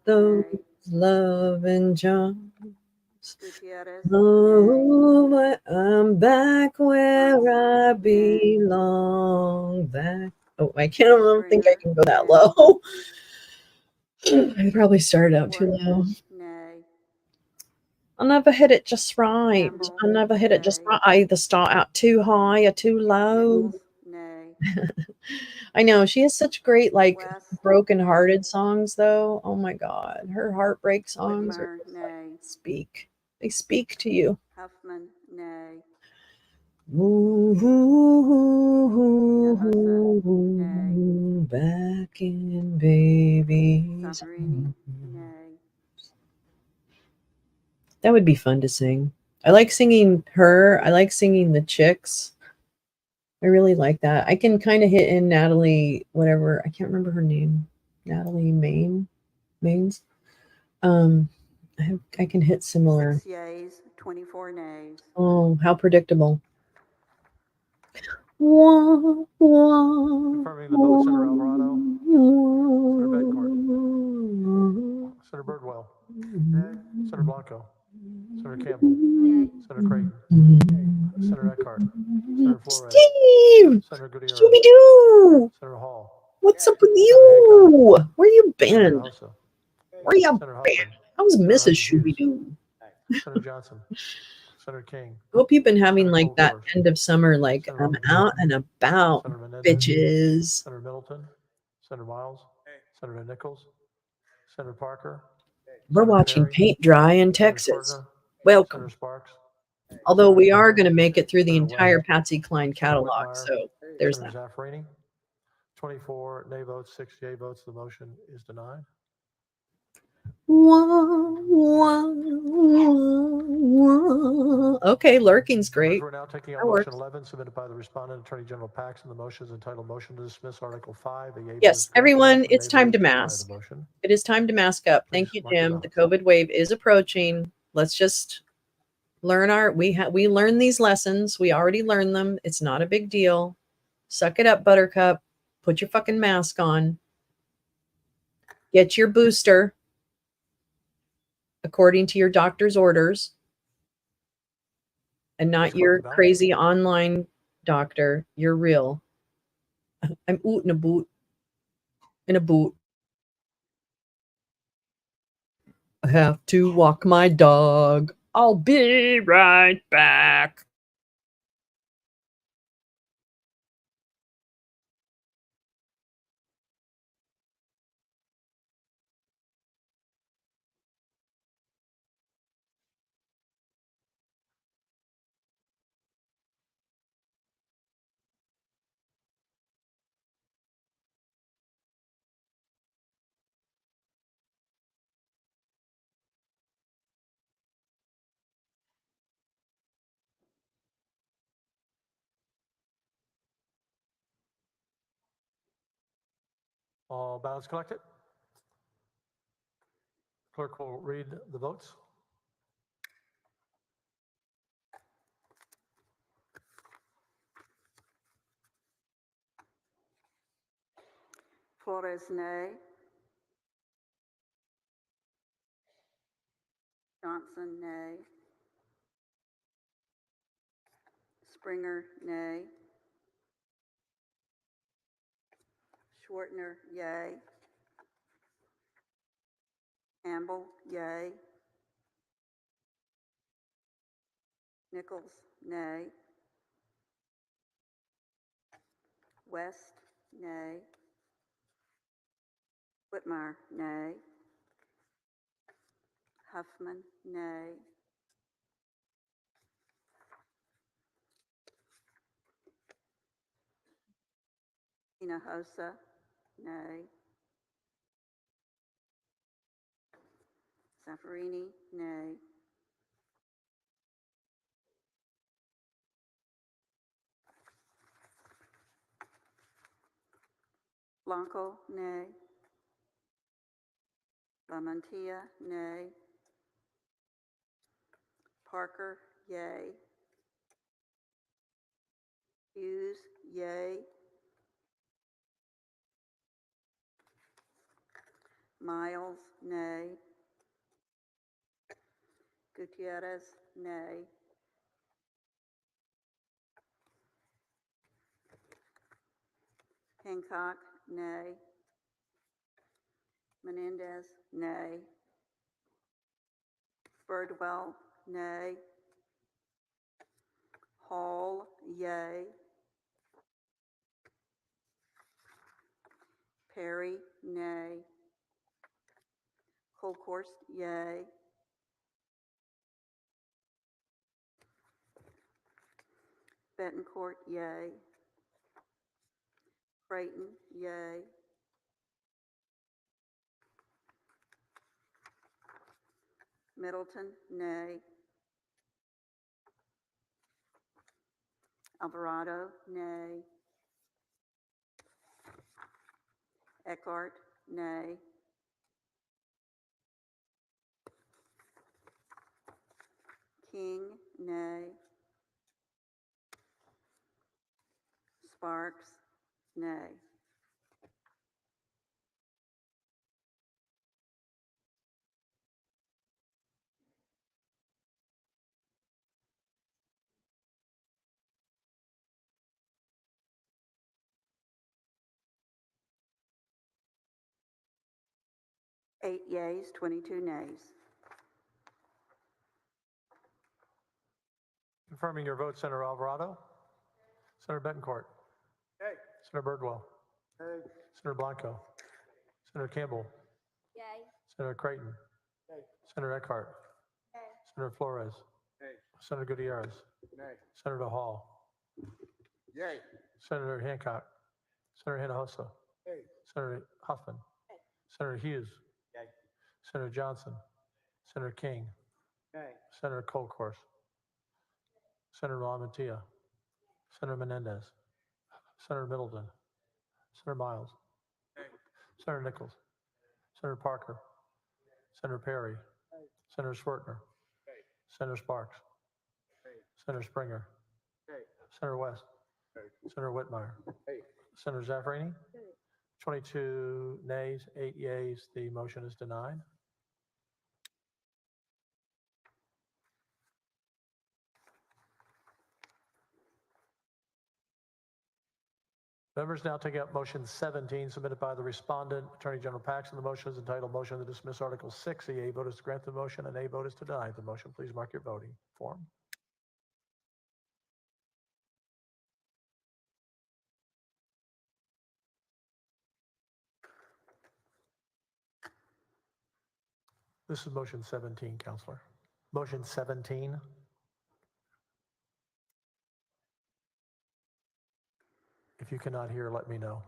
those loving charms. Gutierrez, Oh, but I'm back where I belong. Back. Oh, I don't think I can go that low. I probably started out too low. nay. I'll never hit it just right. Campbell, I'll never hit it just nay. right. I either start out too high or too low. Nichols, nay. I know she has such great, like, West, broken-hearted songs, though. Oh my God, her heartbreak songs are Whitmer, just, like, nay. speak. They speak to you. Huffman, nay. Ooh, Hinojosa, back in baby's Saverini, arms. nay. That would be fun to sing. I like singing her. I like singing the Chicks. I really like that. I can kind of hit in Natalie, whatever. I can't remember her name. Natalie Maines. I can hit similar. 6 yeas, 24 nays. Oh, how predictable. Wah, wah, Confirming the vote, Senator Alvarado. Senator Betancourt. Senator Birdwell. Senator Blanco. Senator Campbell. Senator Creighton. Senator Eckhart. Senator Flores. Steve! Senator Gutierrez. Scooby-Doo! Senator Hall. What's up with Senator you? Where you Senator been? Hinojosa. Where you Senator been? Huffman. How's Senator Mrs. Hudson Hughes. Scooby-Doo? Senator Johnson. Senator King. Hope you've been having, Senator like, that Kilgore. end of summer, like, Senator I'm Robinson. out and about, Senator Menendez. bitches. Senator Middleton. Senator Miles. Senator Nichols, Senator Parker, We're Senator watching Perry, paint dry in Senator Texas. Swerger, Welcome. Senator Sparks, Although we Senator are Campbell, going to make it through the Senator entire West, Patsy Cline Senator catalog. Whitmire, So there's that. Senator Zaffarini. 24 nay votes, 6 yea votes. The motion is denied. Okay, lurking's great. We're now taking That on motion works. 11 submitted by the respondent, Attorney General Paxton. The motion is entitled Motion to Dismiss Article 5. A yea vote Yes, is granted, everyone, the it's nay time to vote is denied mask. the motion. It is time to mask up. Thank Please you, mark your Jim. The ballots. COVID wave is approaching. Let's just learn we learn these lessons. We already learned them. It's not a big deal. Suck it up, Buttercup. Put your fucking mask on. Get your booster according to your doctor's orders and not Please your close the ballots. crazy online doctor. You're real. I'm oot in a boot. In a boot. I have to walk my dog. I'll be right back. All ballots collected. Clerk will read the votes. Flores, nay. Johnson, nay. Springer, nay. Schwartner, yay. Campbell, yay. Nichols, nay. West, nay. Whitmire, nay. Huffman, nay. Hinojosa, nay. Zaffarini, nay. Blanco, nay. Lamantia, nay. Parker, yay. Hughes, yay. Miles, nay. Gutierrez, nay. Hancock, nay. Menendez, nay. Birdwell, nay. Hall, yay. Perry, nay. Colkhorst, yay. Betancourt, yay. Creighton, yay. Middleton, nay. Alvarado, nay. Eckhart, nay. King, nay. Sparks, nay. Eight yeas, 22 nays. Confirming your vote, Senator Alvarado. Senator Betancourt. Yay. Senator Birdwell. Yay. Senator Blanco. Senator Campbell. Yay. Senator Creighton. Nay. Senator Eckhart. Nay. Senator Flores. Nay. Senator Gutierrez. Nay. Senator Hall. Yay. Senator Hancock. Senator Hinojosa. Nay. Senator Huffman. Senator Hughes. Yay. Senator Johnson. Senator King. Nay. Senator Colcourse. Senator Lamontia. Senator Menendez. Senator Middleton. Senator Miles. Nay. Senator Nichols. Senator Parker. Senator Perry. Senator Swertner. Nay. Senator Sparks. Nay. Senator Springer. Nay. Senator West. Nay. Senator Whitmire. Nay. Senator Zaffarini. 22 nays, 8 yeas. The motion is denied. Members now take up motion 17 submitted by the respondent, Attorney General Paxton. The motion is entitled Motion to Dismiss Article 6. A yea vote is to grant the motion, and a nay vote is to deny the motion. Please mark your voting form. This is motion 17, Counselor. Motion 17. If you cannot hear, let me know.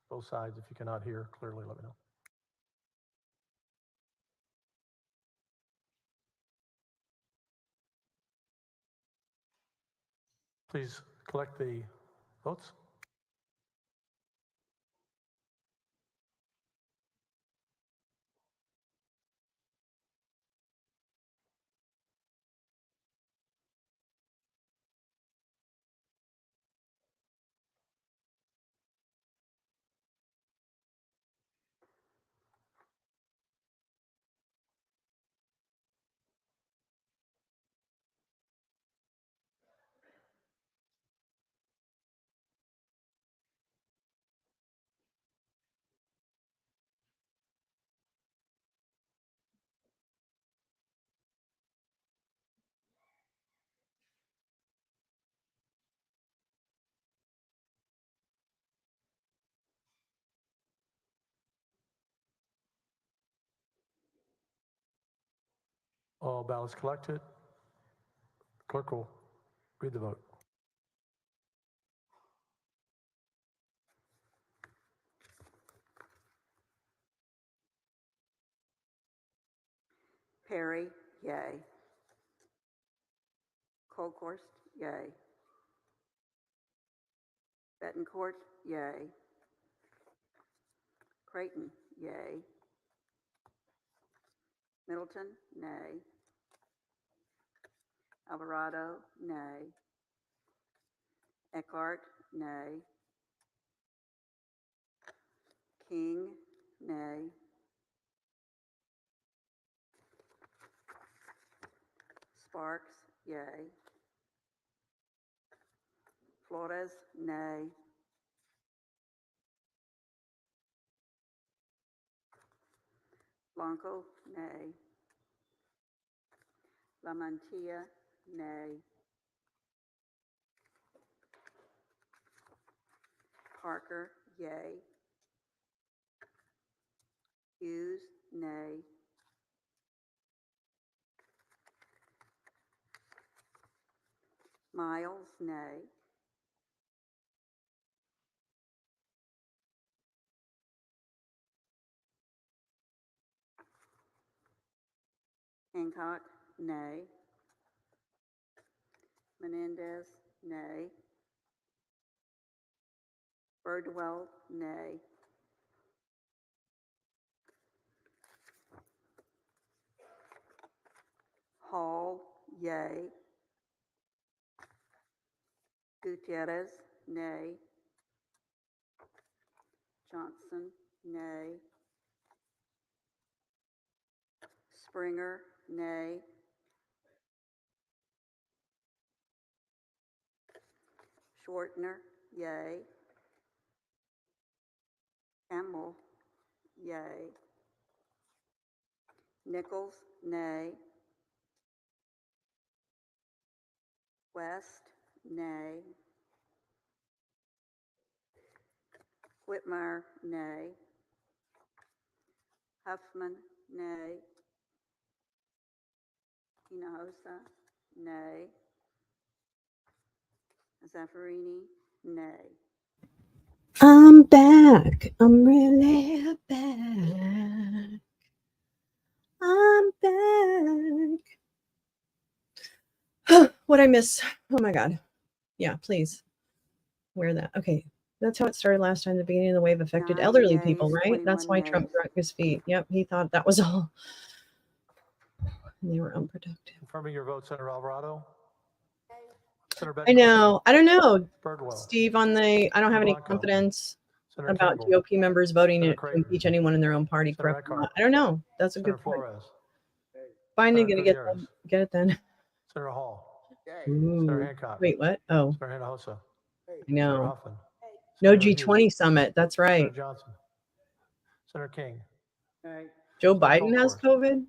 Both sides, if you cannot hear clearly, let me know. Please collect the votes. All ballots collected. Clerk will read the vote. Perry, yay. Colcourse, yay. Bettencourt, yay. Creighton, yay. Middleton, nay. Alvarado, nay. Eckhart, nay. King, nay. Sparks, yay. Flores, nay. Blanco, nay. Lamontia, nay. Parker, yay. Hughes, nay. Miles, nay. Hancock, nay. Menendez, nay. Birdwell, nay. Hall, yay. Gutierrez, nay. Johnson, nay. Springer, nay. Schwartner, yay. Campbell, yay. Nichols, nay. West, nay. Whitmire, nay. Huffman, nay. Hinojosa, nay. Zaffarini, nay. I'm back. I'm really back. I'm back. What'd I miss? Oh my God. Yeah, please wear that. Okay. That's how it started last time. The beginning of the wave affected 9 elderly yeas, people, right? That's 21 why Trump nays. drank his feet. Yep. He thought that was all. And they were unproductive. Confirming your vote, Senator Alvarado. Senator I Betancourt. know. I don't know, Birdwell. Steve, I don't have any Blanco. confidence Senator about Campbell. GOP members voting Senator to Creighton. impeach anyone in their own party. Senator Correct or Eckhart. not. I don't know. That's a Senator good point. Flores. Fine, Senator gonna get Gutierrez. it then. Senator Hall. Yay. Senator Ooh. Hancock. Wait, what? Oh, Senator Hinojosa. I Senator know. Huffman. No Senator G20 Hughes. summit. That's Senator right. Johnson. Senator King. Nay. Joe Senator Biden has Colcourt. COVID.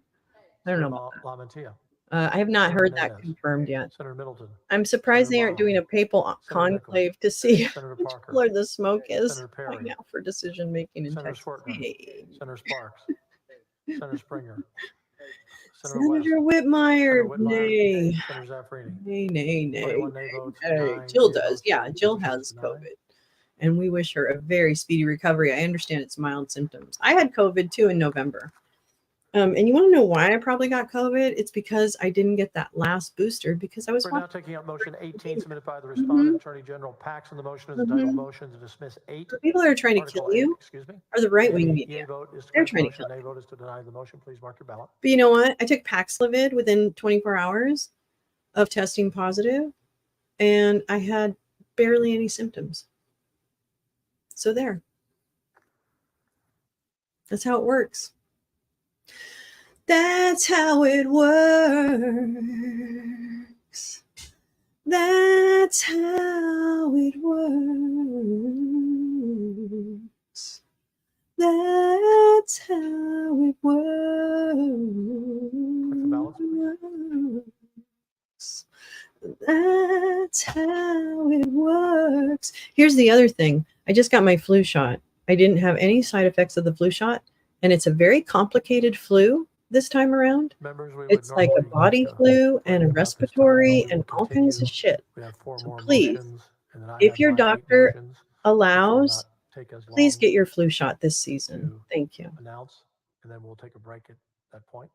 I don't Senator know. LaMantia. I have not Senator heard that Menendez. confirmed yet. Senator Middleton. I'm surprised Senator they aren't Barlow. doing a papal Senator Nichols. conclave to see Senator which Parker. color the smoke is Senator right Perry. now for decision making in Senator Texas. Swartner. Hey. Senator Sparks. Senator Springer. Senator Senator West. Whitmire, Senator Whitmire. nay. Senator Zaffarini. Nay, nay, nay. 21 nay votes. Nay. 9 Jill yea does. votes. Yeah, Jill Motion is has denied. COVID. And we wish her a very speedy recovery. I understand it's mild symptoms. I had COVID too in November. And you want to know why I probably got COVID? It's because I didn't get that last booster because I was We're now watching. taking up motion 18 submitted by the respondent, Attorney General Paxton. The motion is entitled motion to dismiss 8. The people that are trying to Article kill 8, you excuse me. are the right Yea- wing Yea media. vote is to They're grant the trying to motion. kill Nay vote is to deny the motion. Please mark your ballot. But you know what? I took Paxlovid within 24 hours of testing positive, and I had barely any symptoms. So there. That's how it works. That's how it works. That's how it works. That's how it works. That's how it works. Here's the other thing. I just got my flu shot. I didn't have any side effects of the flu shot, and it's a very complicated flu this time around. Members, we would It's like a normally body flu and a break about this time, respiratory but we and will all kinds of continue. shit. We have 4 So more please, motions, and then I if have your my 8 doctor motions, which will allows, not take as please long get your flu shot this season. to Thank you. announce, and then we'll take a break at that point.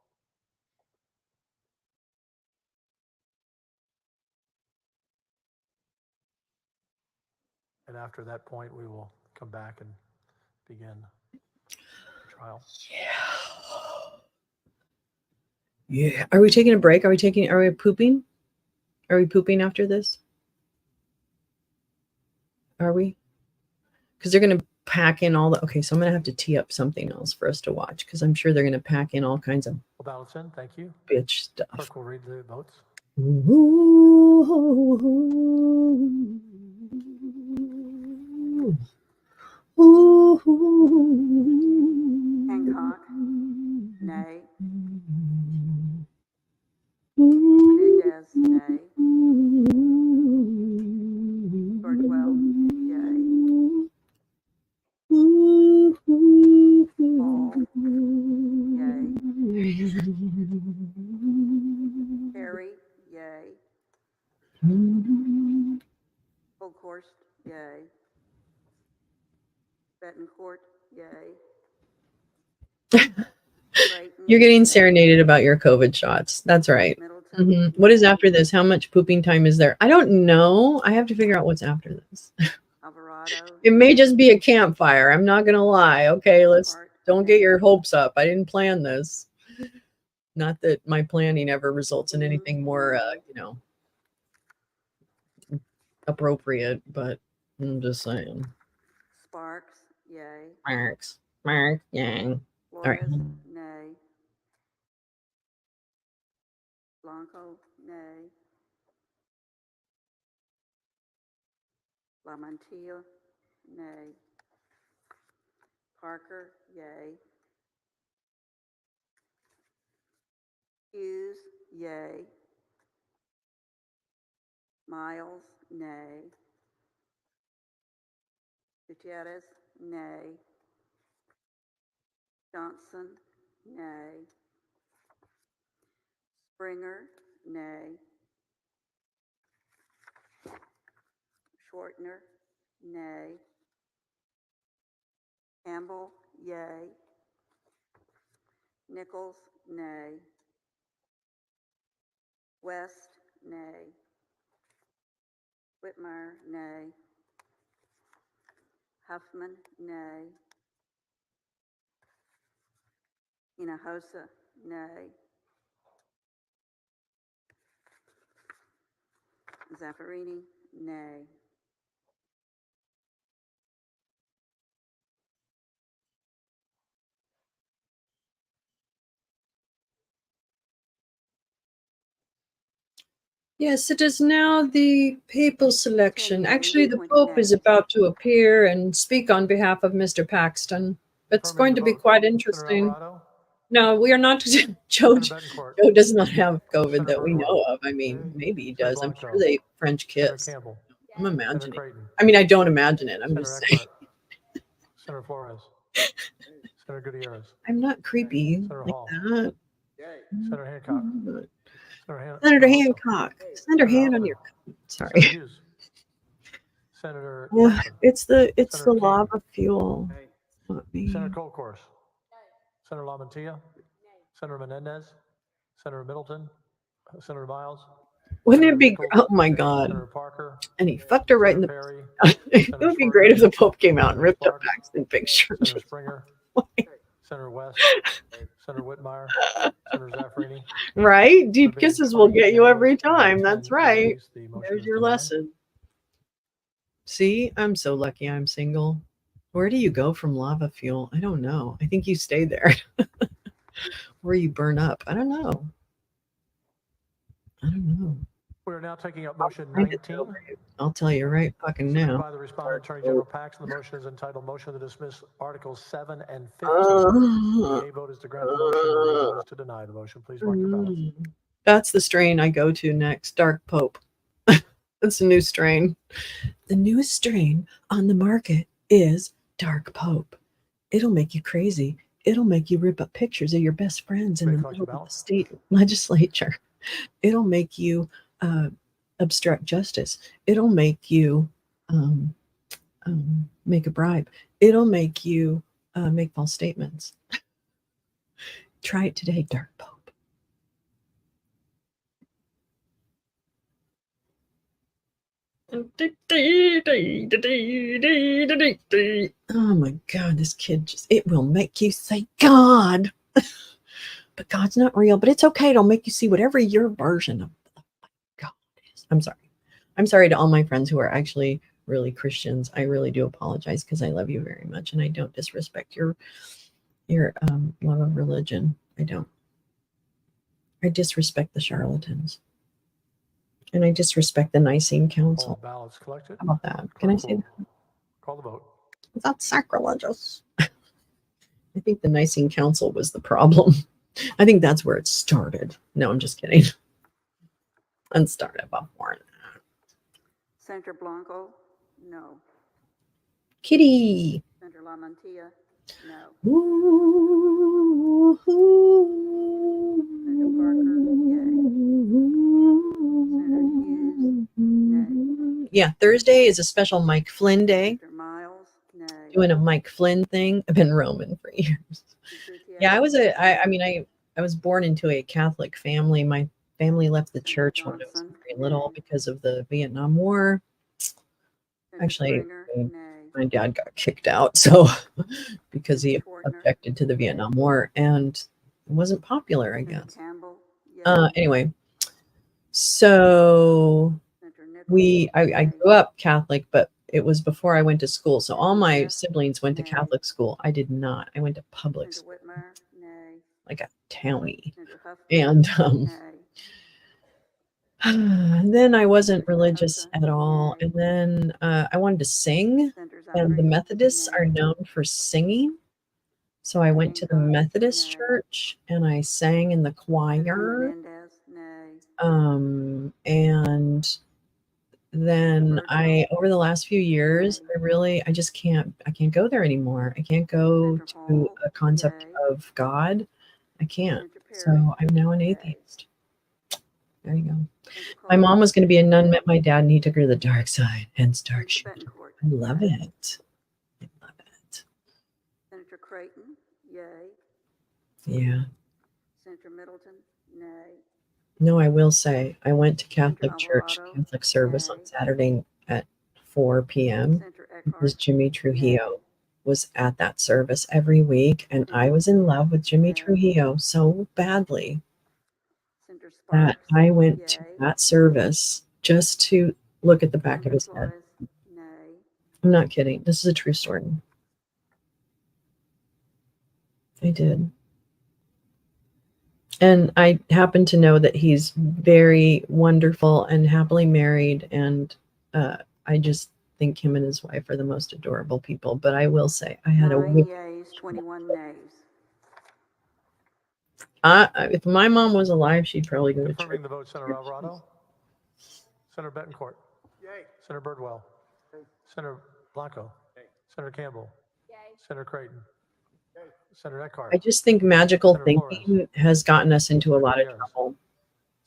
And after that point, we will come back and begin the trial. Yeah. Are we taking a break? Are we pooping? Are we pooping after this? Are we? Because they're going to pack in all the. Okay, so I'm going to have to tee up something else for us to watch because I'm sure they're going to pack in all kinds of Well, ballots in. Thank you. bitch stuff. Clerk will read the votes. Hancock, nay. Menendez, nay. Birdwell, yay. Hall, yay. Perry, yay. Colkhorst, yay. Betancourt, yay. Creighton, You're getting yay. serenaded about your COVID shots. That's right. Middleton, What is yay. after this? How much pooping time is there? I don't know. I have to figure out what's after this. Alvarado, It may just be a campfire. I'm not gonna lie. Okay, Part, don't get nay. your hopes up. I didn't plan this. Not that my planning ever results in anything more, appropriate. But I'm just saying. Sparks, yay. Marks, yang. All right. Flores, nay. Blanco, nay. Lamantia, nay. Parker, yay. Hughes, yay. Miles, nay. Gutierrez, nay. Johnson, nay. Springer, nay. Shortner, nay. Campbell, yay. Nichols, nay. West, nay. Whitmire, nay. Huffman, nay. Hinojosa, nay. Zaffarini, nay. Yes, it is now the papal selection. 10 Actually, nays, the 20 Pope is nays. about to appear and speak on behalf of Mr. Paxton. It's going to be Affirmative vote. quite Senator interesting. Alvarado, No, we are not. Joe, Senator Betancourt, Joe does not have COVID Senator that we know Birdwell, of. I mean, maybe he Senator does. I'm sure Blanco, they French Senator kiss. Campbell, I'm Senator imagining. Creighton, I mean, I don't imagine it. I'm Senator just saying. Eckhart, Senator Flores, Senator Gutierrez, I'm not creepy Senator like Hall, that. Senator Hancock, Senator Senator Hinojosa, Hancock. Send her Senator hand on Huffman, your. Sorry. Senator Hughes, Senator Yeah, Johnson, it's the Senator King, lava fuel. Not me. Senator Colcourse, Senator LaMantia, Senator Menendez, Senator Middleton, Senator Miles, Wouldn't Senator it be? Nichols, Oh my God! Senator Parker, And he fucked her right in Senator the. Perry, It Senator would be great if Schwerner, the Pope came out and Senator ripped up Sparks, Paxton picture. Senator Springer, Senator West, Senator Whitmire, Senator Zaffarini. Right? Deep There being kisses will 20 get you every nays and time. 10 That's right. yeas, the motion There's is your denied. lesson. See, I'm so lucky I'm single. Where do you go from lava fuel? I don't know. I think you stay there. Or you burn up. I don't know. I don't know. We are now taking up motion Find it 19, though, babe. I'll tell you right fucking submitted now. by the respondent Attorney General Paxton. The motion is entitled Motion to Dismiss Articles 7 and 15. The yea vote is to grant the motion. The nay vote is to deny the motion. Please mark your ballots. That's the strain I go to next. Dark Pope. That's a new strain. The newest strain on the market is Dark Pope. It'll make you crazy. It'll make you rip up pictures of your best friends in the Collect your middle of the ballots. state legislature. It'll make you obstruct justice. It'll make you make a bribe. It'll make you make false statements. Try it today, Dark Pope. Oh my God, this kid it will make you say God. But God's not real, but it's okay. It'll make you see whatever your version of God is. I'm sorry. I'm sorry to all my friends who are actually really Christians. I really do apologize because I love you very much and I don't disrespect your love of religion. I don't. I disrespect the charlatans. And I disrespect the Nicene All Council. ballots collected. How about that? Can I say that? Call the vote. That's sacrilegious. I think the Nicene Council was the problem. I think that's where it started. No, I'm just kidding. It started before that. Senator Blanco, no. Kitty. Senator LaMantia, no. Ooh, Senator Parker, yay. Senator Hughes, nay. Yeah, Thursday is a special Mike Flynn day. Senator Miles, nay. Doing a Mike Flynn thing. I've been Roman for years. Yeah, I was I was born into a Catholic family. My family left the church when I was very little because of the Vietnam War. Actually, my dad got kicked out, so because he objected to the Vietnam War and it wasn't popular, I guess. Anyway, so I grew up Catholic, but it was before I went to school. So all my siblings went to Catholic school. I did not. I went to public school, like a townie. And then I wasn't religious at all. And then I wanted to sing, and the Methodists are known for singing. So I went to the Methodist church and I sang in the choir. And then over the last few years, I just can't go there anymore. I can't go to a concept of God. I can't. So I'm now an atheist. There you go. My mom was going to be a nun, met my dad, and he took her to the dark side, hence dark shade. I love it. I love it. Senator Creighton, yay. Yeah. Senator Middleton, nay. No, I will say, I went to Catholic Senator church, Alvarado, Catholic service on nay. Saturday at 4 p.m. Senator because Eckhart, Jimmy Trujillo was at that service every week, and I was in love with Jimmy Trujillo so badly Senator that Sparks, I went to yay. that service just to look at the back of his head. Flores, nay. I'm not kidding. This is a true story. I did. And I happen to know that he's very wonderful and happily married. And I just think him and his wife are the most adorable people. But I will say, I had 9 yeas, 21 nays. if my mom was alive, she'd probably go to church. Confirming the vote, Senator Alvarado. Senator Betancourt. Yay. Senator Birdwell. Senator Blanco. Senator Campbell. Senator Creighton. Senator Eckhart. I just think magical Senator thinking Flores. has gotten us into a lot of Gutierrez. trouble.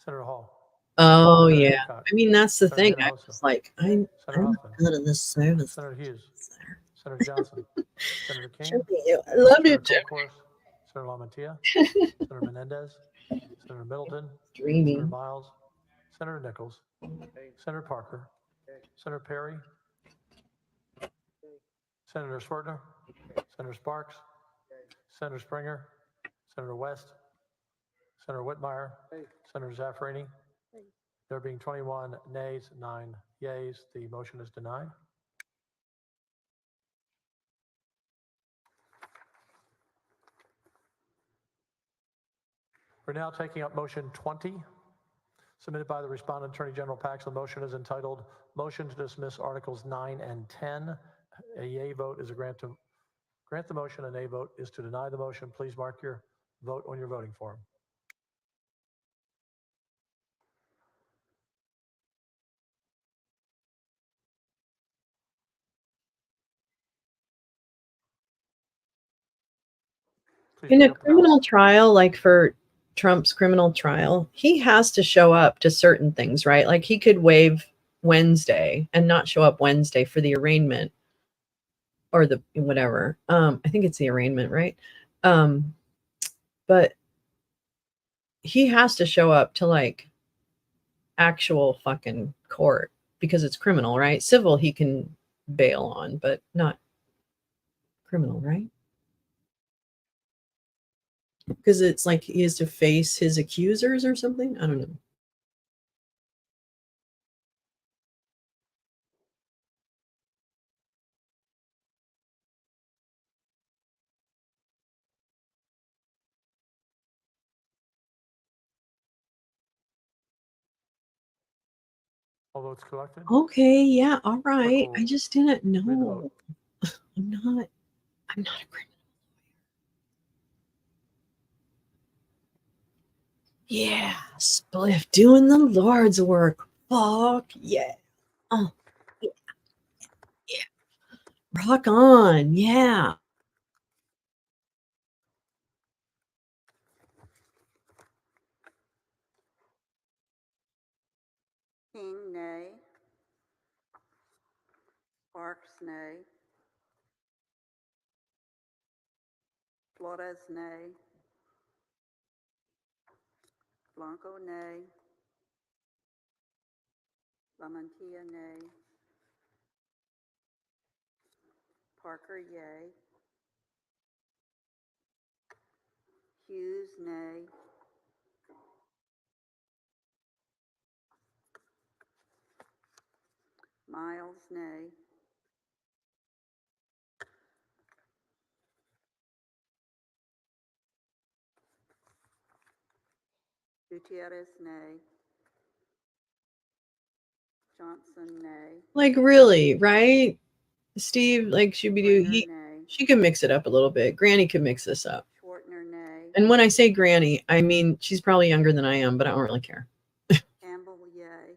Senator Hall. Oh, Senator yeah. Hancock. I mean, that's the Senator thing. Hinojosa. I was like, I'm Senator not Huffman. good at this service. Senator Hughes. Senator Johnson. Senator King. I love you, Senator Jim. Colcourse. Senator LaMantia. Senator Menendez. Senator Middleton. Senator Dreaming. Miles. Senator Nichols. Senator Parker. Senator Perry. Senator Swertner. Senator Sparks. Senator Springer. Senator West. Senator Whitmire. Senator Zaffirini. There being 21 nays, 9 yeas, the motion is denied. We're now taking up motion 20, submitted by the respondent, Attorney General Paxton. The motion is entitled Motion to Dismiss Articles 9 and 10. A yea vote is a grant the motion. A nay vote is to deny the motion. Please mark your vote on your voting form. Please In bring a up the ballot. criminal trial, like for Trump's criminal trial, he has to show up to certain things, right? Like he could waive Wednesday and not show up Wednesday for the arraignment or the whatever. I think it's the arraignment, right? But he has to show up to like actual fucking court because it's criminal, right? Civil he can bail on, but not criminal, right? Because it's like he has to face his accusers or something. I don't know. All votes collected. Okay, yeah, all right. will I just didn't read the know. vote. I'm not a criminal. Yeah, spliff doing the Lord's work. Fuck yeah. Oh, yeah. Rock on. Yeah. King, nay. Sparks, nay. Flores, nay. Blanco, nay. LaMantia, nay. Parker, yay. Hughes, nay. Miles, nay. Gutierrez, nay. Johnson, nay. Like really, right? Steve, like Springer, nay. she can mix it up a little bit. Granny can mix this up. Schwartner, nay. And when I say Granny, I mean she's probably younger than I am, but I don't really care. Campbell, yay.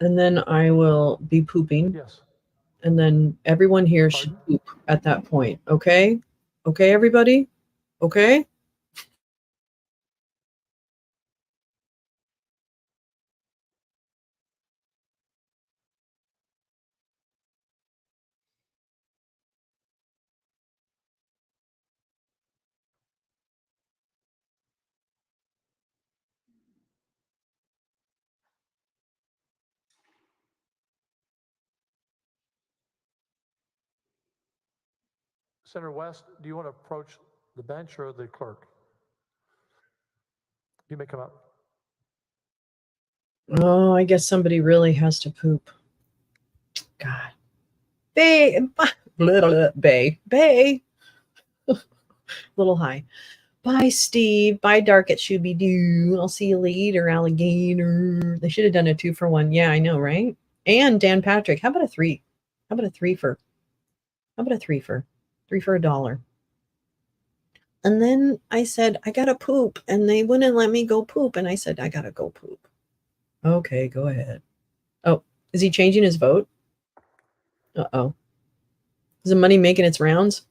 and then I will be pooping, Yes. and then everyone here should Pardon? poop at that point. Okay? Okay, everybody? Okay? Senator West, do you want to approach the bench or the clerk? You may come up. Oh, I guess somebody really has to poop. God. Bay. Bay. Little high. Bye, Steve. Bye, Dark at Shooby Doo. I'll see you later, alligator. They should have done a 2-for-1. Yeah, I know, right? And Dan Patrick. How about a 3? How about a 3 for? How about a 3 for? 3 for $1. And then I said, I gotta poop. And they wouldn't let me go poop. And I said, I gotta go poop. Okay, go ahead. Oh, is he changing his vote? Uh-oh. Is the money making its rounds?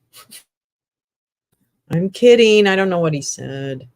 I'm kidding. I don't know what he said.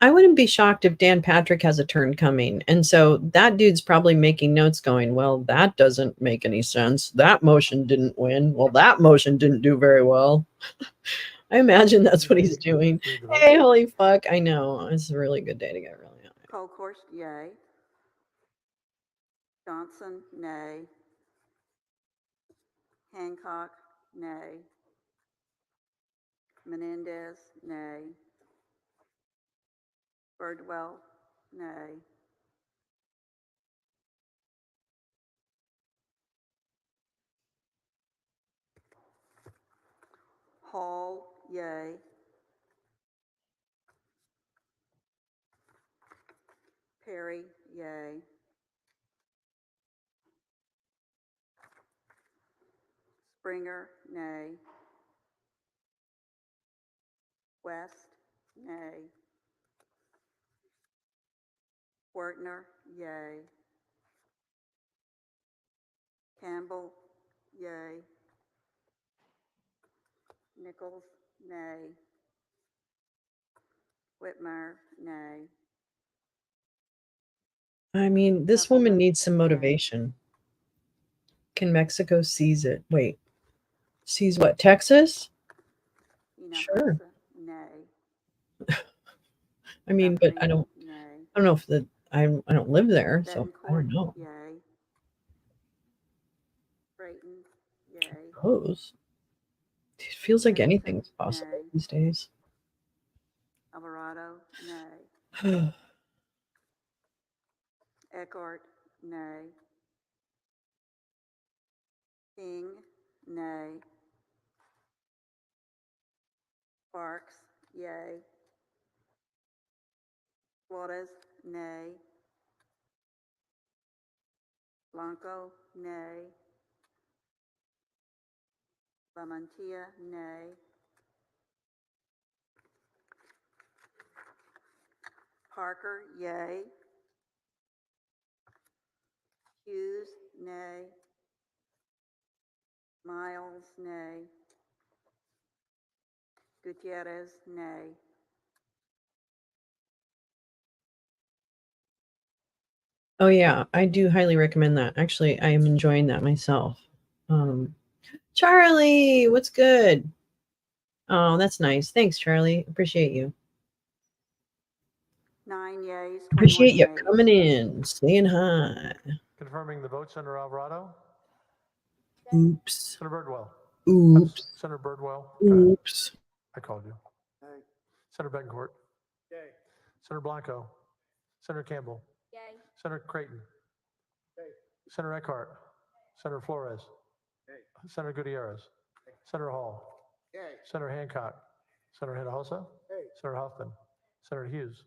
I wouldn't be shocked if Dan Patrick has a turn coming. And so that dude's probably making notes going, well, that doesn't make any sense. That motion didn't win. Well, that motion didn't do very well. I imagine that's what he's doing. Read the vote. Hey, holy fuck. I know. It's a really good day to get really high. Colkhorst, yay. Johnson, nay. Hancock, nay. Menendez, nay. Birdwell, nay. Hall, yay. Perry, yay. Springer, nay. West, nay. Wertner, yay. Campbell, yay. Nichols, nay. Whitmer, nay. I mean, this woman Heffernan, needs some nay. motivation. Can Mexico seize it? Wait, seize what? Texas? Sure. Hinojosa, nay. I mean, but I Heffernan, don't nay. know if I don't live there, so I Betancourt, don't know. yay. Brayton, yay. Suppose. It feels like Dennison, anything's possible nay. these days. Alvarado, nay. Eckhart, nay. King, nay. Sparks, yay. Flores, nay. Blanco, nay. Lamantia, nay. Parker, yay. Hughes, nay. Miles, nay. Gutierrez, nay. Oh yeah, I do highly recommend that. Actually, I am enjoying that myself. Charlie, what's good? Oh, that's nice. Thanks, Charlie. Appreciate you. 9 yeas, 21 Appreciate you nays. coming in, saying hi. Confirming the vote, Senator Alvarado. Oops. Senator Birdwell. Oops. Senator Birdwell. Oops. I called you. Yay. Senator Betancourt. Yay. Senator Blanco. Senator Campbell. Yay. Senator Creighton. Yay. Senator Eckhart. Senator Flores. Yay. Senator Gutierrez. Senator Hall. Yay. Senator Hancock. Senator Hinojosa. Yay. Senator Huffman, Senator Hughes,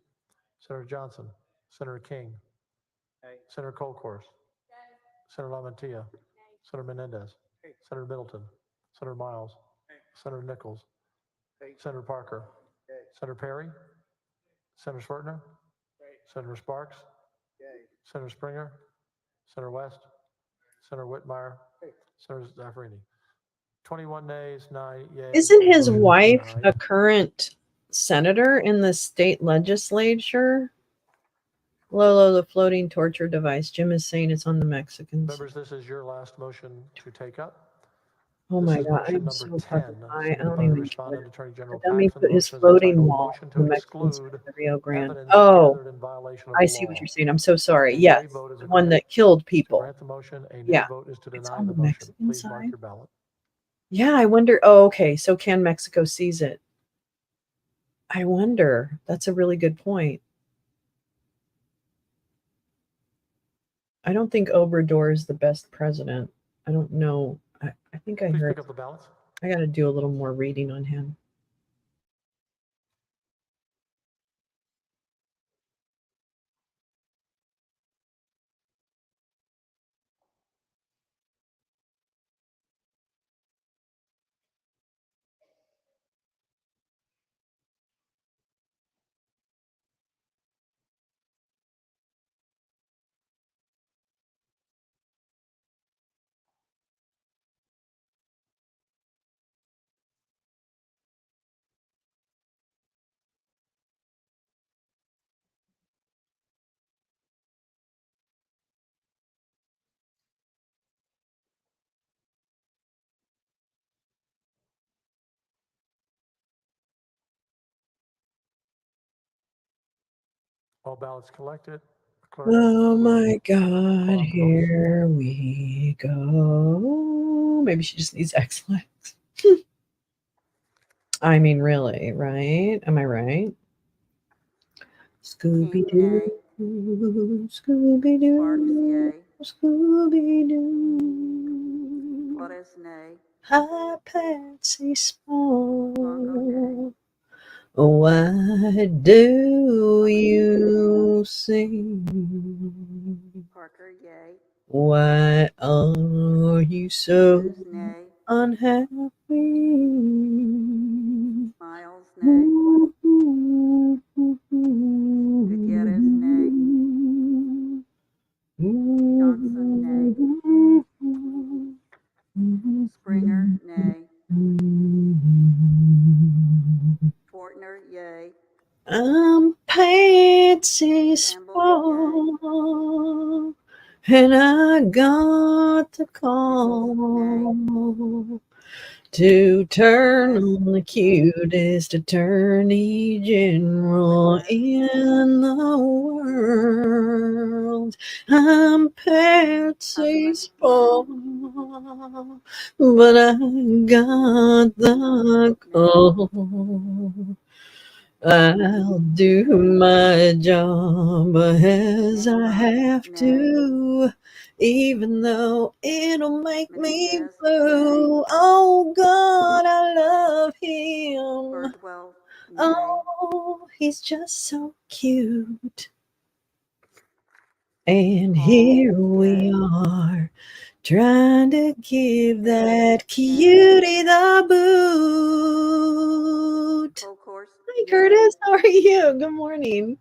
Senator Johnson, Senator King, Nay. Senator Colcourse, Senator Lamantia, Senator Menendez, Nay. Senator Middleton, Senator Miles, Nay. Senator Nichols, Nay. Senator Parker, Yay. Senator Perry, Senator Swertner, Yay. Senator Sparks, Yay. Senator Springer, Senator West, Senator Whitmire, Yay. Senator Zaffarini. 21 nays, 9 yeas. Isn't his Motion wife denied. a current senator in the state legislature? Lolo, the floating torture device. Jim is saying it's on the Mexicans. Members, this is your last motion to take up. Oh This my is God, motion I'm number so 10, fucking high. I submitted don't by the even respondent, care. Attorney General But let me Paxton. put The his motion is floating entitled wall. Motion The to Mexicans Exclude the Rio Grande. Evidence Oh, Gathered in Violation of I the see what Law. you're saying. I'm so sorry. A Yes, yea vote is the one agreed that killed to people. grant the motion. A nay Yeah, vote is to it's deny on the the motion. Mexican Please mark side. your ballot. Yeah, I wonder. Oh, okay. So can Mexico seize it? I wonder. That's a really good point. I don't think Obrador is the best president. I don't know. I think I Please heard. pick up the ballots. I got to do a little more reading on him. All ballots collected. Clerk Oh will my God, call out the votes. here we go. Maybe she just needs X-Lax. I mean, really, right? Am I right? Scooby Doo, Scooby Sparks, Doo, yay. Scooby Doo. Flores, nay. Hi, Patsy Longo, nay. Small. Why do you sing? Parker, yay. Why are you so Hughes, nay. unhappy? Miles, nay. Gutierrez, nay. Johnson, nay. Springer, nay. Fortner, yay. I'm Patsy Campbell, yay. Small, and I got the Nichols, nay. call to turn West, on the nay. cutest attorney general Whitmire, nay. in the world. I'm Patsy Huffman, Small, yay. but I got the Johnson, nay. call. I'll do my job as I Hancock, have nay. to, even though it'll make me Menendez, yay. blue. Oh God, I love him. Birdwell, nay. Oh, he's just so cute. And Hall, here we yay. are, trying to give Perry, that nay. cutie the boot. Colcourse, Hi, yay. Curtis. How are you? Good morning.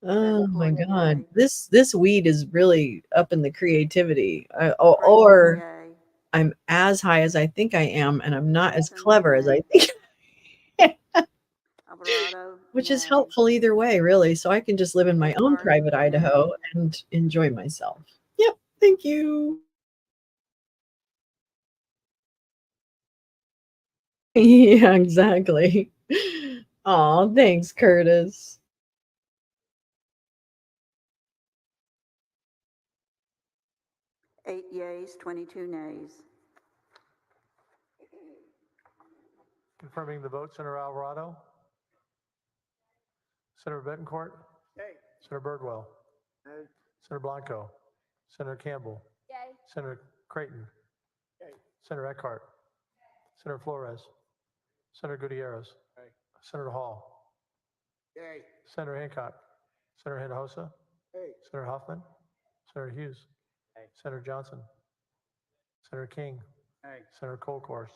Oh my Bettencourt, God, yay. this weed is really up in the creativity. Creighton, Or yay. I'm as high as I think I am, and I'm not as Paxton, clever as I nay. think, Alvarado, which is nay. helpful either way, really. So I can just live in my own Eckhart, private Idaho nay. and enjoy myself. Yep, thank you. Yeah, exactly. Oh, thanks, Curtis. Eight yeas, 22 nays. Confirming the vote, Senator Alvarado, Senator Bettencourt, Yay. Senator Birdwell, Nay. Senator Blanco, Senator Campbell, Yay. Senator Creighton, Yay. Senator Eckhart, Senator Flores, Senator Gutierrez, Yay. Senator Hall, Yay. Senator Hancock, Senator Hinojosa, Hey. Senator Huffman, Senator Hughes, Hey. Senator Johnson, Senator King, Hey. Senator Colcourse,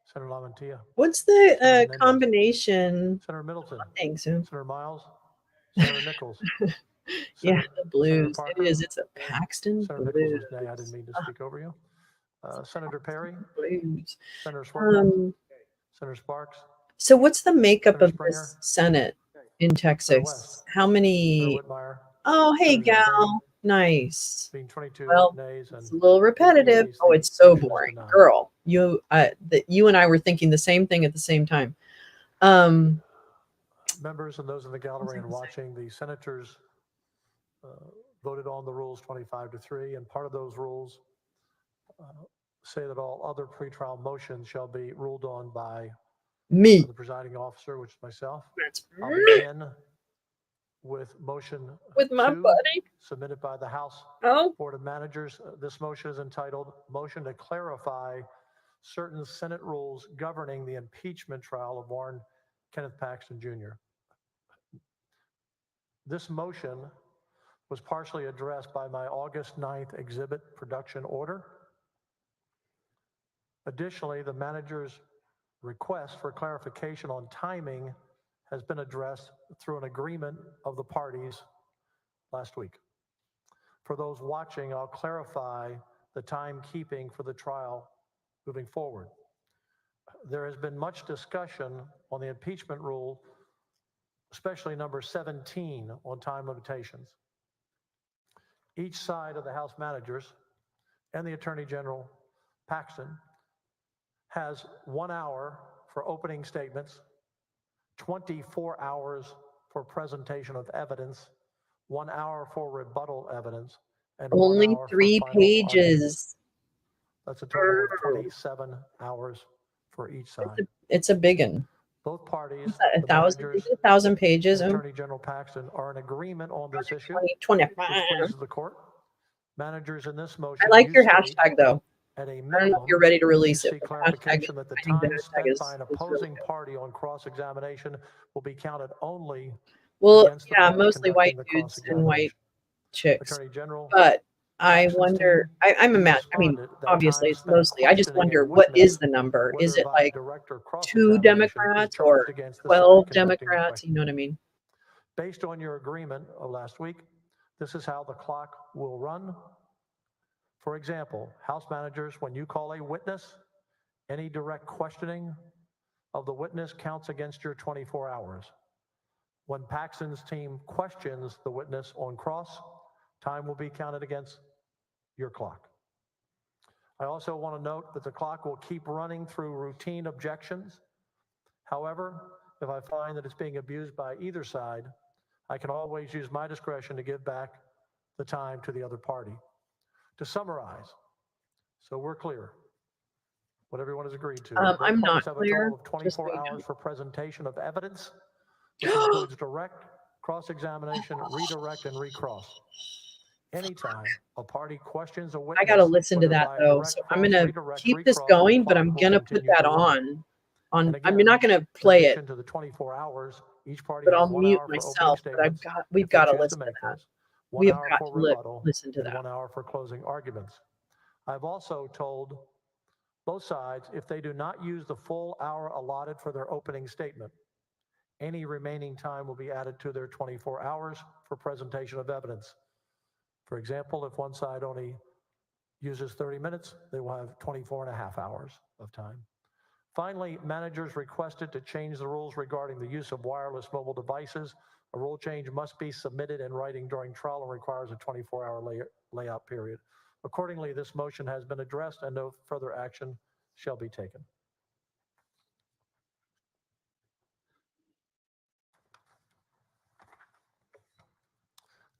Senator LaMantia, What's the Senator Menendez, combination? Senator Middleton, Thanks. Senator Miles, Senator Nichols, Yeah, Senator, the blues. Senator It Parker, is. It's a Paxton Senator Nichols blues. was nay. I didn't mean to speak over you. Senator Perry, Blues. Senator Swerve, Senator Sparks, So what's the makeup Senator of Springer, this Senate in Senator Texas? West, How Senator many? Whitmire, Oh, hey, Senator Zamperini, gal. Nice. being 22 Well, nays it's and a little 18 repetitive. nays, Oh, the it's so motion is boring. denied. Girl, you and I were thinking the same thing at the same time. Members and those in the gallery and watching, the senators voted on the rules 25-3, and part of those rules say that all other pretrial motions shall be ruled on by Me. the presiding officer, which is myself. That's I'll me. begin with motion With my 2 buddy. submitted by the House Oh, Board of Managers. This motion is entitled Motion to Clarify Certain Senate Rules Governing the Impeachment Trial of Warren Kenneth Paxton Jr. This motion was partially addressed by my August 9th exhibit production order. Additionally, the manager's request for clarification on timing has been addressed through an agreement of the parties last week. For those watching, I'll clarify the timekeeping for the trial moving forward. There has been much discussion on the impeachment rule, especially number 17 on time limitations. Each side of the House managers and the Attorney General Paxton has 1 hour for opening statements, 24 hours for presentation of evidence, 1 hour for rebuttal evidence, and 1 only hour for 3 final arguments. pages. That's a total of 27 hours for each side. It's a big one. Both parties, What's that, the 1,000? managers, Is it 1,000 pages? and Attorney General Paxton, are in agreement on this issue, 25. which pleases the court. Managers in this motion I like your state hashtag though. at a I don't know minimum, if you're ready to you release it. seek but the hashtag, clarification that the I think the time hashtag spent by an is really opposing good. party on cross-examination will be counted only Well, against the yeah, party mostly white conducting the dudes and white cross-examination. chicks. Attorney General But I Paxton's wonder, team, I'm you imagining, I mean, responded that obviously time it's spent mostly, I just questioning a wonder what witness, is the number? Is whether it via like direct or 2 cross-examination, is Democrats or charged against the 12 side conducting the Democrats? question. You know what I mean? Based on your agreement of last week, this is how the clock will run. For example, House managers, when you call a witness, any direct questioning of the witness counts against your 24 hours. When Paxton's team questions the witness on cross, time will be counted against your clock. I also want to note that the clock will keep running through routine objections. However, if I find that it's being abused by either side, I can always use my discretion to give back the time to the other party. To summarize, so we're clear, what everyone has agreed to. Both I'm not parties have clear. a total of Just 24 so you know. hours for presentation of evidence, which includes direct, cross-examination, redirect, and recross. Anytime a party questions a witness, I got to listen to whether that via though. direct, So I'm cross, going to redirect, keep this recross, the going, but clock I'm will going to put continue that to run. on. And I'm again, not going to in play it, addition to the 24 hours, each party but has I'll 1 mute hour for opening myself. But statements, we've if they got to choose listen to to make that. those, 1 We have hour got for to rebuttal, listen to and that. 1 hour for closing arguments. I've also told both sides, if they do not use the full hour allotted for their opening statement, any remaining time will be added to their 24 hours for presentation of evidence. For example, if one side only uses 30 minutes, they will have 24 and a half hours of time. Finally, managers requested to change the rules regarding the use of wireless mobile devices. A rule change must be submitted in writing during trial and requires a 24-hour layout period. Accordingly, this motion has been addressed and no further action shall be taken.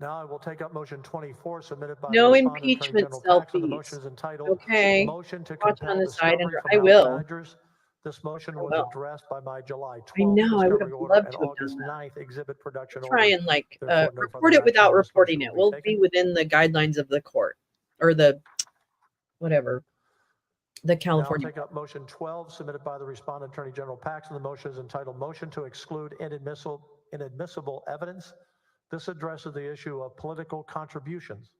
Now I will take up motion 24 submitted by No the respondent, Attorney impeachment General Paxton. The motion selfies. is entitled Okay. Motion to Watching on Compel the side and Discovery from I House will. Managers. This motion I was will. addressed by my July I 12th know. I would discovery have order loved and to have August done that. 9th exhibit production Try order. and like Therefore, no report further it without action on this reporting motion it. will We'll be be within the guidelines of the court or the whatever. the Now I'll California. take up motion 12 submitted by the respondent, Attorney General Paxton. The motion is entitled Motion to Exclude Inadmissible Evidence. This addresses the issue of political contributions.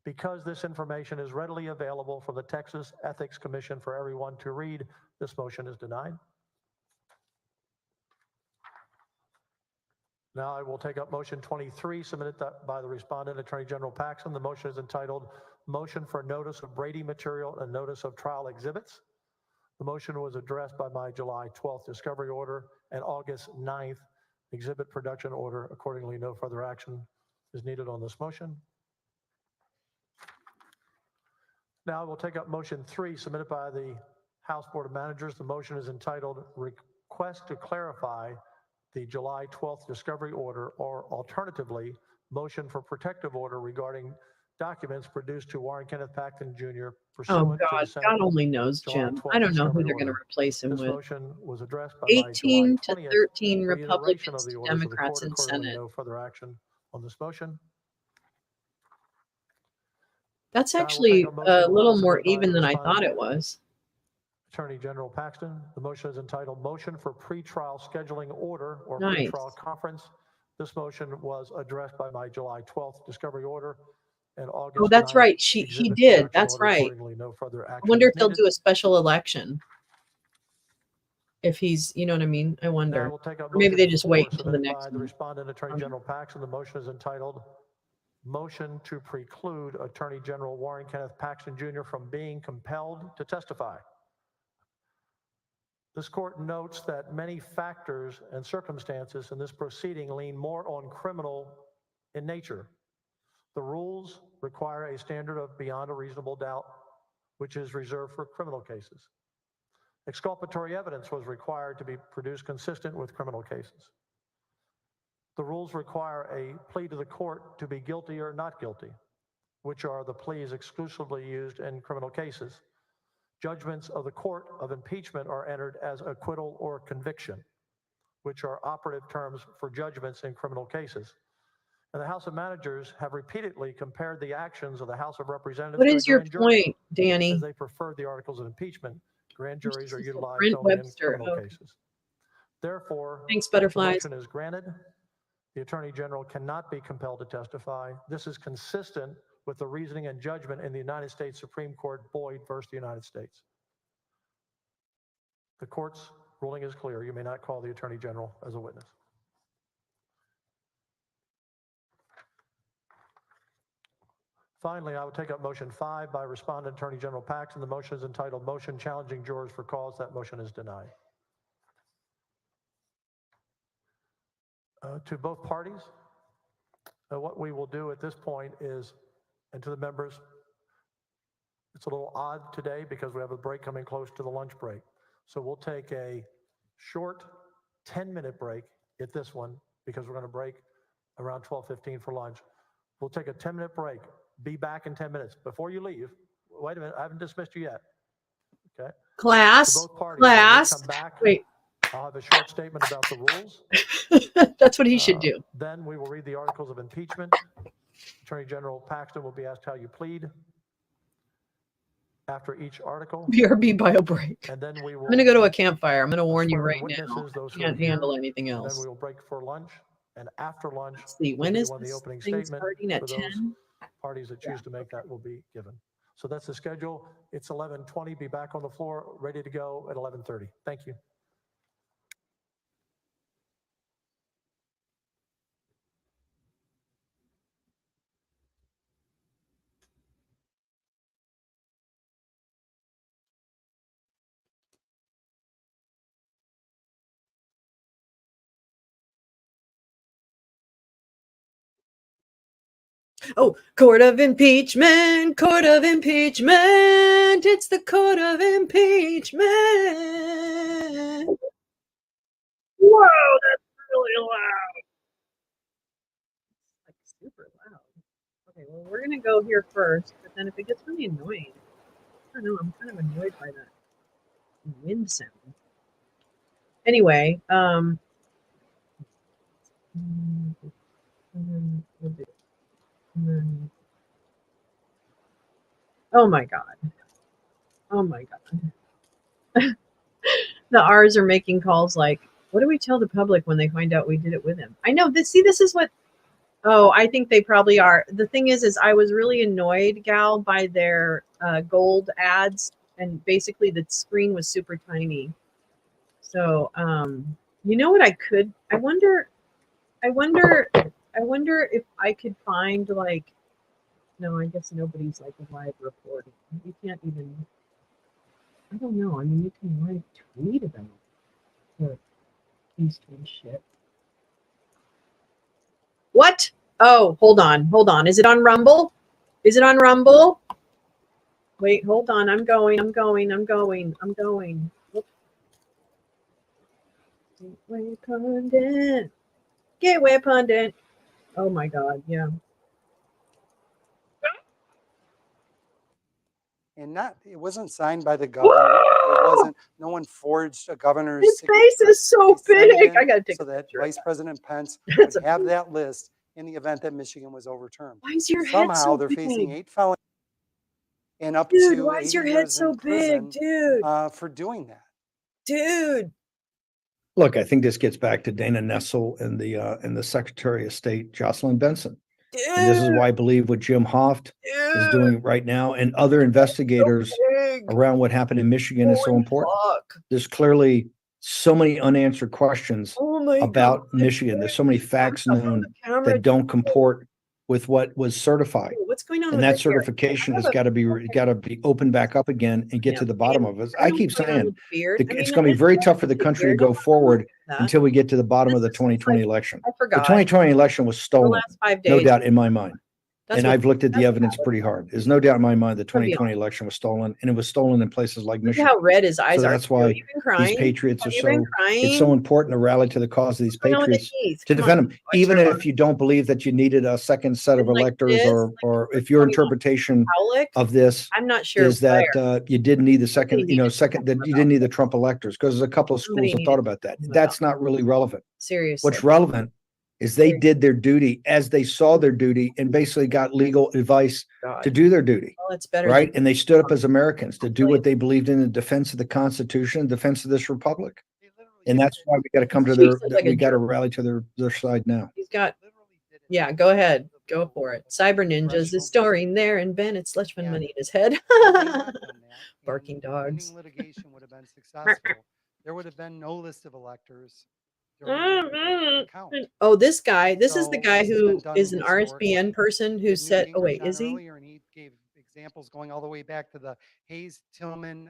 Because this information is readily available from the Texas Ethics Commission for everyone to read, this motion is denied. Now I will take up motion 23 submitted by the respondent, Attorney General Paxton. The motion is entitled Motion for Notice of Brady Material and Notice of Trial Exhibits. The motion was addressed by my July 12th discovery order and August 9th exhibit production order. Accordingly, no further action is needed on this motion. Now I will take up motion 3 submitted by the House Board of Managers. The motion is entitled Request to Clarify the July 12th discovery order, or alternatively, motion for protective order regarding documents produced to Warren Kenneth Paxton Jr. Oh pursuant to the God, Senate God only knows, July Jim. 12th I don't know who discovery they're going to order. replace him This with. motion was addressed by my July 18 to 20th 13 reiteration Republicans of the to orders of the Democrats court. in Accordingly, Senate. no further action on this motion. That's Now I will actually take a motion a little 11 more submitted by even the than I respondent, thought it was. Attorney General Paxton. The motion is entitled Motion for Pretrial Scheduling Order or Nice. Pretrial Conference. This motion was addressed by my July 12th discovery order and August Oh, that's 9th right. He exhibit did. production That's order. right. Accordingly, no further I action wonder is if they'll needed. do a special election. If he's, you know what I mean? I Now wonder. we'll take up Or maybe motion they just 4 wait until the submitted next by the one. respondent, Attorney General Paxton. The motion is entitled Motion to Preclude Attorney General Warren Kenneth Paxton Jr. from being compelled to testify. This court notes that many factors and circumstances in this proceeding lean more on criminal in nature. The rules require a standard of beyond a reasonable doubt, which is reserved for criminal cases. Exculpatory evidence was required to be produced consistent with criminal cases. The rules require a plea to the court to be guilty or not guilty, which are the pleas exclusively used in criminal cases. Judgments of the court of impeachment are entered as acquittal or conviction, which are operative terms for judgments in criminal cases. And the House of Managers have repeatedly compared the actions of the House of Representatives What to a is your grand jury, point, Danny? as they preferred the articles of impeachment. Grand juries are utilized Brent only in Webster. criminal Okay. cases. Therefore, Thanks, the butterflies. motion is granted. The Attorney General cannot be compelled to testify. This is consistent with the reasoning and judgment in the United States Supreme Court, Boyd versus the United States. The court's ruling is clear. You may not call the Attorney General as a witness. Finally, I will take up motion 5 by respondent Attorney General Paxton. The motion is entitled Motion Challenging Jurors for Cause. That motion is denied. To both parties, what we will do at this point is, and to the members, it's a little odd today because we have a break coming close to the lunch break. So we'll take a short 10-minute break at this one because we're going to break around 12:15 for lunch. We'll take a 10-minute break. Be back in 10 minutes. Before you leave, wait a minute, I haven't dismissed you yet. Okay. Class. To both parties, when we Class. come back, Wait. I'll have a short statement about the rules. That's what he should do. Then we will read the articles of impeachment. Attorney General Paxton will be asked how you plead after each article. BRB bio break. And then we will I'm going to go to a campfire. I'm going to warn you swear right in now. witnesses, those I who are can't here, handle anything and then else. we will break for lunch. And after lunch, Let's see. When will be is when the this opening thing statement starting for at those 10? parties that choose to make that will be given. So that's the schedule. It's 11:20. Be back on the floor, ready to go at 11:30. Thank you. Oh, court of impeachment, court of impeachment. It's the court of impeachment. Whoa, that's really loud. Like super loud. Okay, well, we're going to go here first, but then if it gets really annoying, I don't know, I'm kind of annoyed by that wind sound. Anyway, oh my God. Oh my God. The R's are making calls like, what do we tell the public when they find out we did it with him? I know this. See, this is what. Oh, I think they probably are. The thing is I was really annoyed, Gal, by their gold ads, and basically the screen was super tiny. So, you know what I could? I wonder if I could find like. No, I guess nobody's like live reporting. You can't even. I don't know. I mean, you can live tweet about it. Eastern shit. What? Oh, hold on. Is it on Rumble? Is it on Rumble? Wait, hold on. I'm going. Whoops. Gateway pundit. Oh my God, yeah. And it wasn't signed by the governor. It wasn't, no one forged a governor's His signature. face is so They sent it big. in I gotta take so a that picture. Vice President Pence That's would have that list in the event that Michigan was overturned. Why is your head Somehow so they're big? facing 8 felonies and up Dude, to why 80 is your head years so in prison big, dude? for doing that. Dude. Look, I think this gets back to Dana Nessel and the Secretary of State, Jocelyn Benson. And this is why I believe what Jim Hoft is doing right now and other investigators around what happened in Michigan is so important. There's clearly so many unanswered questions about Michigan. There's so many facts known that don't comport with what was certified. What's going on? And that certification has got to be opened back up again and get to the bottom of it. I keep saying it's going to be very tough for the country to go forward until we get to the bottom of the 2020 election. I The forgot. 2020 election was stolen, last 5 no days. doubt in my mind. That's And what- I've looked at the that's evidence what- pretty hard. There's no doubt in my mind the Gonna be 2020 election was stolen, and it was stolen in places like Look Michigan. how red his eyes So are. that's why Have you been crying? these patriots are Have you been it's so crying? important to rally to the cause of these What's going on with the patriots teeth? to Come defend on. them, even if you don't believe that you needed a second set of Like electors, this, or if your interpretation Howlick? of this I'm not sure is that you didn't need the Somebody second that you didn't need the Trump electors, because there's a couple of Somebody schools that needed thought about that. to know That's not really relevant. seriously. What's relevant is they did their duty as they saw their duty and basically got legal advice to do their duty. Well, it's better Right. than- And they stood up as Americans to do what they believed in defense of the Constitution, defense of this republic. And that's why we got to come to She said like a we got to jerk. rally to their side now. He's got, yeah, go ahead. Go for it. Cyber Ninjas is storing there and Bennett Schlesman money in his head. Barking dogs. Litigation would have been successful. There would have been no list of electors. during the count. Oh, this guy, this is the So guy this has who been done is an historically. RSBN person who Newt said, oh Gingrich wait, on is he? earlier, and he gave examples going all the way back to the Hayes-Tillman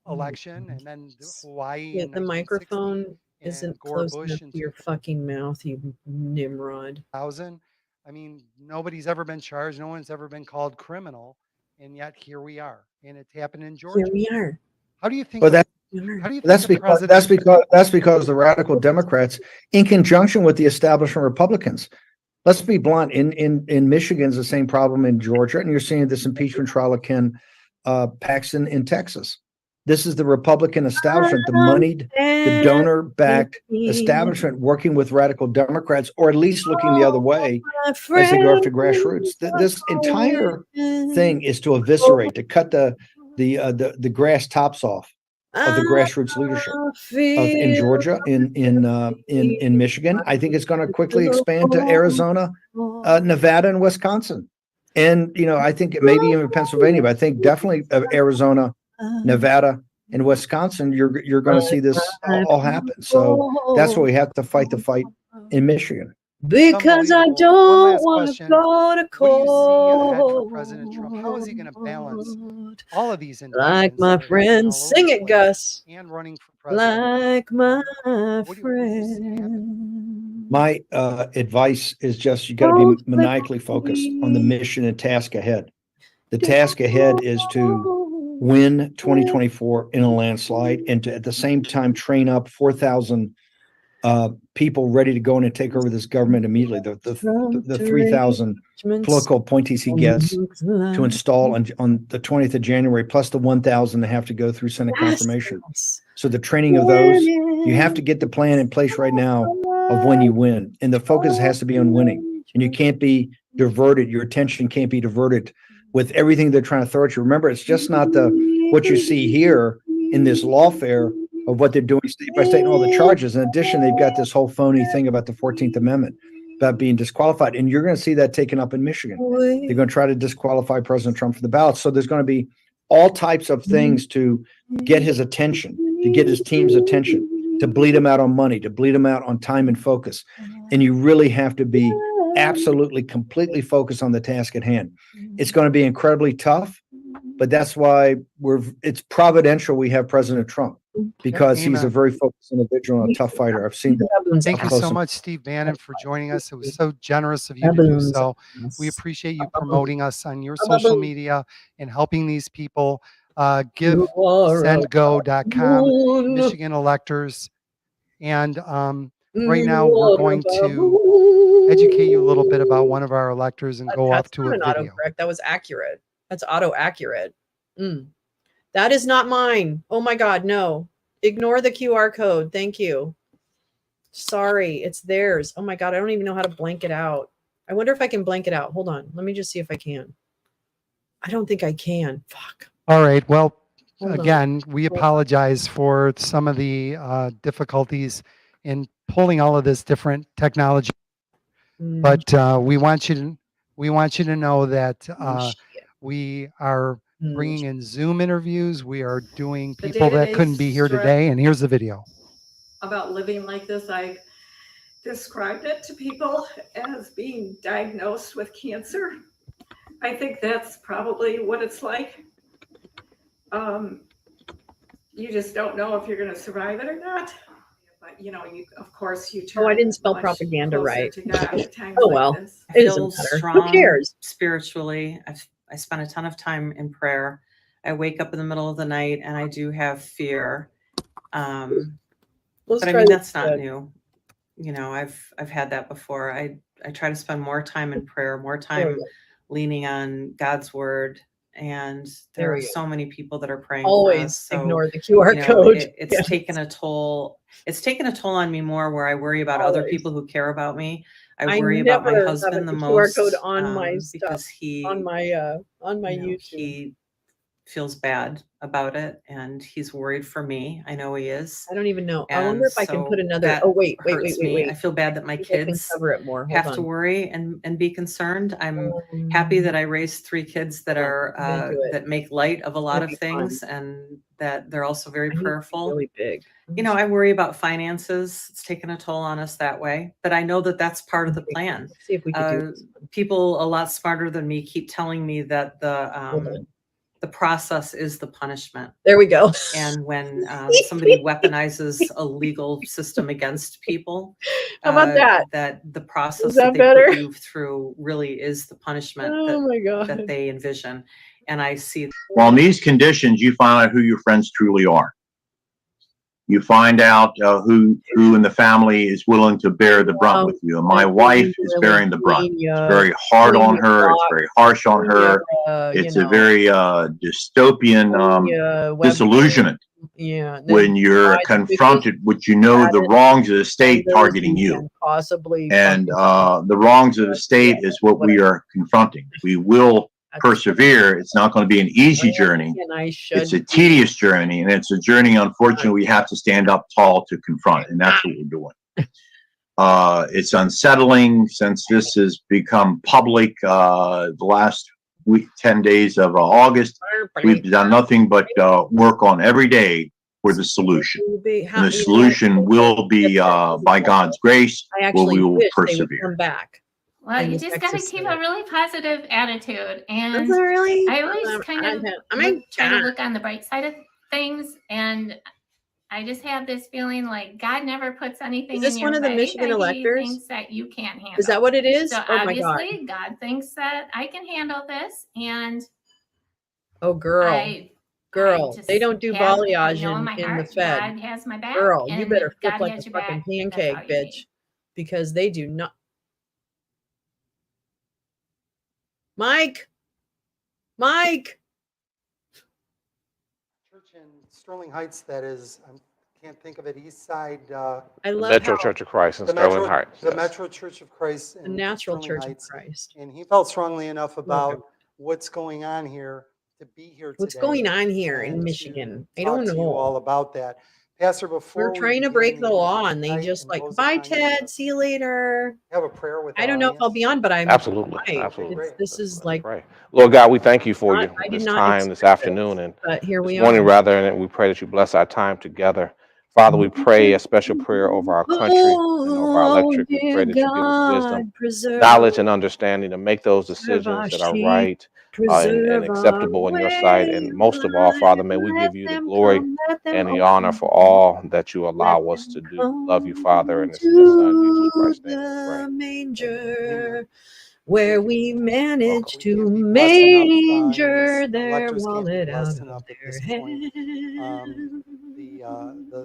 election, and then Hawaii. Yeah, in the 1960, microphone isn't and Gore close Bush enough in to your fucking mouth, you Nimrod. 2000. I mean, nobody's ever been charged. No one's ever been called criminal, and yet here we are, and it happened in Georgia. Here we are. How do you think? Well, that how do you think that's the because the radical Democrats, in conjunction with the establishment Republicans, let's be blunt, in Michigan's the same problem in Georgia, and you're seeing this impeachment trial of Ken Paxton in Texas. This is the Republican establishment, the moneyed, the donor-backed establishment working with radical Democrats, or at least looking the other way as they go after grassroots. This entire thing is to eviscerate, to cut the grass tops off of the grassroots leadership in Georgia, in Michigan. I think it's going to quickly expand to Arizona, Nevada, and Wisconsin. And, I think maybe even Pennsylvania, but I think definitely Arizona, Nevada, and Wisconsin, you're going to see this all happen. So that's why we have to fight the fight in Michigan. Because I don't want to go to ahead for court. President Trump? How is he going to balance all of these Like indictments my that are friend, all over sing the it, place Gus. and running for president? Like my What do you see happening? friend. My advice is just you got to be maniacally focused on the mission and task ahead. The task ahead is to win 2024 in a landslide, and to at the same time train up 4,000 people ready to go in and take over this government immediately. The 3,000 political appointees he gets to install on the 20th of January, plus the 1,000 that have to go through Senate confirmation. So the training of those, you have to get the plan in place right now of when you win, and the focus has to be on winning, and you can't be diverted. Your attention can't be diverted with everything they're trying to throw at you. Remember, it's just not the what you see here in this lawfare of what they're doing state by state and all the charges. In addition, they've got this whole phony thing about the 14th Amendment, about being disqualified. And you're going to see that taken up in Michigan. They're going to try to disqualify President Trump for the ballot. So there's going to be all types of things to get his attention, to get his team's attention, to bleed him out on money, to bleed him out on time and focus. And you really have to be absolutely, completely focused on the task at hand. It's going to be incredibly tough, but that's why it's providential we have President Trump, because he's a Amen. very focused individual and a tough fighter. I've seen that. Thank you so much, Steve Bannon, for joining us. It was so generous of you to do so. We appreciate you promoting us on your social media and helping these people. Give sendgo.com, Michigan electors. And right now we're going to educate you a little bit about one of our electors and go up to a video. Autocorrect. That was accurate. That's auto accurate. That is not mine. Oh my God, no. Ignore the QR code. Thank you. Sorry, it's theirs. Oh my God, I don't even know how to blank it out. I wonder if I can blank it out. Hold on. Let me just see if I can. I don't think I can. Fuck. All right. Well, Hold again, we apologize for some of the difficulties in pulling all of this different technology. But we want you to know that we are bringing in Zoom interviews. We are doing people that couldn't be here today. And here's the video. About living like this, I described it to people as being diagnosed with cancer. I think that's probably what it's like. You just don't know if you're going to survive it or not. But you know, of course, you turn. Oh, I didn't spell much propaganda closer right. to God at times Oh like well, this. it doesn't matter. Who cares? Spiritually, I spend a ton of time in prayer. I wake up in the middle of the night and I do have fear. But I mean, that's not new. You know, I've had that before. I try to spend more time in prayer, more time leaning on God's word. And there are so many people that are praying for us. So, ignore the QR code. It's taken a toll. It's taken a toll on me more, where I worry about other people who care about me. I worry about my husband the most. QR code on my because stuff, on my YouTube. He feels bad about it, and he's worried for me. I know he is. I don't even know. I And wonder if I can put so another. that Oh wait. I feel bad that my kids cover it more. have to worry and be concerned. I'm happy that I raised 3 kids that are that make light of a lot of things, and that they're also very prayerful. Really big. You know, I worry about finances. It's taken a toll on us that way, but I know that that's part of the plan. Let's see if we can do this. People a lot smarter than me keep telling me that the process is the punishment. There we go. And when somebody weaponizes a legal system against people, how about that? That the process that they better? put you through really is the punishment that they envision. And I see. Well, in these conditions, you find out who your friends truly are. You find out who in the family is willing to bear the brunt with you. And my wife is bearing the brunt. It's very hard on her. It's very harsh on her. It's a very dystopian disillusionment when you're confronted with, the wrongs of the state targeting you. Possibly. And the wrongs of the state is what we are confronting. We will persevere. It's not going to be an easy journey. It's a tedious journey, and it's a journey, unfortunately, we have to stand up tall to confront, and that's what we're doing. It's unsettling since this has become public. The last 10 days of August, we've done nothing but work on every day for the solution. And the solution will be, by God's grace, we will persevere. Well, you just got to keep a really positive attitude, and really? I always kind of try to look on the bright side of things, and I just have this feeling like God never puts anything. Is this in your one of the way Michigan that electors? He thinks that you can't handle. Is that what it is? So oh my God! obviously, God thinks that I can handle this, and girl, they don't do balayage in the Fed. God has my back. Girl, you and better God flip like has a your fucking back. pancake, bitch, because they do not. Mike. Church in Sterling Heights, that is, I can't think of it, East Side. I love Metro Church of Christ in Sterling Heights. The Metro Church of Christ. The Natural Church of Christ. And he felt strongly enough about what's going on here to be here today. What's going on here in and to Michigan? I talk don't to you all know. about that. Pastor, before We're we trying to begin break the law, and they tonight just and like, close the bye, time, you wanna Ted. See you later. have a prayer with I our don't know if I'll audience? be on, but I'm Absolutely. I, Absolutely. this is like Pray. Lord God, we thank you for not, I did this not time this expect afternoon this, and but here this we morning, are. rather, and we pray that you bless our time together. Father, we pray a special prayer over our country and over our Oh, electorate. We dear pray that you give us wisdom, God, preserve, knowledge, and understanding to make those preserve our decisions that are sheep, right and preserve our acceptable in your sight. And most of all, Father, may we let give you the them glory come, let them and the honor for open, all that you let allow us them to do. We love you, Father, come and it's in your Son, Jesus to Christ's name we pray. the manger. Amen. Where we managed We to can't be blessed enough, manger their electors can't be wallet out blessed of enough at their this point. hand.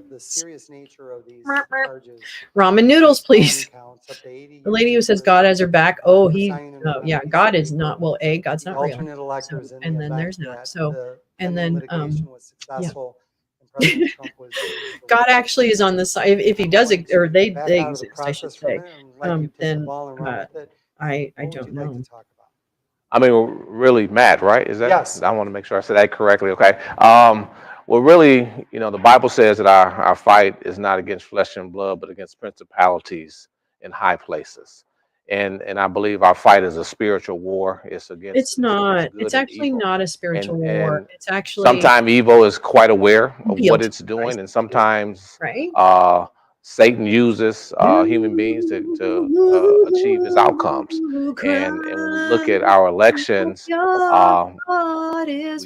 The serious nature of these charges. Ramen noodles, please. Counts up to 80 The lady years who in says prison, God has her back. Oh, for he, signing an yeah, amendment God piece is of not. paper. Well, God's The not real. alternate electors So, in and the then event there's not. that So, the and pending then, litigation was yeah. successful and President Trump was God actually is on the side. If he does, or they back out of the exist, I should process from say. it and let you take the Then ball and run with it. I What would don't you like know. to talk about? I mean, we're really mad, right? Is that? Yes. I want to make sure I said that correctly. Okay. Well, really, you know, the Bible says that our fight is not against flesh and blood, but against principalities in high places. And I believe our fight is a spiritual war. It's against. It's not. Good It's and actually evil. not a spiritual war. And It's actually sometimes evil is quite aware of what guilty it's doing, Christ, and sometimes right? Satan uses human beings to achieve his outcomes. And when we look at our elections, we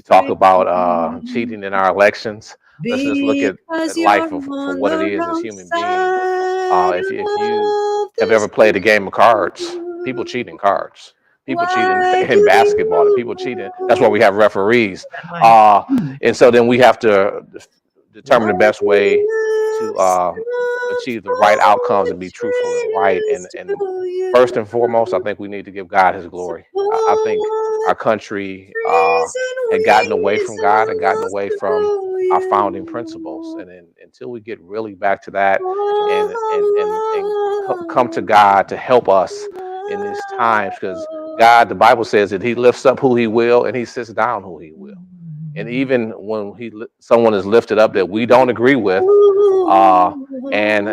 talk about cheating in our elections. Let's just look at life for what it is as human beings. If you have ever played a game of cards, people cheat in cards. People cheat in basketball. People cheat in. That's why we have referees. And so then we have to determine the best way to achieve the right outcomes and be truthful and right. And first and foremost, I think we need to give God His glory. I think our country had gotten away from God and gotten away from our founding principles. And then, until we get really back to that and come to God to help us in these times, because God, the Bible says that He lifts up who He will and He sits down who He will. And even when someone is lifted up that we don't agree with, and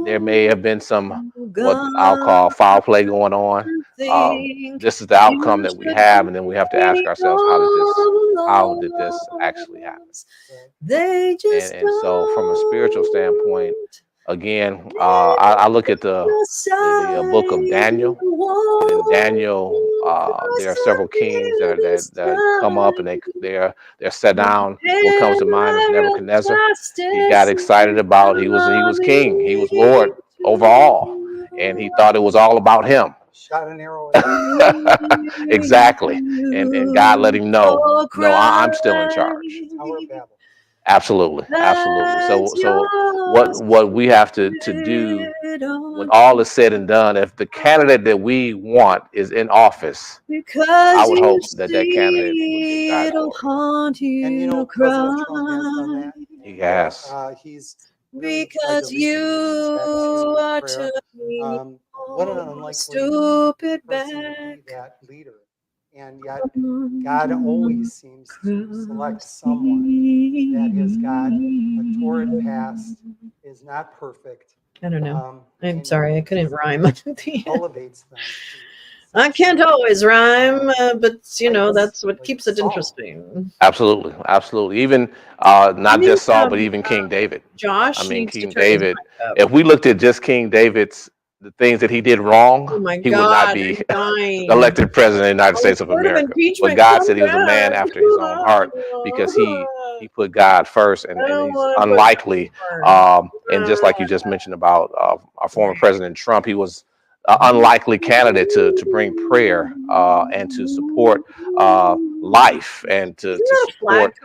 there may have been some what I'll call foul play going on, this is the outcome that we have, and then we have to ask ourselves, how did this actually happen? And so, from a spiritual standpoint, again, I look at the book of Daniel. And in Daniel, there are several kings that come up and they're set down. What comes to mind is Nebuchadnezzar. He got excited about he was king, he was Lord over all, and he thought it was all about him. Shot an arrow. Exactly, and God let him know, no, I'm still in charge. Tower of Babel. Absolutely. So what we have to do when all is said and done, if the candidate that we want is in office, I would hope that candidate would give God glory. And you know, President Trump has done that. He has. He's really tried to lead the nations back to prayer. What an unlikely stupid person to be that leader. And yet, God always seems to select someone that has got a torrid past, is not perfect. I don't know. I'm sorry, I couldn't rhyme. Elevates them. I can't always rhyme, but you know that's what keeps it interesting. Absolutely, absolutely. Even not just Saul, but even King David. Josh, I mean, King David. If we looked at just King David's the things that he did wrong, he would not be elected president of the United States of America. But God said he was a man after his own heart because he put God first, and he's unlikely. And just like you just mentioned about our former President Trump, he was an unlikely candidate to bring prayer and to support life and to support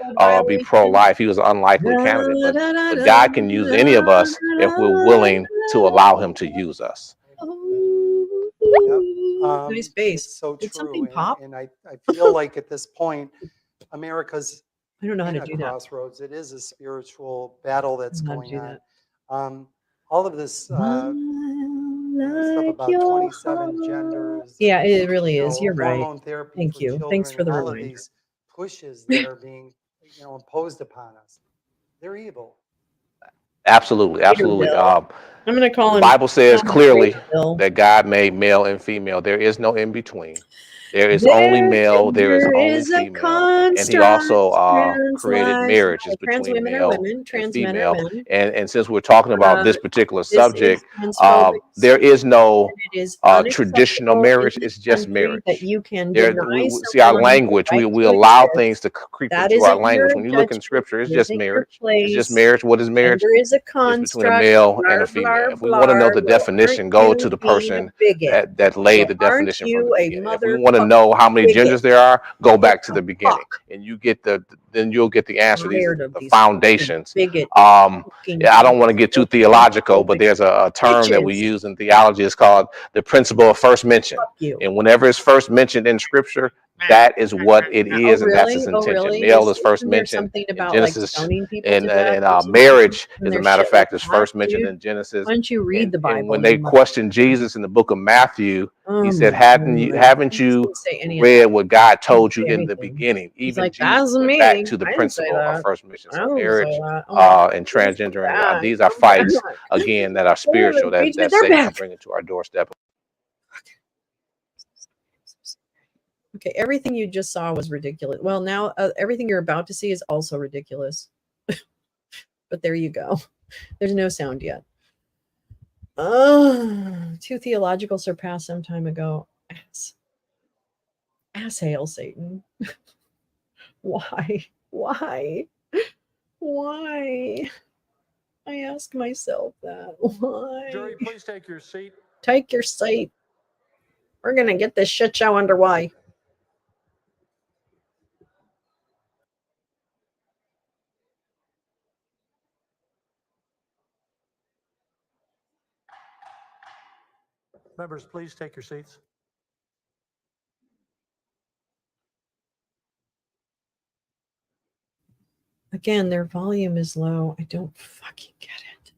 be pro-life. He was an unlikely candidate, but God can use any of us if we're willing to allow Him to use us. Nice bass. It's so Did true. something pop? And I feel like at this point, America's I don't know how to in do a that. crossroads. It is a spiritual battle that's going on. All of this stuff about 27 genders. Yeah, it really is. You're right. Hormone therapy Thank for you. children, Thanks for the and all of reminder. these pushes that are being, imposed upon us. They're evil. Absolutely, absolutely. Bill. I'm going to call The him. Bible says clearly Bill. that God made male and female. There is no in between. There is only male. There is only female. And he also created marriages trans between women are male women, and trans men are female. men. And since we're talking about this particular This is subject, transphobic there is no and it is traditional unacceptable marriage. in It's this just country marriage. that you can There, deny see our someone the language. right We to allow exist. things to creep That into our isn't your language. When you look in judgment. scripture, it's It just isn't your marriage. It's just place. marriage. What is marriage? Gender is a It's between a construct. male and a Blar, female. blar, If we want to know blar. the Well, definition, aren't go you to the being a person bigot? that laid the Well, aren't definition from the you a beginning. If we mother want to know how many bigot? genders there are, go What back to the the beginning, fuck? and you get then you'll get the answer. These are Tired of the these foundations. bigot I don't want to get too theological, but there's a term that we bitches. use in theology. It's called the principle of first mention. Fuck you. And whenever it's first mentioned in scripture, that is what it is, and that's its intention. Male is first Isn't there mentioned something in about like Genesis, stoning people and to death? marriage, And as a there's matter of shit like fact, is that, first mentioned dude. in Genesis. Why don't you read the Bible? And when they questioned Jesus in the book of Matthew, he said, haven't you read what God told you in the beginning? Even Jesus went back to the principle of first mention. So marriage and transgender, these are fights, again, that are spiritual, that Satan are bringing to our doorstep. Okay, everything you just saw was ridiculous. Well, now everything you're about to see is also ridiculous. But there you go. There's no sound yet. Too theological surpassed some time ago. Ass hail Satan. Why? Why? Why? I ask myself that. Why? Jury, please take your seat. Take your seat. We're going to get this shit show underway. Members, please take your seats. Again, their volume is low. I don't fucking get it.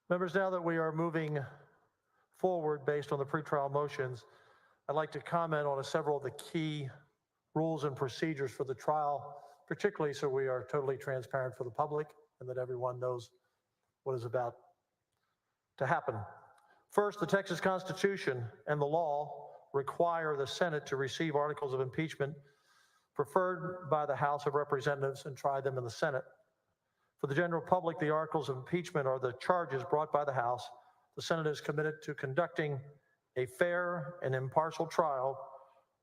Members, now that we are moving forward based on the pretrial motions, I'd like to comment on several of the key rules and procedures for the trial, particularly so we are totally transparent for the public and that everyone knows what is about to happen. First, the Texas Constitution and the law require the Senate to receive articles of impeachment preferred by the House of Representatives and try them in the Senate. For the general public, the articles of impeachment are the charges brought by the House. The Senate is committed to conducting a fair and impartial trial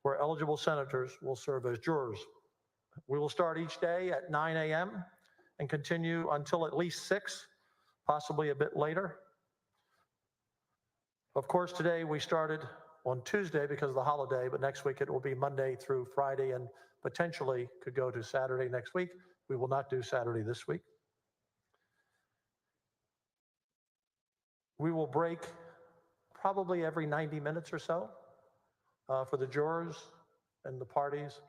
where eligible senators will serve as jurors. We will start each day at 9 a.m. and continue until at least 6, possibly a bit later. Of course, today we started on Tuesday because of the holiday, but next week it will be Monday through Friday and potentially could go to Saturday next week. We will not do Saturday this week. We will break probably every 90 minutes or so for the jurors and the parties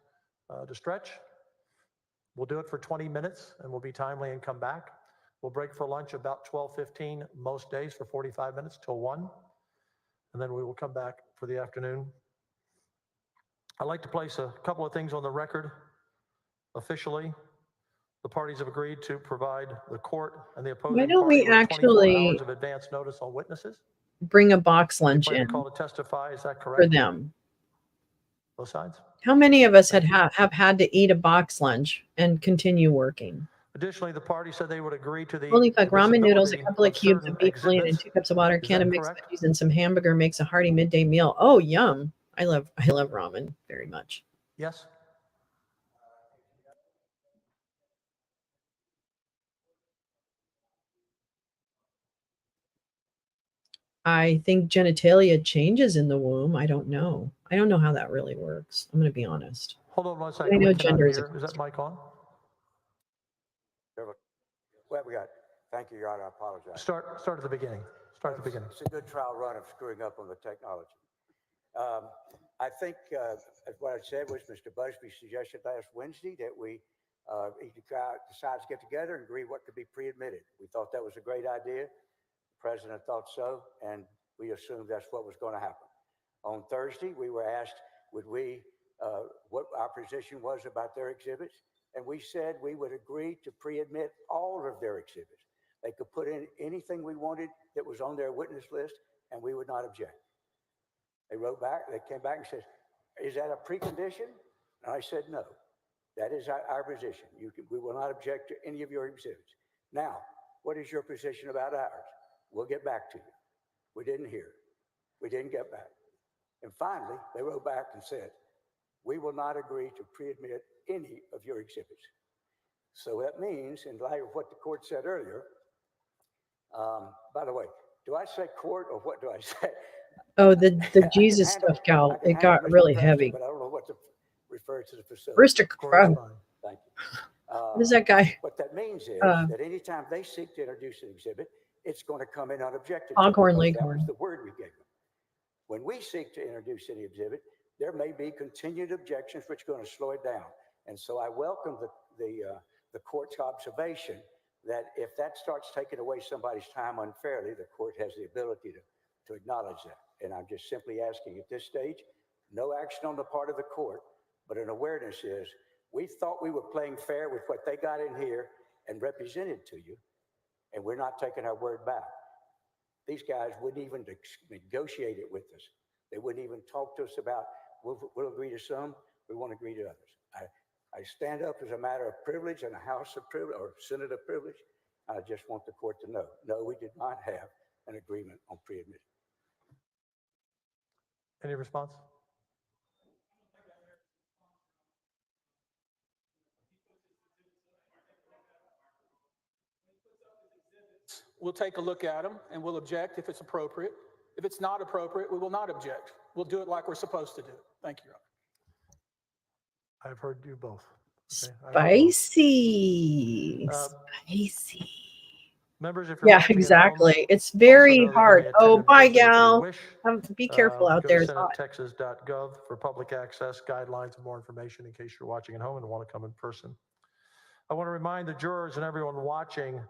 to stretch. We'll do it for 20 minutes and we'll be timely and come back. We'll break for lunch about 12:15 most days for 45 minutes till 1. And then we will come back for the afternoon. I'd like to place a couple of things on the record officially. The parties have agreed to provide the court and the opposing Why don't party we with 24 actually hours of advance notice on witnesses. Bring a box They lunch plan to in call to testify, is that correct? for them? Both sides? How many of us have had to eat a box lunch and continue working? Additionally, the party said they would agree to the Holy fuck, ramen noodles, a admissibility couple of cubes certain of beef bouillon, and exhibits. 2 cups of water, Is can that of mixed correct? veggies, and some hamburger makes a hearty midday meal. Oh, yum. I love ramen very much. Yes? I think genitalia changes in the womb. I don't know. I don't know how that really works. I'm going to be honest. Hold on one I second. know We cannot gender is a hear. Is that mic on? Well, we got. Thank you, Your Honor. I apologize. Start at the beginning. Start at the beginning. It's a good trial run of screwing up on the technology. I think what I said was Mr. Busby suggested last Wednesday that we each guy decides to get together and agree what could be pre-admitted. We thought that was a great idea. The president thought so, and we assumed that's what was going to happen. On Thursday, we were asked, would we, what our position was about their exhibits, and we said we would agree to pre-admit all of their exhibits. They could put in anything we wanted that was on their witness list, and we would not object. They wrote back, they came back and said, is that a precondition? And I said, no, that is our position. We will not object to any of your exhibits. Now, what is your position about ours? We'll get back to you. We didn't hear. We didn't get back. And finally, they wrote back and said, we will not agree to pre-admit any of your exhibits. So that means, in light of what the court said earlier, by the way, do I say court or what do I say? Oh, the Jesus stuff, Cal, it got really heavy. But I don't know what to refer to the facility. Rooster Crow. Thank you. What is that guy? What that means is that anytime they seek to introduce an exhibit, it's going to come in unobjected. Longhorn, That Leghorn. was the word we gave them. When we seek to introduce any exhibit, there may be continued objections, which are going to slow it down. And so I welcome the court's observation that if that starts taking away somebody's time unfairly, the court has the ability to acknowledge that. And I'm just simply asking at this stage, no action on the part of the court, but an awareness is we thought we were playing fair with what they got in here and represented to you, and we're not taking our word back. These guys wouldn't even negotiate it with us. They wouldn't even talk to us about, we'll agree to some, we won't agree to others. I stand up as a matter of privilege in a House of privilege or Senate of privilege. I just want the court to know, no, we did not have an agreement on pre-admitting. Any response? We'll take a look at them and we'll object if it's appropriate. If it's not appropriate, we will not object. We'll do it like we're supposed to do. Thank you, Your Honor. I've heard you both. Okay, Spicy. Spicy. Members, if you're Yeah, watching at exactly. home, It's very also know that you hard. may Oh, attend in bye, person if you gal. wish. Be careful out Go there. to It's hot. senatetexas.gov for public access guidelines and more information in case you're watching at home and want to come in person. I want to remind the jurors and everyone watching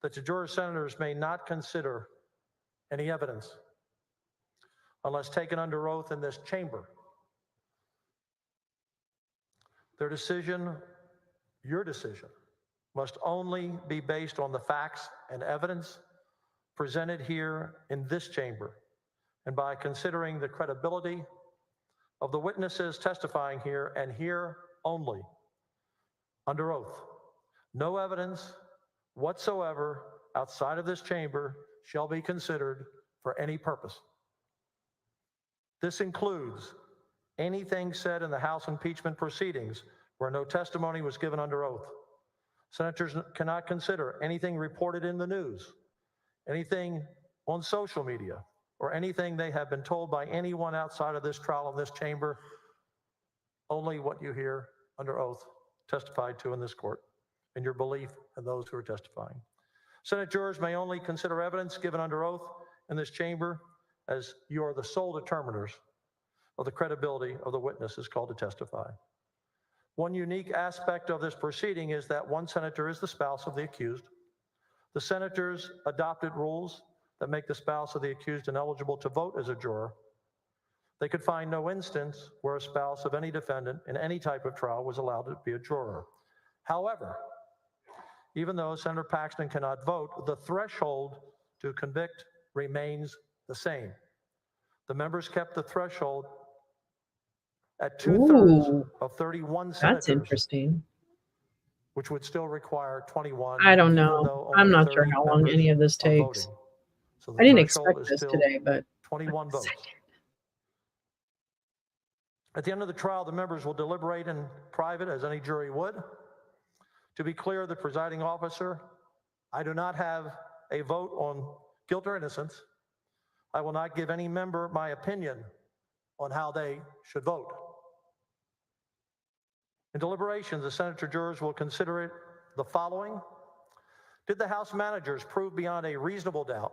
that the juror senators may not consider any evidence unless taken under oath in this chamber. Their decision, your decision, must only be based on the facts and evidence presented here in this chamber, and by considering the credibility of the witnesses testifying here and here only, under oath. No evidence whatsoever outside of this chamber shall be considered for any purpose. This includes anything said in the House impeachment proceedings where no testimony was given under oath. Senators cannot consider anything reported in the news, anything on social media, or anything they have been told by anyone outside of this trial in this chamber, only what you hear under oath testified to in this court, and your belief in those who are testifying. Senate jurors may only consider evidence given under oath in this chamber as you are the sole determiners of the credibility of the witnesses called to testify. One unique aspect of this proceeding is that one senator is the spouse of the accused. The senators adopted rules that make the spouse of the accused ineligible to vote as a juror. They could find no instance where a spouse of any defendant in any type of trial was allowed to be a juror. However, even though Senator Paxton cannot vote, the threshold to convict remains the same. The members kept the threshold at 2/3 of 31 senators. That's interesting. Which would still require 21. I don't even know. though I'm only not sure 30 how long members any of this are takes. voting. So the I didn't threshold expect is this still today, but 21 votes. At the end of the trial, the members will deliberate in private as any jury would. To be clear, the presiding officer, I do not have a vote on guilt or innocence. I will not give any member my opinion on how they should vote. In deliberations, the senator jurors will consider it the following. Did the House managers prove beyond a reasonable doubt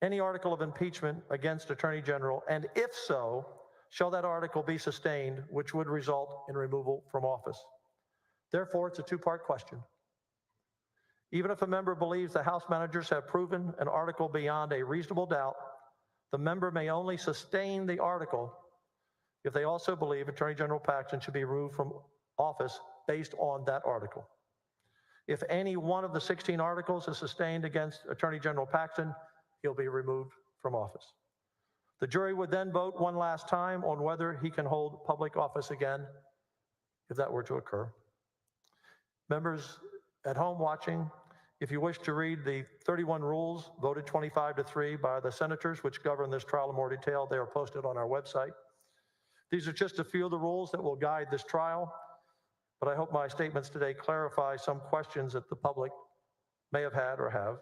any article of impeachment against Attorney General? And if so, shall that article be sustained, which would result in removal from office? Therefore, it's a two-part question. Even if a member believes the House managers have proven an article beyond a reasonable doubt, the member may only sustain the article if they also believe Attorney General Paxton should be removed from office based on that article. If any one of the 16 articles is sustained against Attorney General Paxton, he'll be removed from office. The jury would then vote one last time on whether he can hold public office again if that were to occur. Members at home watching, if you wish to read the 31 rules voted 25-3 by the senators which govern this trial in more detail, they are posted on our website. These are just a few of the rules that will guide this trial, but I hope my statements today clarify some questions that the public may have had or have.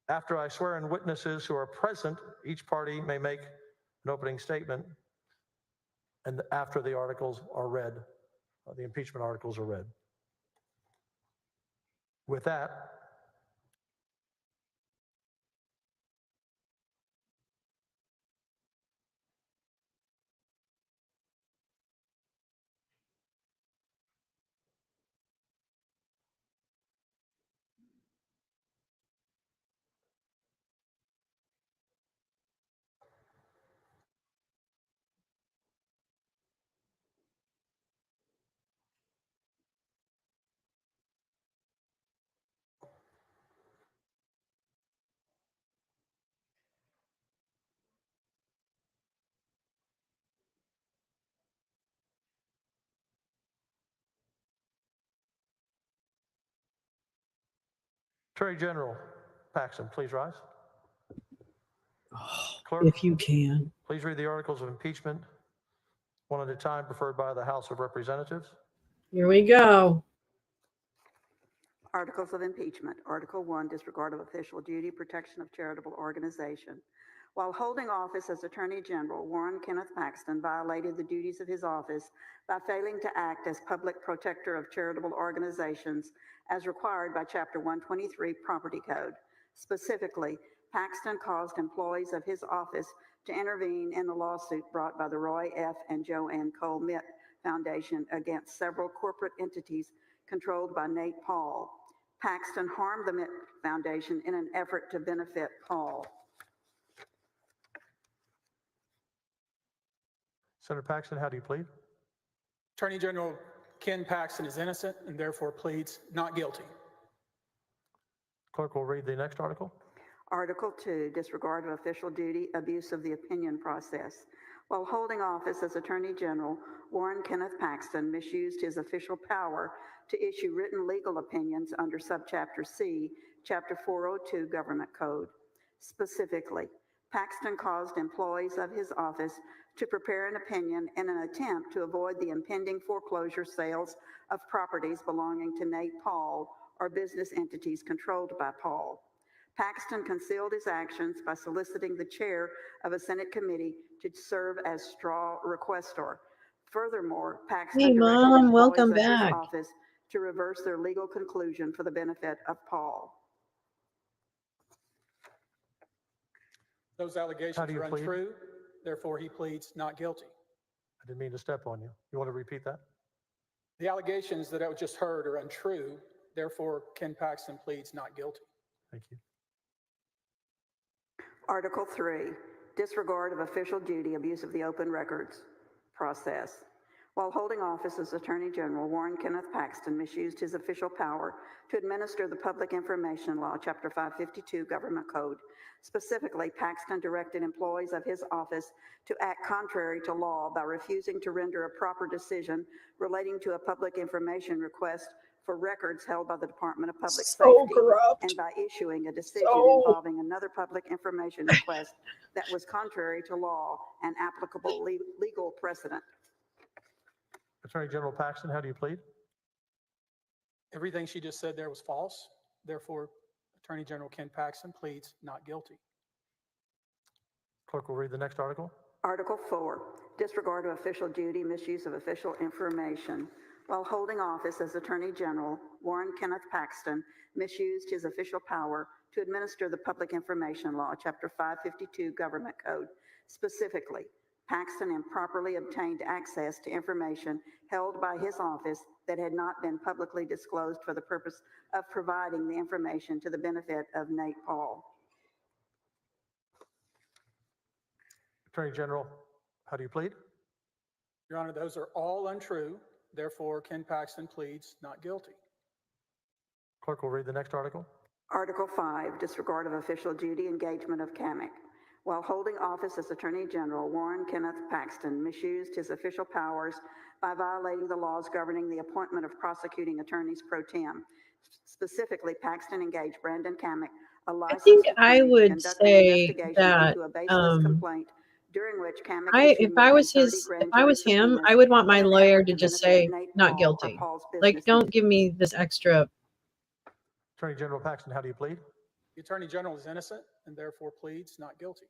After I swear in witnesses who are present, each party may make an opening statement, and after the articles are read, the impeachment articles are read. With that, Attorney General Paxton, please rise. Clerk, If you can. please read the articles of impeachment one at a time preferred by the House of Representatives. Here we go. Articles of Impeachment. Article 1, disregard of official duty, protection of charitable organization. While holding office as Attorney General, Warren Kenneth Paxton violated the duties of his office by failing to act as public protector of charitable organizations as required by Chapter 123 Property Code. Specifically, Paxton caused employees of his office to intervene in the lawsuit brought by the Roy F. and Joanne Cole Mitt Foundation against several corporate entities controlled by Nate Paul. Paxton harmed the Mitt Foundation in an effort to benefit Paul. Senator Paxton, how do you plead? Attorney General Ken Paxton is innocent and therefore pleads not guilty. Clerk will read the next article. Article 2, disregard of official duty, abuse of the opinion process. While holding office as Attorney General, Warren Kenneth Paxton misused his official power to issue written legal opinions under Subchapter C, Chapter 402 Government Code. Specifically, Paxton caused employees of his office to prepare an opinion in an attempt to avoid the impending foreclosure sales of properties belonging to Nate Paul or business entities controlled by Paul. Paxton concealed his actions by soliciting the chair of a Senate committee to serve as straw requestor. Furthermore, Paxton Hey, directed Mom, employees welcome of his back. office to reverse their legal conclusion for the benefit of Paul. Those allegations are untrue, therefore he pleads not guilty. I didn't mean to step on you. You want to repeat that? The allegations that I just heard are untrue, therefore Ken Paxton pleads not guilty. Thank you. Article 3, disregard of official duty, abuse of the open records process. While holding office as Attorney General, Warren Kenneth Paxton misused his official power to administer the Public Information Law, Chapter 552 Government Code. Specifically, Paxton directed employees of his office to act contrary to law by refusing to render a proper decision relating to a public information request for records held by the Department of Public Safety, corrupt. and by issuing a decision involving another public information request that was contrary to law and applicable legal precedent. Attorney General Paxton, how do you plead? Everything she just said there was false, therefore Attorney General Ken Paxton pleads not guilty. Clerk will read the next article. Article 4, disregard of official duty, misuse of official information. While holding office as Attorney General, Warren Kenneth Paxton misused his official power to administer the Public Information Law, Chapter 552 Government Code. Specifically, Paxton improperly obtained access to information held by his office that had not been publicly disclosed for the purpose of providing the information to the benefit of Nate Paul. Attorney General, how do you plead? Your Honor, those are all untrue. Therefore, Ken Paxton pleads not guilty. Clerk will read the next article. Article 5, disregard of official duty, engagement of CAMIC. While holding office as Attorney General, Warren Kenneth Paxton misused his official powers by violating the laws governing the appointment of prosecuting attorneys pro tem. Specifically, Paxton engaged Brandon Kamick, a licensed think I attorney, to would conduct an say investigation that into a baseless complaint during which Kamick issued if more I than was 30 if grand I jury was him, subpoenas I would want my in an lawyer effort to to just benefit say Nate not Paul or guilty. Paul's Like, business don't give me this extra. Attorney General Paxton, how do you plead? The Attorney General is innocent and therefore pleads not guilty.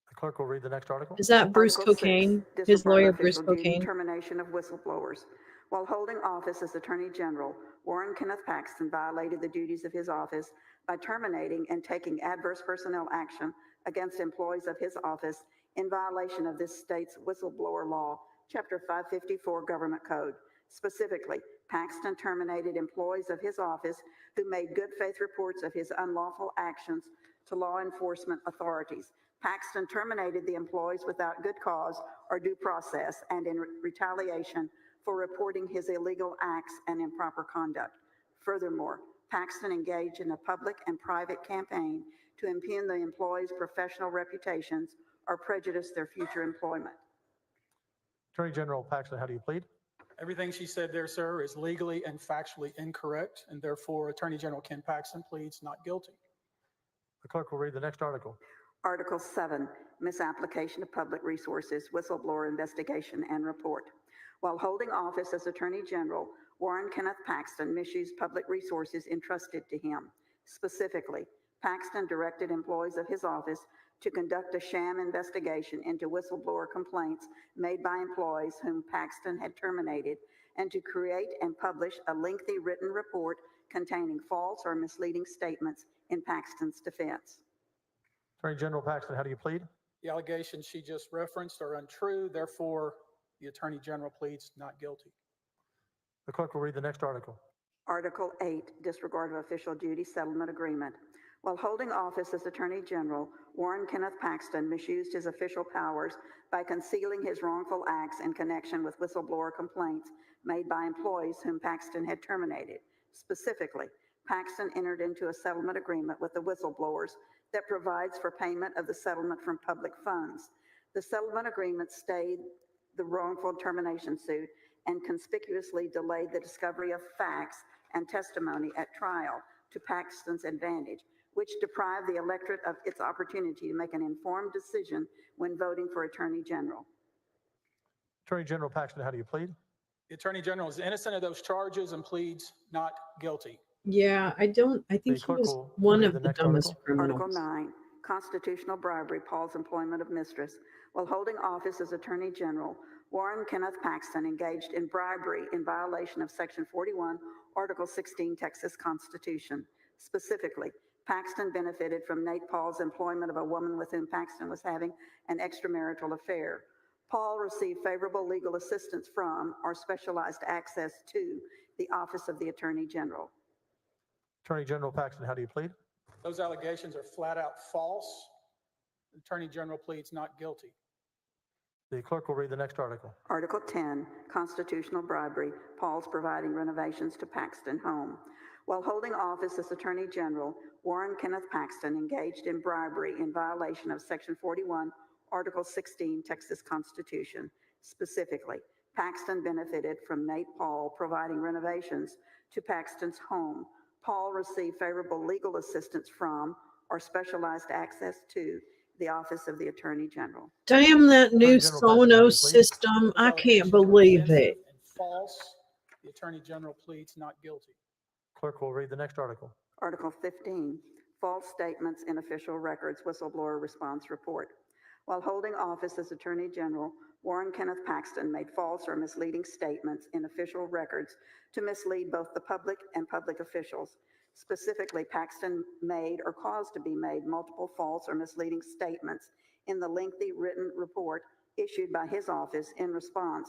The clerk will read the next article. Is that Bruce Article 6, Cocaine? His disregard lawyer, of Bruce official duty, Cocaine? termination of whistleblowers. While holding office as Attorney General, Warren Kenneth Paxton violated the duties of his office by terminating and taking adverse personnel action against employees of his office in violation of this state's whistleblower law, Chapter 554 Government Code. Specifically, Paxton terminated employees of his office who made good faith reports of his unlawful actions to law enforcement authorities. Paxton terminated the employees without good cause or due process and in retaliation for reporting his illegal acts and improper conduct. Furthermore, Paxton engaged in a public and private campaign to impugn the employees' professional reputations or prejudice their future employment. Attorney General Paxton, how do you plead? Everything she said there, sir, is legally and factually incorrect, and therefore Attorney General Ken Paxton pleads not guilty. The clerk will read the next article. Article 7, misapplication of public resources, whistleblower investigation and report. While holding office as Attorney General, Warren Kenneth Paxton misused public resources entrusted to him. Specifically, Paxton directed employees of his office to conduct a sham investigation into whistleblower complaints made by employees whom Paxton had terminated and to create and publish a lengthy written report containing false or misleading statements in Paxton's defense. Attorney General Paxton, how do you plead? The allegations she just referenced are untrue. Therefore, the Attorney General pleads not guilty. The clerk will read the next article. Article 8, disregard of official duty settlement agreement. While holding office as Attorney General, Warren Kenneth Paxton misused his official powers by concealing his wrongful acts in connection with whistleblower complaints made by employees whom Paxton had terminated. Specifically, Paxton entered into a settlement agreement with the whistleblowers that provides for payment of the settlement from public funds. The settlement agreement stayed the wrongful termination suit and conspicuously delayed the discovery of facts and testimony at trial to Paxton's advantage, which deprived the electorate of its opportunity to make an informed decision when voting for Attorney General. Attorney General Paxton, how do you plead? The Attorney General is innocent of those charges and pleads not guilty. Yeah, I think he was one of the dumbest criminals. Article 9, constitutional bribery, Paul's employment of mistress. While holding office as Attorney General, Warren Kenneth Paxton engaged in bribery in violation of Section 41, Article 16, Texas Constitution. Specifically, Paxton benefited from Nate Paul's employment of a woman with whom Paxton was having an extramarital affair. Paul received favorable legal assistance from or specialized access to the Office of the Attorney General. Attorney General Paxton, how do you plead? Those allegations are flat out false. The Attorney General pleads not guilty. The clerk will read the next article. Article 10, constitutional bribery, Paul's providing renovations to Paxton home. While holding office as Attorney General, Warren Kenneth Paxton engaged in bribery in violation of Section 41, Article 16, Texas Constitution. Specifically, Paxton benefited from Nate Paul providing renovations to Paxton's home. Paul received favorable legal assistance from or specialized access to the Office of the Attorney General. Damn that new Sonos system. I can't believe it. And false. The Attorney General pleads not guilty. Clerk will read the next article. Article 15, false statements in official records, whistleblower response report. While holding office as Attorney General, Warren Kenneth Paxton made false or misleading statements in official records to mislead both the public and public officials. Specifically, Paxton made or caused to be made multiple false or misleading statements in the lengthy written report issued by his office in response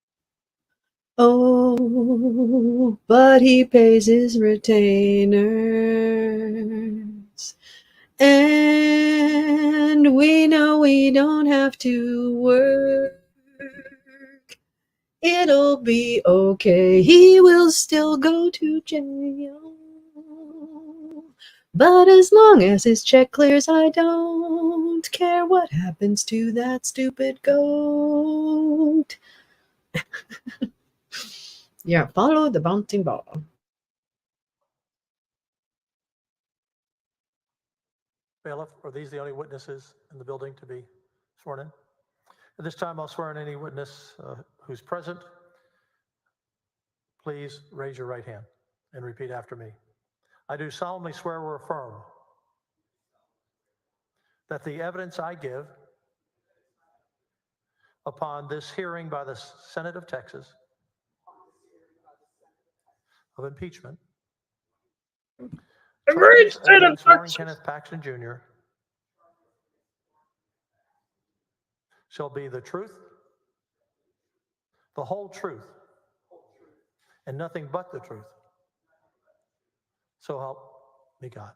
Oh, but he pays his retainers. And we know we don't have to work. It'll be okay. He will still go to jail. But as long as his check clears, I don't care what happens to that stupid goat. Yeah, follow the bouncing ball. Bailiff, are these the only witnesses in the building to be sworn in? At this time, I'll swear in any witness who's present. Please raise your right hand and repeat after me. I do solemnly swear or affirm that the evidence I give upon this hearing by the Senate of Texas of impeachment charges against Warren Kenneth Paxton Jr. shall be the truth, the whole truth, and nothing but the truth. So help me God.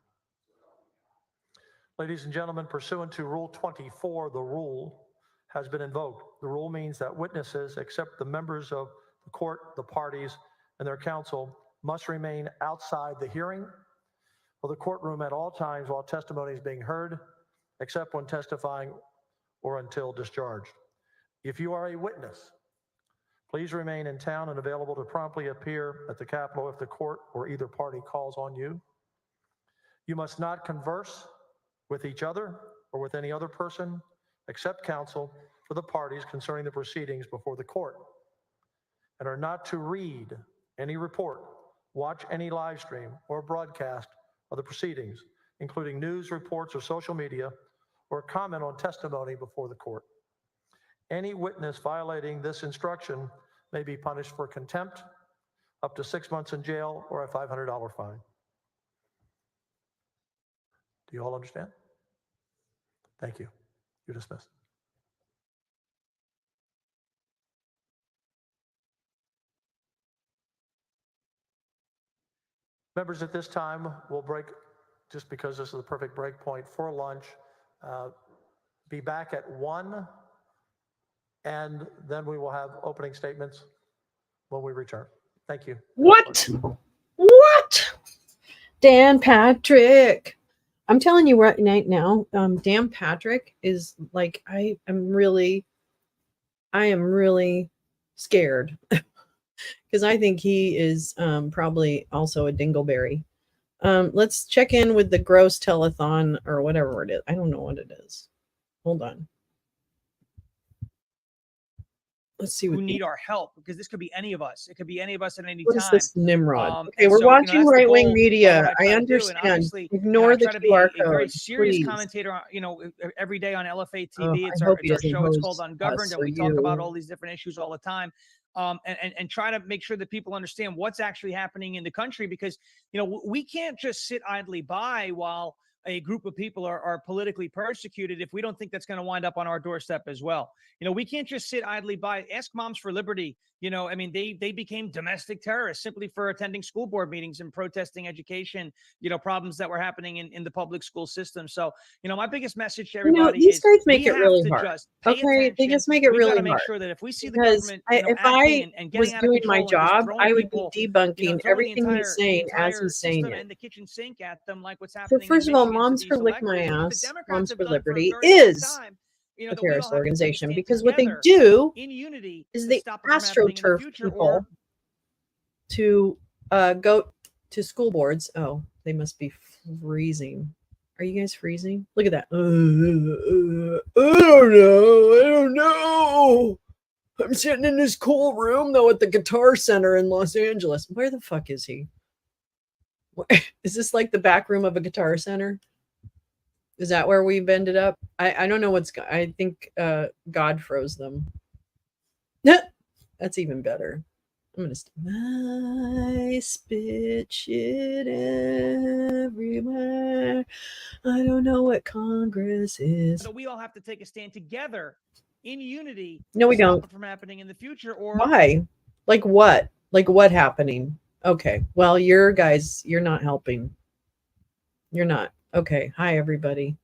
Ladies and gentlemen, pursuant to Rule 24, the rule has been invoked. The rule means that witnesses, except the members of the court, the parties, and their counsel, must remain outside the hearing or the courtroom at all times while testimony is being heard, except when testifying or until discharged. If you are a witness, please remain in town and available to promptly appear at the Capitol if the court or either party calls on you. You must not converse with each other or with any other person except counsel for the parties concerning the proceedings before the court, and are not to read any report, watch any live stream or broadcast of the proceedings, including news reports or social media, or comment on testimony before the court. Any witness violating this instruction may be punished for contempt, up to 6 months in jail, or a $500 fine. Do you all understand? Thank you. You're dismissed. Members, at this time, we'll break, just because this is the perfect break point for lunch. Be back at 1, and then we will have opening statements when we return. Thank you. What? Dan Patrick. I'm telling you right now, Dan Patrick is like, I am really scared because I think he is probably also a dingleberry. Let's check in with the gross telethon or whatever it is. I don't know what it is. Hold on. Let's see who need our help, because this could be any of us. It could be any of us at any what time. Is this Nimrod? Okay, And we're so, watching that's the right-wing goal media. of what I try to do. And understand. obviously, Ignore I the try to be QR a very code, serious please. commentator, every day on LFA Oh, TV. I It's hope our he doesn't show. It's called host Ungoverned, us and or we talk about you. all these different issues all the time. And try to make sure that people understand what's actually happening in the country, because, we can't just sit idly by while a group of people are politically persecuted if we don't think that's going to wind up on our doorstep as well. We can't just sit idly by. Ask Moms for Liberty. They became domestic terrorists simply for attending school board meetings and protesting education, problems that were happening in the public school system. So, my biggest message to everybody These is guys make we it have really to hard. just pay Okay, attention. they just make it We've really got to make hard. sure that if we see the Because government, if acting I and was getting out of doing control my and just job, throwing I would people, be debunking throwing everything he's saying as he's saying system it. and the kitchen sink at them, like what's So happening first in of all, Michigan to Moms these for Lick My electors, what the Ass, Democrats Moms have for done for a Liberty very long is time, a that we all terrorist have to take a organization, stand because what they together do in unity is to they stop it from happening in the astroturf future. people to go to school boards. Oh, they must be freezing. Are you guys freezing? Look at that. I don't know. I'm sitting in this cool room though at the Guitar Center in Los Angeles. Where the fuck is he? Is this like the back room of a Guitar Center? Is that where we've ended up? I don't know what's. I think God froze them. That's even better. I'm gonna. I spit shit everywhere. I don't know what Congress is. So we all have to take a stand together in unity. No, we to stop don't. it from happening in the future. Or Why? Like what? Like what happening? Okay. Well, you're not helping. You're not. Okay. Hi, everybody.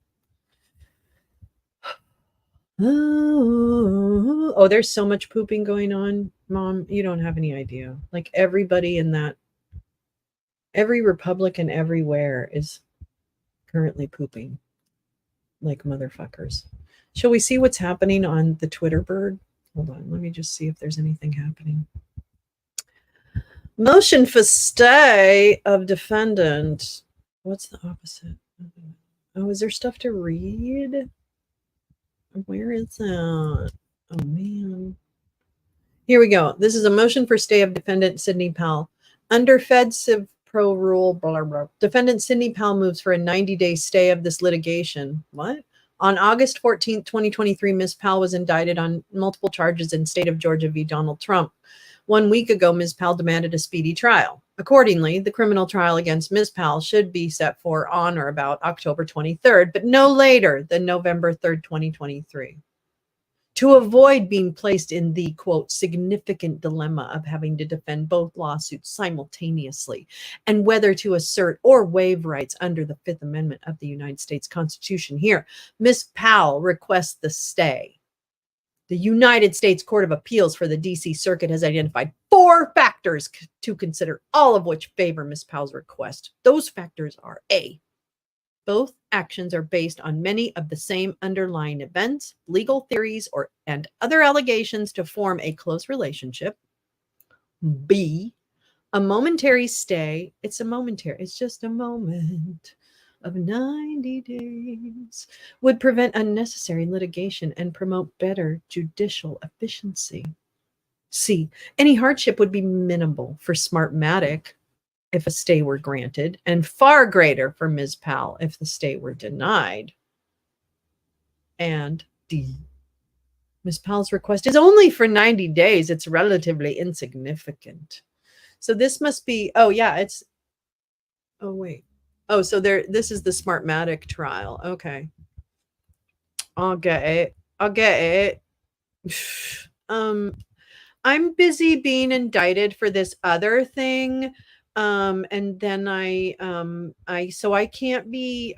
Oh, there's so much pooping going on, Mom. You don't have any idea. Like everybody in that, every Republican everywhere is currently pooping like motherfuckers. Shall we see what's happening on the Twitter bird? Hold on. Let me just see if there's anything happening. Motion for stay of defendant. What's the opposite? Oh, is there stuff to read? Where is that? Oh, man. Here we go. This is a motion for stay of defendant Sidney Powell. Under Fed Civ Pro Rule, blah, blah. Defendant Sidney Powell moves for a 90-day stay of this litigation. What? On August 14th, 2023, Ms. Powell was indicted on multiple charges in state of Georgia v. Donald Trump. 1 week ago, Ms. Powell demanded a speedy trial. Accordingly, the criminal trial against Ms. Powell should be set for on or about October 23rd, but no later than November 3rd, 2023. To avoid being placed in the, quote, significant dilemma of having to defend both lawsuits simultaneously and whether to assert or waive rights under the Fifth Amendment of the United States Constitution here, Ms. Powell requests the stay. The United States Court of Appeals for the D.C. Circuit has identified 4 factors to consider, all of which favor Ms. Powell's request. Those factors are A, both actions are based on many of the same underlying events, legal theories, and other allegations to form a close relationship. B, a momentary stay. It's just a moment of 90 days would prevent unnecessary litigation and promote better judicial efficiency. C, any hardship would be minimal for Smartmatic if a stay were granted, and far greater for Ms. Powell if the stay were denied. And D, Ms. Powell's request is only for 90 days. It's relatively insignificant. So this must be, oh yeah, it's, oh wait. Oh, so this is the Smartmatic trial. Okay. I'll get it. I'm busy being indicted for this other thing. And then I can't be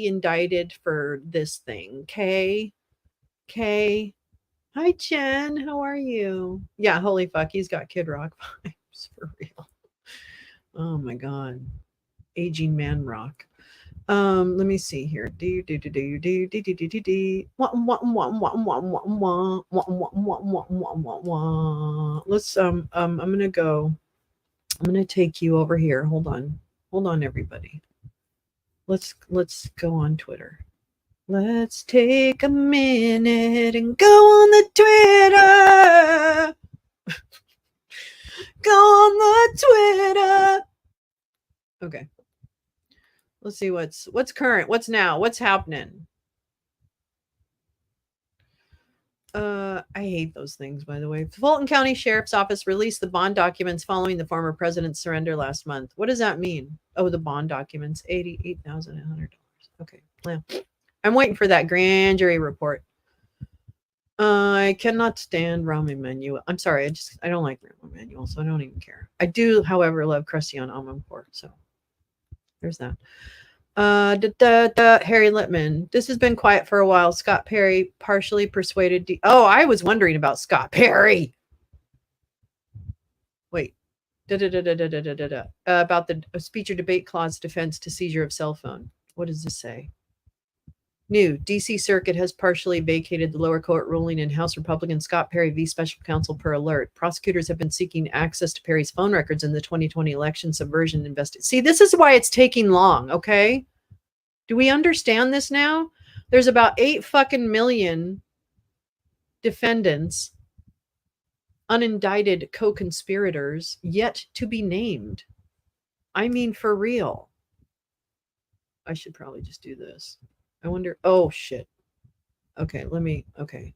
indicted for this thing. Okay. Hi, Jen. How are you? Yeah, holy fuck, he's got Kid Rock vibes for real. Oh my God. Aging man rock. Let me see here. Let's I'm gonna take you over here. Hold on, everybody. Let's go on Twitter. Let's take a minute and go on the Twitter. Go on the Twitter. Okay. Let's see what's current, what's now, what's happening. I hate those things, by the way. The Fulton County Sheriff's Office released the bond documents following the former president's surrender last month. What does that mean? Oh, the bond documents, $88,100. Okay, well, I'm waiting for that grand jury report. I cannot stand Rahm Emanuel. I'm sorry, I don't like Rahm Emanuel, so I don't even care. I do, however, love Christian Amanpour, so there's that. Harry Littman. This has been quiet for a while. Scott Perry partially persuaded. Oh, I was wondering about Scott Perry. Wait. About the speech or debate clause defense to seizure of cell phone. What does this say? New D.C. Circuit has partially vacated the lower court ruling in House Republican Scott Perry v. Special Counsel per alert. Prosecutors have been seeking access to Perry's phone records in the 2020 election subversion investigation. See, this is why it's taking long, okay? Do we understand this now? There's about 8 fucking million defendants, unindicted co-conspirators, yet to be named. I mean, for real. I should probably just do this. I wonder, oh shit. Okay,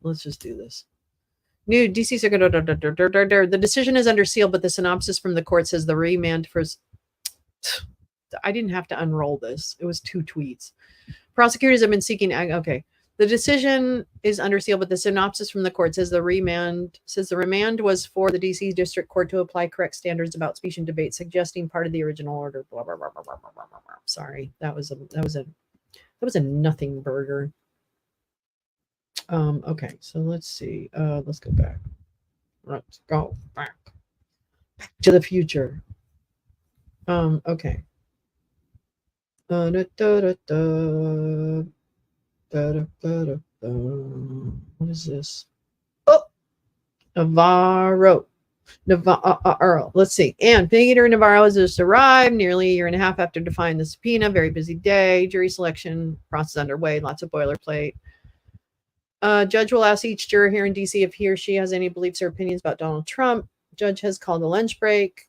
let's just do this. New DC Circuit, the decision is under seal, but the synopsis from the court says the remand for, I didn't have to unroll this. It was 2 tweets. Prosecutors have been seeking, okay. The decision is under seal, but the synopsis from the court says the remand was for the DC District Court to apply correct standards about speech and debate, suggesting part of the original order. Blah blah blah blah blah blah blah. Blah. Sorry, that was a nothing burger. Okay, so let's see. Let's go back. Let's go back to the future. Okay. Da, da, da, da. What is this? Oh, Navarro. Let's see. And Peter Navarro has just arrived nearly a year and a half after defying the subpoena. Very busy day. Jury selection process underway. Lots of boilerplate. Judge will ask each juror here in DC if he or she has any beliefs or opinions about Donald Trump. Judge has called a lunch break.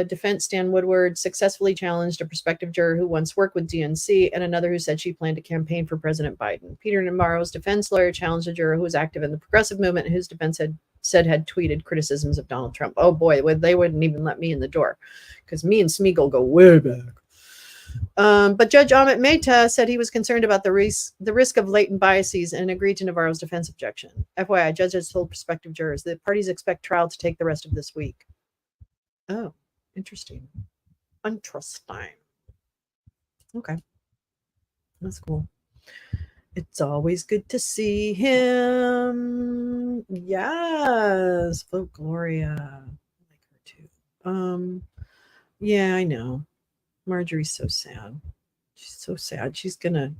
Defense Stan Woodward successfully challenged a prospective juror who once worked with DNC and another who said she planned to campaign for President Biden. Peter Navarro's defense lawyer challenged a juror who was active in the progressive movement and whose defense had tweeted criticisms of Donald Trump. Oh boy, they wouldn't even let me in the door because me and Smeagol go way back. But Judge Amit Mehta said he was concerned about the risk of latent biases and agreed to Navarro's defense objection. FYI, judges told prospective jurors that parties expect trial to take the rest of this week. Oh. Interesting. Okay. That's cool. It's always good to see him. Yes. Vote Gloria. I like her too. Yeah, I know. Marjorie's so sad. She's so sad.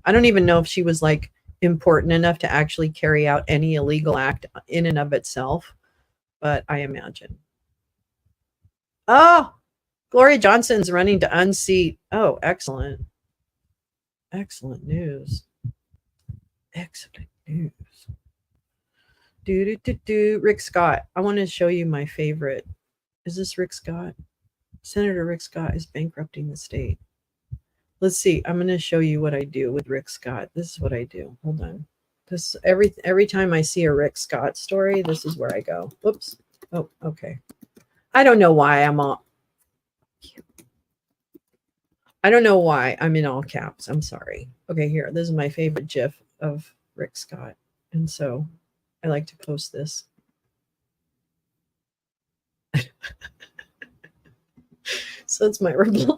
I don't even know if she was like important enough to actually carry out any illegal act in and of itself, but I imagine. Oh, Gloria Johnson's running to unseat. Oh, excellent. Excellent news. Excellent news. Rick Scott. I want to show you my favorite. Is this Rick Scott? Senator Rick Scott is bankrupting the state. Let's see. I'm going to show you what I do with Rick Scott. This is what I do. Hold on. This every time I see a Rick Scott story, this is where I go. Whoops. Oh, okay. I don't know why I'm in all caps. I'm sorry. Okay, here. This is my favorite GIF of Rick Scott. And so I like to post this. So it's my reply.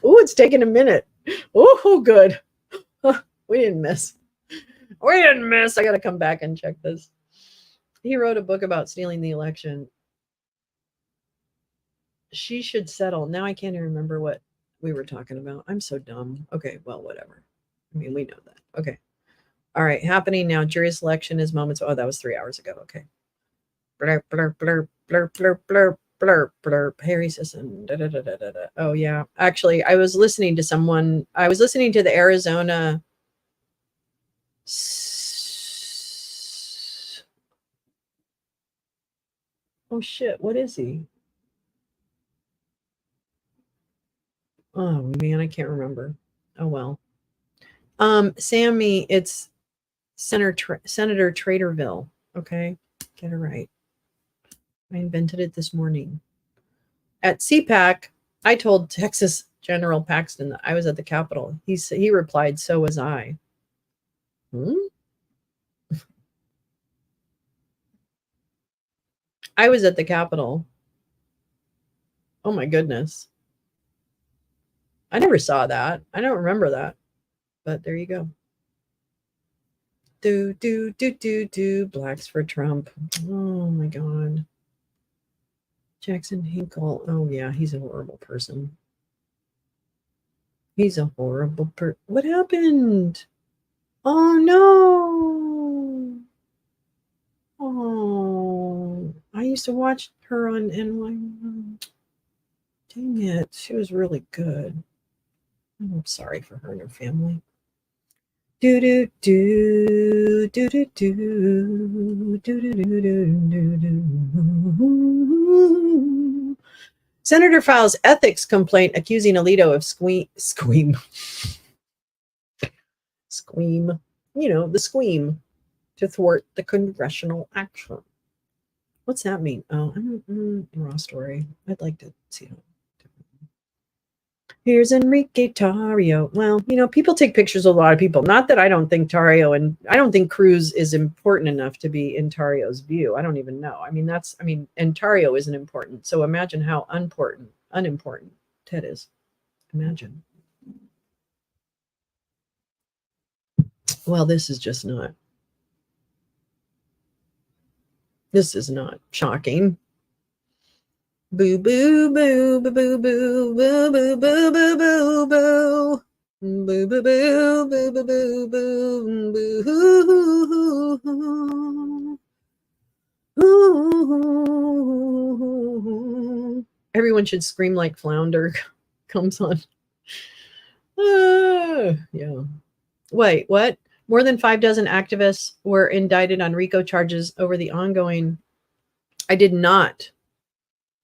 Oh, it's taking a minute. Oh, good. We didn't miss. I got to come back and check this. He wrote a book about stealing the election. She should settle. Now I can't even remember what we were talking about. I'm so dumb. Okay, well, whatever. I mean, we know that. Okay. All right, happening now. Jury selection is moments. Oh, that was 3 hours ago. Okay. Blurp, blurp, blurp, blurp, blurp, blurp, blurp, blurp. Harry Sisson. Da, da, da, da, da, da. Oh, yeah. Actually, I was listening to the Arizona. Oh, shit. What is he? Oh, man, I can't remember. Oh, well. Sammy, it's Senator Traderville. Okay, get it right. I invented it this morning. At CPAC, I told Texas General Paxton that I was at the Capitol. He replied, "So was I." I was at the Capitol. Oh my goodness. I never saw that. I don't remember that. But there you go. Do. Blacks for Trump. Oh my God. Jackson Hinkle. Oh yeah, he's a horrible person. He's a horrible person. What happened? Oh no. Oh, I used to watch her on NY. Dang it. She was really good. I'm sorry for her and her family. Senator files ethics complaint accusing Alito of squeam. You know, the squeam to thwart the congressional action. What's that mean? Oh, raw story. I'd like to see it. Here's Enrique Tarrio. Well, you know, people take pictures of a lot of people. Not that I don't think Tarrio and I don't think Cruz is important enough to be in Tarrio's view. I don't even know. I mean, and Tarrio isn't important. So imagine how unimportant Ted is. Imagine. Well, this is just not. This is not shocking. Boo boo boo boo boo boo boo boo boo boo boo boo. Boo boo boo boo boo boo boo boo. Everyone should scream like Flounder comes on. Yeah. Wait, what? More than 6 activists were indicted on RICO charges over the ongoing. I did not.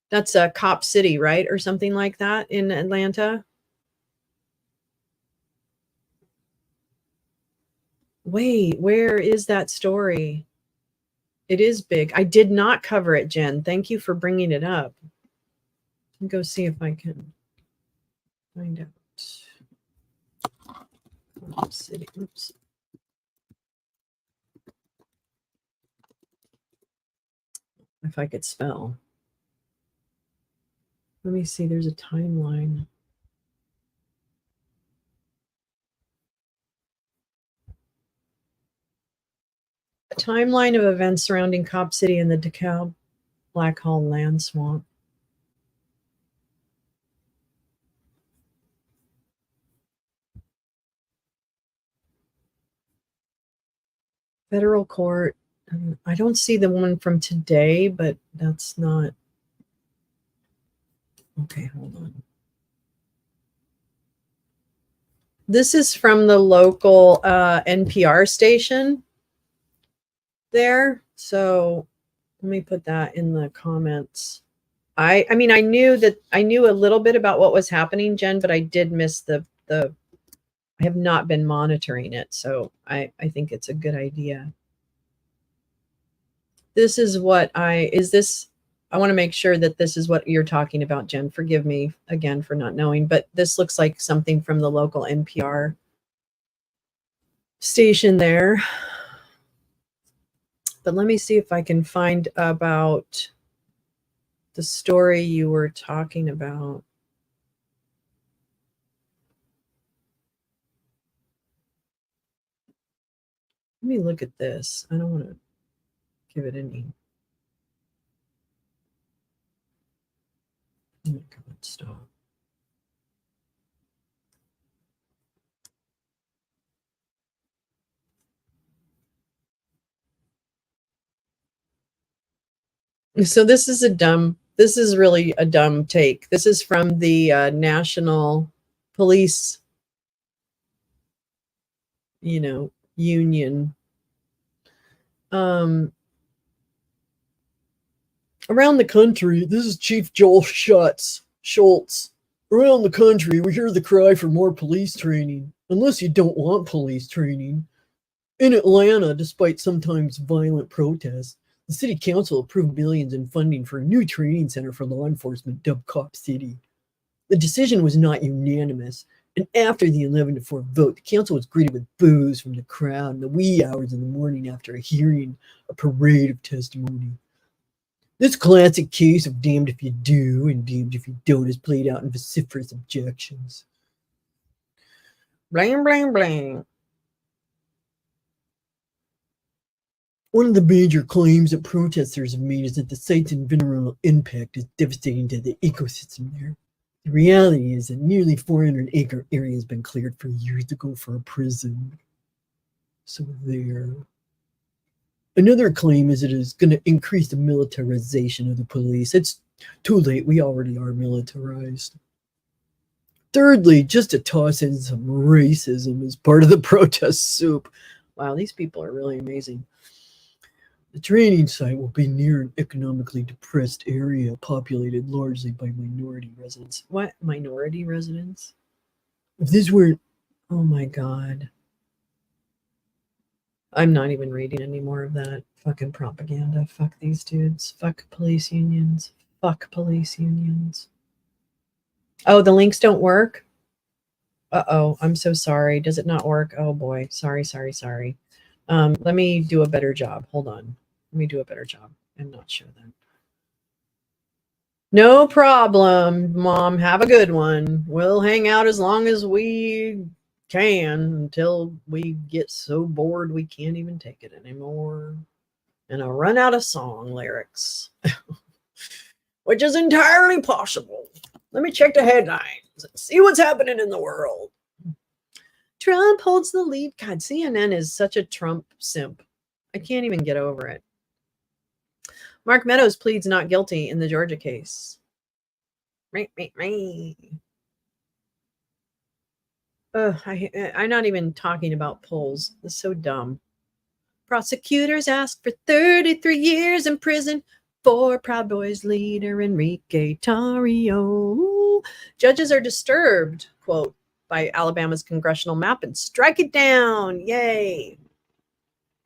That's a Cop City, right? Or something like that in Atlanta. Wait, where is that story? It is big. I did not cover it, Jen. Thank you for bringing it up. Let me go see if I can find out. Cop City. Oops. If I could spell. Let me see. There's a timeline. A timeline of events surrounding Cop City and the DeKalb Black Hole land swamp. Federal court. I don't see the one from today, but that's not. Okay, hold on. This is from the local NPR station there. So let me put that in the comments. I mean, I knew a little bit about what was happening, Jen, but I did miss the I have not been monitoring it. So I think it's a good idea. This is what I want to make sure that this is what you're talking about, Jen. Forgive me again for not knowing, but this looks like something from the local NPR station there. But let me see if I can find about the story you were talking about. Let me look at this. I don't want to give it any. Oh my God, stop. So this is really a dumb take. This is from the National Police, union. Around the country, this is Chief Joel Schultz. Around the country, we hear the cry for more police training, unless you don't want police training. In Atlanta, despite sometimes violent protests, the city council approved millions in funding for a new training center for law enforcement dubbed Cop City. The decision was not unanimous, and after the 11-4 vote, the council was greeted with boos from the crowd in the wee hours of the morning after hearing a parade of testimony. This classic case of damned if you do and damned if you don't is played out in vociferous objections. Blang, blang, blang. One of the major claims that protesters have made is that the site's environmental impact is devastating to the ecosystem there. The reality is that nearly 400-acre area has been cleared for years ago for a prison. So there. Another claim is it is going to increase the militarization of the police. It's too late. We already are militarized. Thirdly, just to toss in some racism as part of the protest soup. Wow, these people are really amazing. The training site will be near an economically depressed area populated largely by minority residents. What? Minority residents? If this were... Oh my God. I'm not even reading any more of that fucking propaganda. Fuck these dudes. Fuck police unions. Fuck police unions. Oh, the links don't work? Uh-oh, I'm so sorry. Does it not work? Oh boy. Sorry. Let me do a better job. Hold on. Let me do a better job and not show that. No problem, Mom. Have a good one. We'll hang out as long as we can until we get so bored we can't even take it anymore. And I'll run out of song lyrics, which is entirely possible. Let me check the headlines and see what's happening in the world. Trump holds the lead. God, CNN is such a Trump simp. I can't even get over it. Mark Meadows pleads not guilty in the Georgia case. I'm not even talking about polls. It's so dumb. Prosecutors ask for 33 years in prison for Proud Boys leader Enrique Tarrio. Judges are disturbed, quote, by Alabama's congressional map and strike it down. Yay.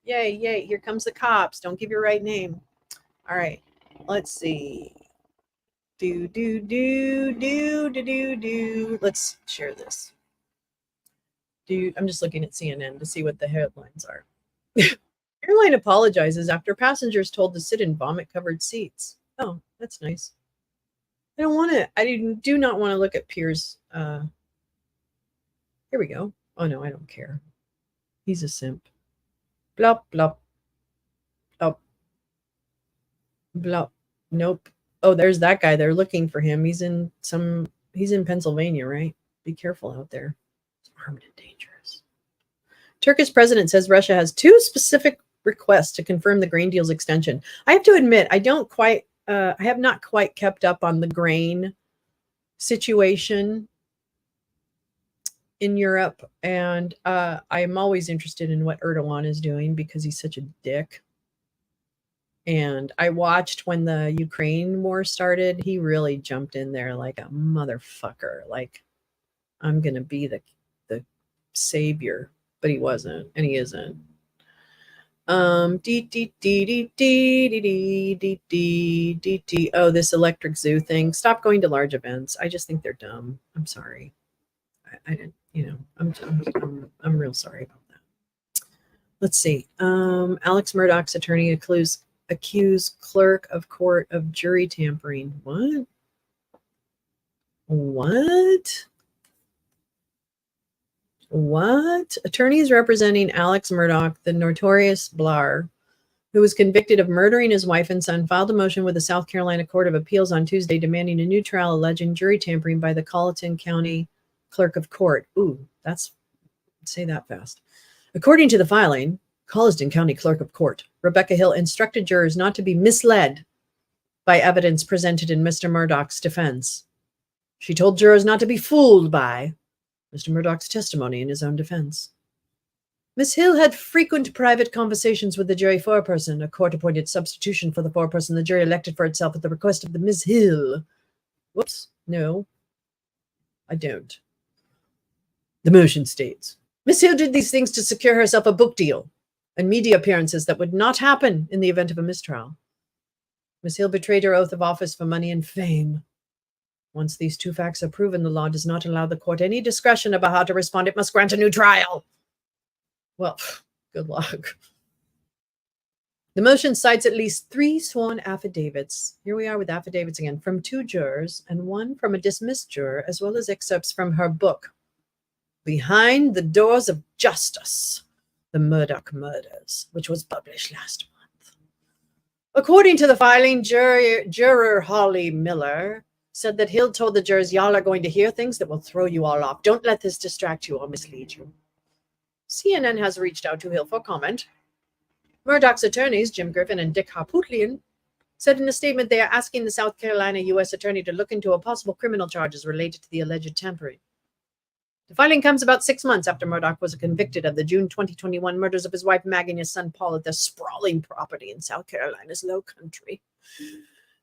Yay. Here comes the cops. Don't give your right name. All right. Let's see. Let's share this. I'm just looking at CNN to see what the headlines are. Airline apologizes after passengers told to sit in vomit-covered seats. Oh, that's nice. I do not want to look at Piers. Here we go. Oh, no, I don't care. He's a simp. Blop, blop. Blop. Blop. Nope. Oh, there's that guy. They're looking for him. He's in Pennsylvania, right? Be careful out there. It's armed and dangerous. Turkish president says Russia has 2 specific requests to confirm the grain deal's extension. I have to admit, I have not quite kept up on the grain situation in Europe, and I am always interested in what Erdogan is doing because he's such a dick. And I watched when the Ukraine war started, he really jumped in there like a motherfucker. Like, I'm going to be the savior, but he wasn't, and he isn't. Oh, this electric zoo thing. Stop going to large events. I just think they're dumb. I'm sorry. I didn't, I'm real sorry about that. Let's see. Alex Murdaugh's attorney accused clerk of court of jury tampering. What? Attorneys representing Alex Murdaugh, the notorious Blar, who was convicted of murdering his wife and son, filed a motion with the South Carolina Court of Appeals on Tuesday demanding a new trial alleging jury tampering by the Colleton County Clerk of Court. Ooh, say that fast. According to the filing, Colleton County Clerk of Court Rebecca Hill instructed jurors not to be misled by evidence presented in Mr. Murdaugh's defense. She told jurors not to be fooled by Mr. Murdaugh's testimony in his own defense. Ms. Hill had frequent private conversations with the jury foreperson, a court-appointed substitution for the foreperson the jury elected for itself at the request of the Ms. Hill. Whoops, no, I don't. The motion states, Ms. Hill did these things to secure herself a book deal and media appearances that would not happen in the event of a mistrial. Ms. Hill betrayed her oath of office for money and fame. Once these 2 facts are proven, the law does not allow the court any discretion about how to respond. It must grant a new trial. Well, good luck. The motion cites at least 3 sworn affidavits. Here we are with affidavits again from 2 jurors and 1 from a dismissed juror, as well as excerpts from her book, Behind the Doors of Justice, The Murdaugh Murders, which was published last month. According to the filing, juror Holly Miller said that Hill told the jurors, y'all are going to hear things that will throw you all off. Don't let this distract you or mislead you. CNN has reached out to Hill for comment. Murdaugh's attorneys, Jim Griffin and Dick Harpootlian, said in a statement they are asking the South Carolina U.S. attorney to look into a possible criminal charges related to the alleged tampering. The filing comes about 6 months after Murdaugh was convicted of the June 2021 murders of his wife Maggie and his son Paul at their sprawling property in South Carolina's Low Country.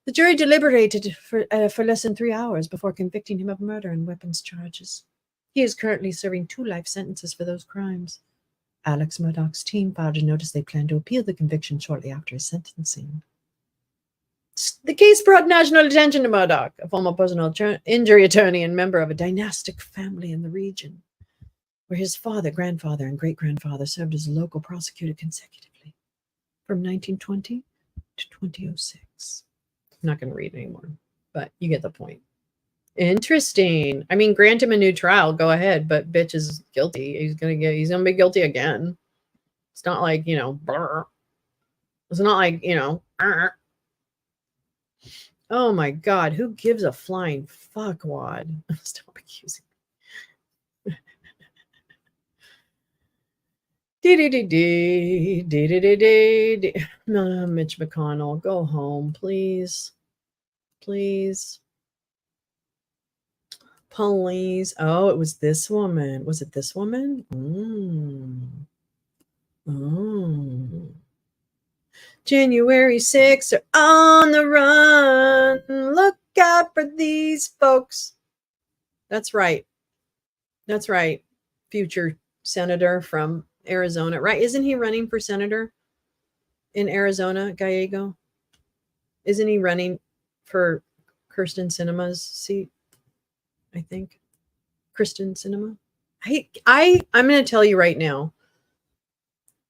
The jury deliberated for less than 3 hours before convicting him of murder and weapons charges. He is currently serving 2 life sentences for those crimes. Alex Murdaugh's team filed a notice they plan to appeal the conviction shortly after his sentencing. The case brought national attention to Murdaugh, a former personal injury attorney and member of a dynastic family in the region. where his father, grandfather, and great-grandfather served as local prosecutor consecutively from 1920 to 2006. I'm not going to read anymore, but you get the point. Interesting. I mean, grant him a new trial. Go ahead, but bitch is guilty. He's gonna be guilty again. It's not like, you know, brr. It's not like, you know, brr. Oh my God, who gives a flying fuck wad? Stop accusing me. Mitch McConnell, go home, please. Please. Police. Oh, it was this woman. Was it this woman? January 6th are on the run. Look out for these folks. That's right. That's right. Future senator from Arizona, right? Isn't he running for senator in Arizona, Gallego? Isn't he running for Kirsten Sinema's seat? I think. Kristen Sinema. I'm going to tell you right now.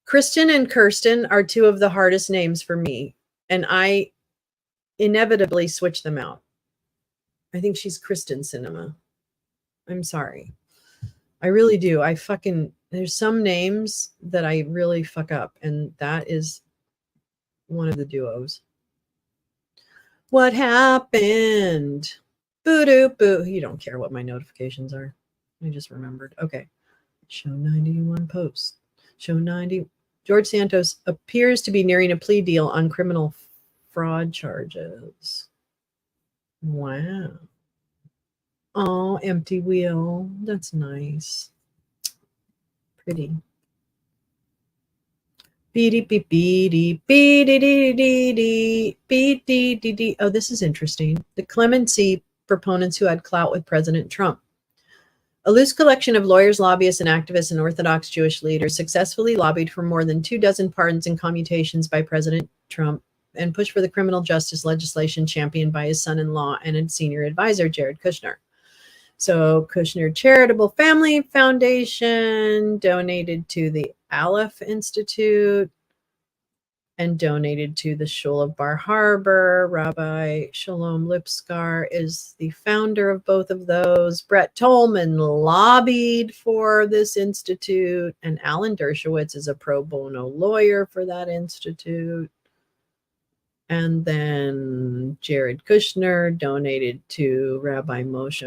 Kristen and Kirsten are two of the hardest names for me, and I inevitably switch them out. I think she's Kristen Sinema. I'm sorry. I really do. There's some names that I really fuck up, and that is one of the duos. What happened? Boo-doo-boo. You don't care what my notifications are. I just remembered. Okay. Show 91 posts. Show 90. George Santos appears to be nearing a plea deal on criminal fraud charges. Wow. Oh, empty wheel. That's nice. Pretty. Oh, this is interesting. The clemency proponents who had clout with President Trump. A loose collection of lawyers, lobbyists, and activists and Orthodox Jewish leaders successfully lobbied for more than 24 pardons and commutations by President Trump and pushed for the criminal justice legislation championed by his son-in-law and a senior advisor, Jared Kushner. So Kushner Charitable Family Foundation donated to the Aleph Institute and donated to the Shul of Bar Harbor. Rabbi Shalom Lipskar is the founder of both of those. Brett Tolman lobbied for this institute, and Alan Dershowitz is a pro bono lawyer for that institute. And then Jared Kushner donated to Rabbi Moshe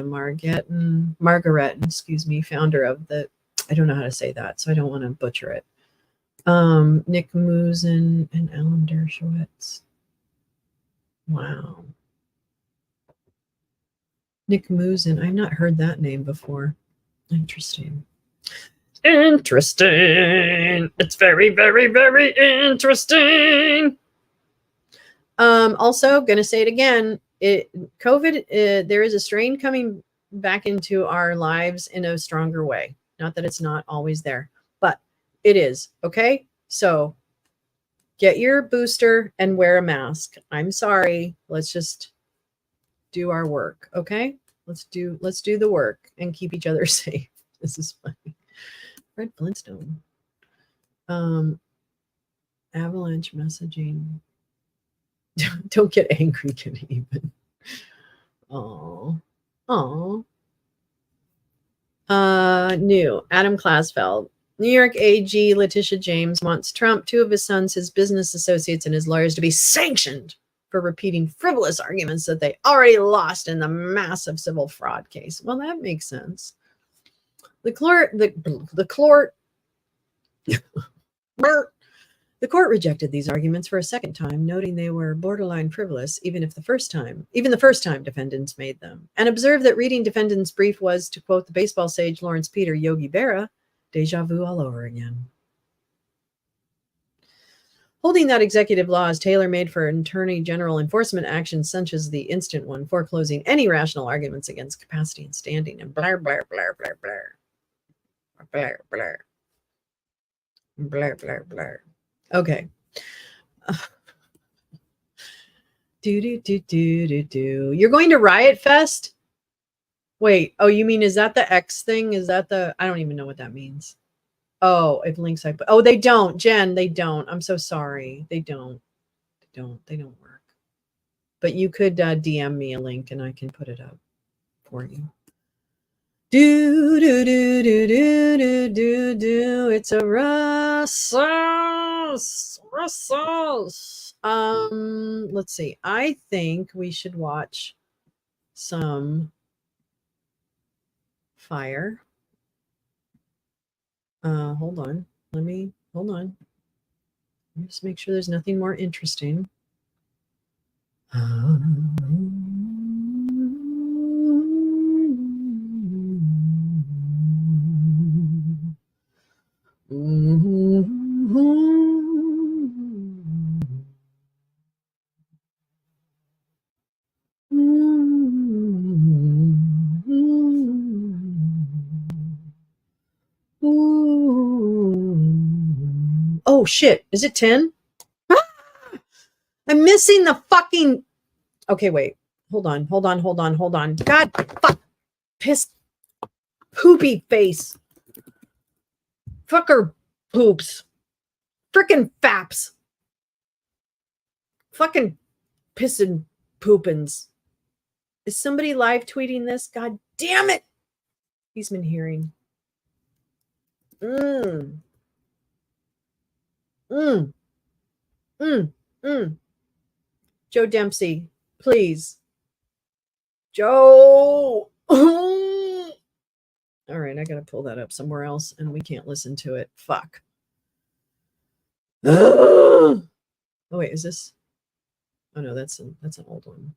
Margaretin, founder of the, I don't know how to say that, so I don't want to butcher it. Nick Musen and Alan Dershowitz. Wow. Nick Musen. I've not heard that name before. Interesting. Interesting. It's very, very, very interesting. Also, going to say it again. COVID, there is a strain coming back into our lives in a stronger way. Not that it's not always there, but it is. Okay. So get your booster and wear a mask. I'm sorry. Let's just do our work. Okay. Let's do the work and keep each other safe. This is funny. Fred Flintstone. Avalanche messaging. Don't get angry, get even. Oh. New. Adam Klasfeld. New York AG Letitia James wants Trump, two of his sons, his business associates, and his lawyers to be sanctioned for repeating frivolous arguments that they already lost in the massive civil fraud case. Well, that makes sense. The court rejected these arguments for a second time, noting they were borderline frivolous, even the first time defendants made them, and observed that reading defendants' brief was, to quote the baseball sage Lawrence Peter, Yogi Berra, deja vu all over again. Holding that executive law is tailor-made for attorney general enforcement actions such as the instant one, foreclosing any rational arguments against capacity and standing, and blah, blah, blah, blah, blah. Blah, blah. Blah, blah, blah. Okay. You're going to Riot Fest? Wait. Oh, you mean, is that the X thing? Is that the, I don't even know what that means. Oh, if links I put, oh, they don't, Jen, they don't. I'm so sorry. They don't. They don't work. But you could DM me a link and I can put it up for you. Do do do do do do do do. It's a Russell's. Let's see. I think we should watch some Fire. Hold on. Hold on. Just make sure there's nothing more interesting. Oh shit, is it 10? I'm missing the fucking. Okay, wait. Hold on. God, fuck. Piss. Poopy face. Fucker poops. Frickin' faps. Fucking pissin' poopins. Is somebody live tweeting this? God damn it. He's been hearing. Joe Dempsey, please. Joe. All right, I gotta pull that up somewhere else and we can't listen to it. Fuck. Oh wait, is this? Oh no, that's an old one.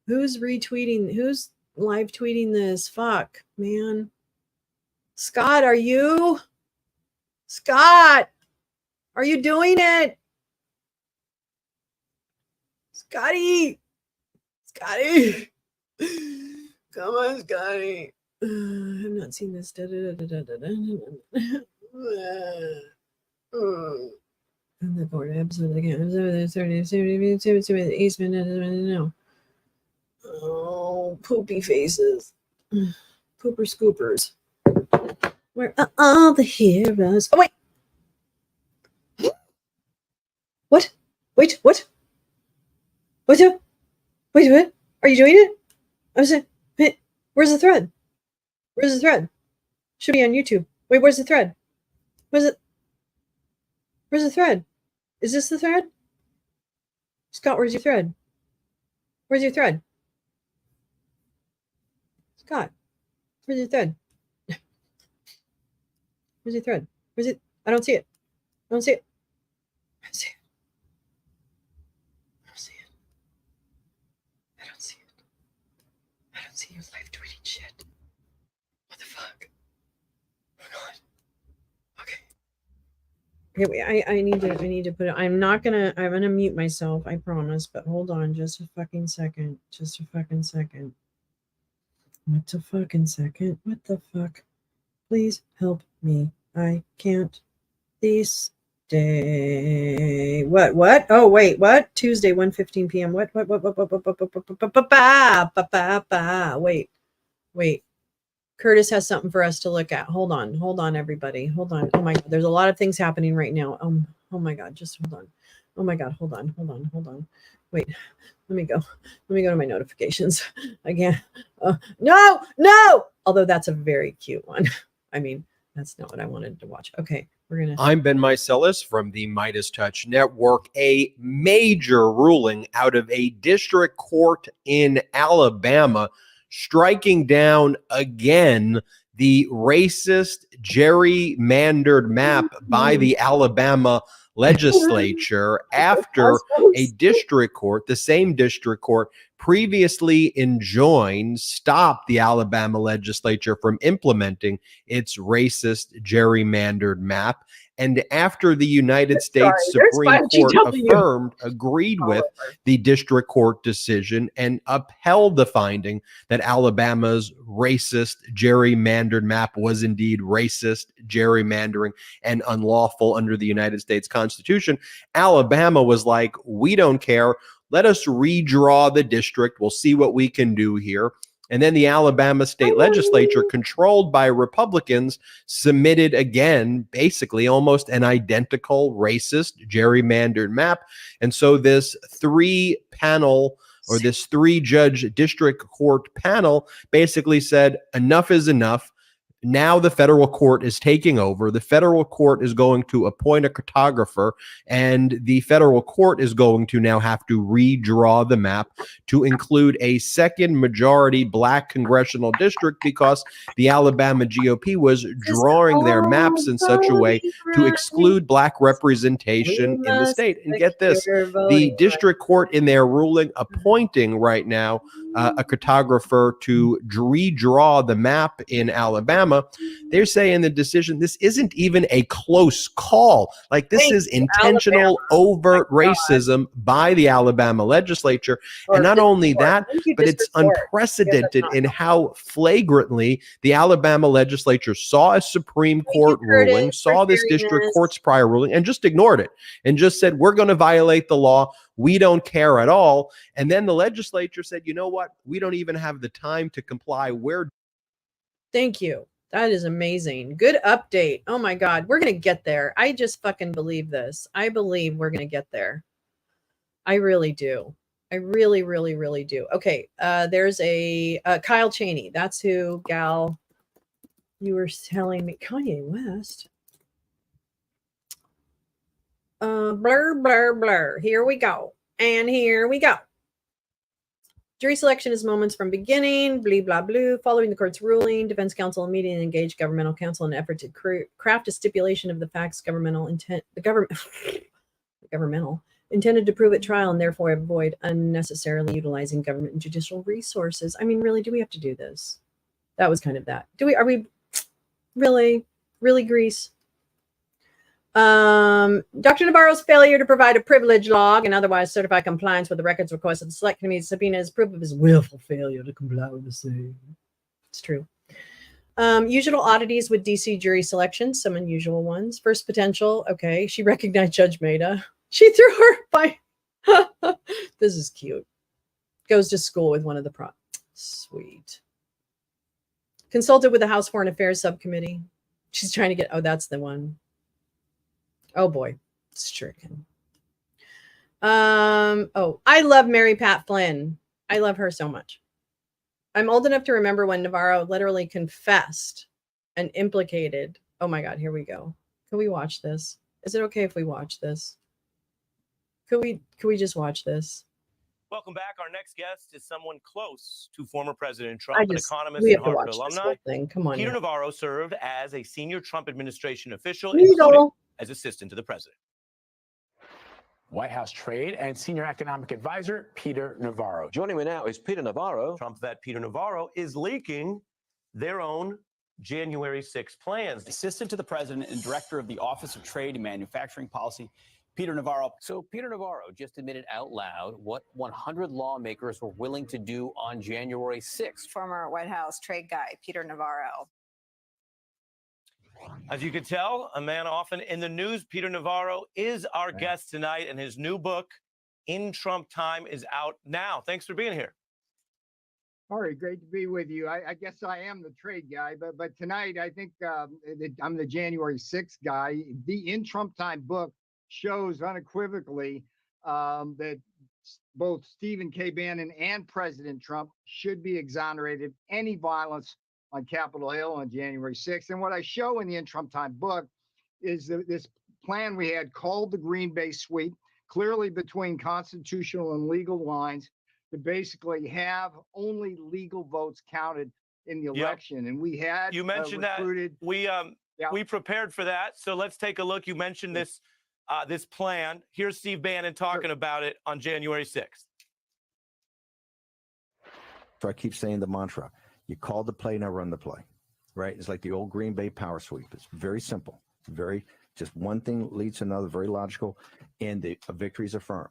Who's retweeting? Who's live tweeting this? Fuck, man. Scott, are you? Scott, are you doing it? Scotty. Come on, Scotty. I've not seen this. And the board episode again. No. Oh, poopy faces. Pooper scoopers. Where are all the heroes? Oh, wait. What? Wait, what? What's up? Wait, what? Are you doing it? I was saying, where's the thread? Where's the thread? Should be on YouTube. Wait, where's the thread? Where's it? Where's the thread? Is this the thread? Scott, where's your thread? Where's your thread? Scott, where's your thread? Where's your thread? Where's it? I don't see it. I don't see it. I don't see it. I don't see it. I don't see it. I don't see you live tweeting shit. What the fuck? Oh god. Okay. Okay, wait, I need to put it. I'm gonna mute myself, I promise, but hold on just a fucking second. Just a fucking second. What the fucking second? What the fuck? Please help me. I can't. This day. What? Oh, wait, what? Tuesday, 1:15 p.m. What? Wait. Curtis has something for us to look at. Hold on, everybody. Hold on. Oh my God, there's a lot of things happening right now. Oh my God, just hold on. Oh my God, hold on. Wait, let me go to my notifications again. No. Although that's a very cute one. I mean, that's not what I wanted to watch. Okay, I'm Ben Mycelis from the Midas Touch Network. A major ruling out of a district court in Alabama striking down again the racist gerrymandered map by the Alabama legislature after a district court, the same district court, previously stopped the Alabama legislature from implementing its racist gerrymandered map. And after the United States Supreme Court agreed with the district court decision and upheld the finding that Alabama's racist gerrymandered map was indeed racist gerrymandering and unlawful under the United States Constitution, Alabama was like, we don't care. Let us redraw the district. We'll see what we can do here. And then the Alabama state legislature, controlled by Republicans, submitted again, basically almost an identical racist gerrymandered map. And so this this 3-judge district court panel basically said enough is enough. Now the federal court is taking over. The federal court is going to appoint a cartographer, and the federal court is going to now have to redraw the map to include a second majority black congressional district, because the Alabama GOP was drawing their maps in such a way to exclude black representation in the state. And get this, the district court in their ruling appointing right now a cartographer to redraw the map in Alabama. They're saying the decision, this isn't even a close call. Like, this is intentional, overt racism by the Alabama legislature. And not only that, but it's unprecedented in how flagrantly the Alabama legislature saw a Supreme Court ruling, saw this district court's prior ruling, and just ignored it and just said, we're going to violate the law. We don't care at all. And then the legislature said, you know what? We don't even have the time to comply. Thank you. That is amazing. Good update. Oh my God. We're going to get there. I just fucking believe this. I believe we're going to get there. I really do. I really, really, really do. Okay. There's a Kyle Cheney. That's who, gal, you were telling me. Kanye West. Blur, blur, blur. Here we go. And here we go. Jury selection is moments from beginning, blah, blah, blah. Following the court's ruling, defense counsel immediately engaged governmental counsel in an effort to craft a stipulation of the facts governmental intended to prove at trial, and therefore avoid unnecessarily utilizing government and judicial resources. I mean, really, do we have to do this? That was kind of that. Are we really, Grease? Dr. Navarro's failure to provide a privilege log and otherwise certify compliance with the records request of the Select Committee's subpoena is proof of his willful failure to comply with the same. It's true. Usual oddities with DC jury selection, some unusual ones. First potential, okay, she recognized Judge Maida. She threw her by. This is cute. Goes to school with one of the Sweet. Consulted with the House Foreign Affairs Subcommittee. She's trying to get, oh, that's the one. Oh boy, stricken. Oh, I love Mary Pat Flynn. I love her so much. I'm old enough to remember when Navarro literally confessed and implicated. Oh my God, here we go. Can we watch this? Is it okay if we watch this? Could we just watch this? Welcome back. Our next guest is someone close to former President Trump, an economist we and have to Harvard watch alumni. this whole thing. Come on. Peter now. Navarro served as a senior Trump administration official, Legal. including as assistant to the president. White House Trade and Senior Economic Advisor Peter Navarro. Joining me now is Peter Navarro. Trump vet Peter Navarro is leaking their own January 6 plans. Assistant to the president and director of the Office of Trade and Manufacturing Policy, Peter Navarro. So Peter Navarro just admitted out loud what 100 lawmakers were willing to do on January 6th. Former White House trade guy, Peter Navarro. As you can tell, a man often in the news, Peter Navarro is our guest tonight, and his new book, In Trump Time, is out now. Thanks for being here. All right, great to be with you. I guess I am the trade guy, but tonight I think I'm the January 6th guy. The In Trump Time book shows unequivocally that both Stephen K. Bannon and President Trump should be exonerated of any violence on Capitol Hill on January 6th. And what I show in the In Trump Time book is this plan we had called the Green Bay Sweep, clearly between constitutional and legal lines, to basically have only legal votes counted in the election. And we had mentioned that we prepared for that. So let's take a look. You mentioned this this plan. Here's Steve Bannon talking about it on January 6th. So I keep saying the mantra: you call the play, now run the play. Right? It's like the old Green Bay power sweep. It's very simple. Very just one thing leads to another. Very logical, and a victory is firm.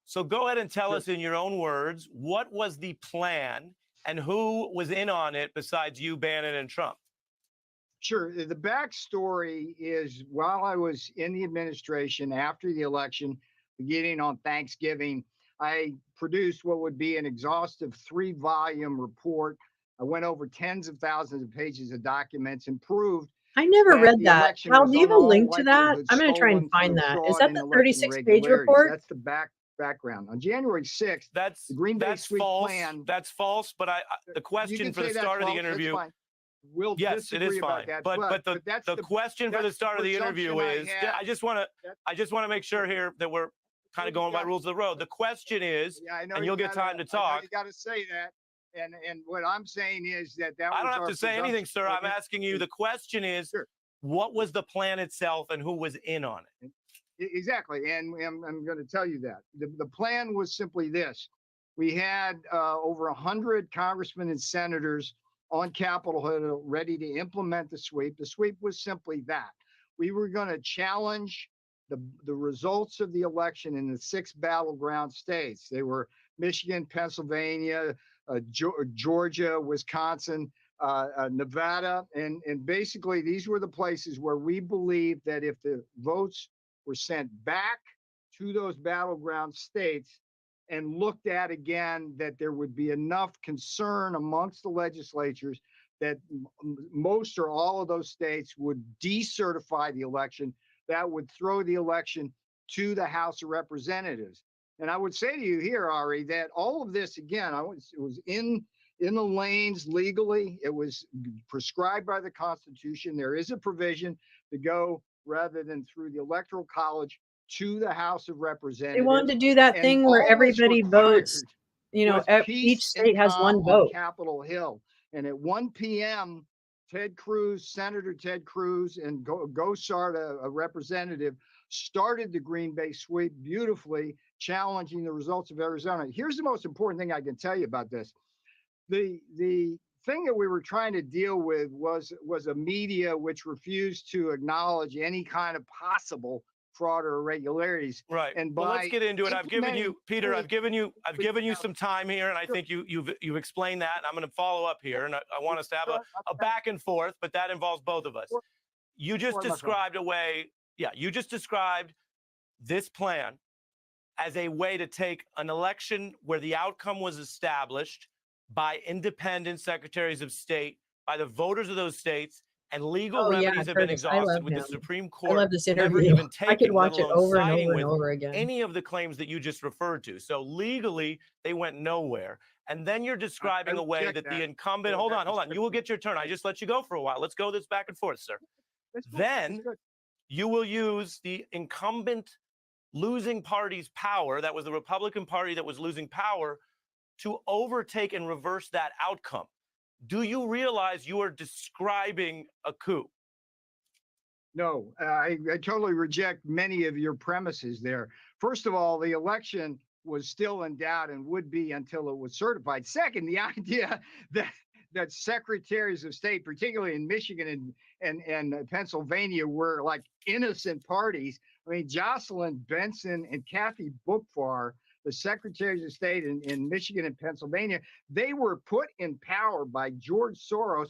So go ahead and tell us in your own words, what was the plan and who was in on it besides you, Bannon, and Trump? Sure. The backstory is while I was in the administration after the election, beginning on Thanksgiving. I produced what would be an exhaustive 3-volume report. I went over tens of thousands of pages of documents and proved I never that read the that. election Hal, was do you in have a all link to that? likelihood I'm going to try and stolen through find that. Is fraud that and the election 36-page irregularities. report? That's the background. On January 6th, the Green Bay That's Sweep false. plan. That's false. But the You question can for the say that's start of the false. That's interview. fine. We'll Yes, it is disagree about fine. that. But that's the question for the start of the interview is, I just want to make sure here that we're kind of going by rules of the road. The question is, Yeah, I know and you'll get time to talk. You got to say that. And what I'm saying is that I don't have to say anything, sir. I'm asking you. The question is, what was the plan itself and who was in on it? Exactly. And I'm going to tell you that. The plan was simply this. We had over 100 congressmen and senators on Capitol Hill ready to implement the sweep. The sweep was simply that. We were going to challenge the results of the election in the 6 battleground states. They were Michigan, Pennsylvania, Georgia, Wisconsin, Nevada. And basically, these were the places where we believed that if the votes were sent back to those battleground states and looked at again, that there would be enough concern amongst the legislatures that most or all of those states would decertify the election. That would throw the election to the House of Representatives. And I would say to you here, Ari, that all of this, again, it was in the lanes legally. It was prescribed by the Constitution. There is a provision to go rather than through the Electoral College to the House of Representatives. They wanted to do that thing where everybody votes. You know, each state has one vote. Capitol Hill. And at 1 p.m., Senator Ted Cruz, and Gosar, a representative, started the Green Bay sweep beautifully, challenging the results of Arizona. Here's the most important thing I can tell you about this. The thing that we were trying to deal with was a media which refused to acknowledge any kind of possible fraud or irregularities. Right. And well, let's get into it. I've given you, Peter, I've given you some time here, and I think you've explained that. And I'm going to follow up here, and I want us to have a back and forth, but that involves both of us. You just described you just described this plan as a way to take an election where the outcome was established by independent secretaries of state, by the voters of those states, and legal remedies have been exhausted with the Supreme Court. I love this interview. Never even taken, I could watch it over and over and with over again. any of the claims that you just referred to. So legally, they went nowhere. And then you're describing a way that the incumbent, hold on, you will get your turn. I just let you go for a while. Let's go this back and forth, sir. Then you will use the incumbent losing party's power, that was the Republican Party that was losing power, to overtake and reverse that outcome. Do you realize you are describing a coup? No, I totally reject many of your premises there. First of all, the election was still in doubt and would be until it was certified. Second, the idea that secretaries of state, particularly in Michigan and Pennsylvania, were like innocent parties. I mean, Jocelyn Benson and Kathy Bookfar, the secretaries of state in Michigan and Pennsylvania, they were put in power by George Soros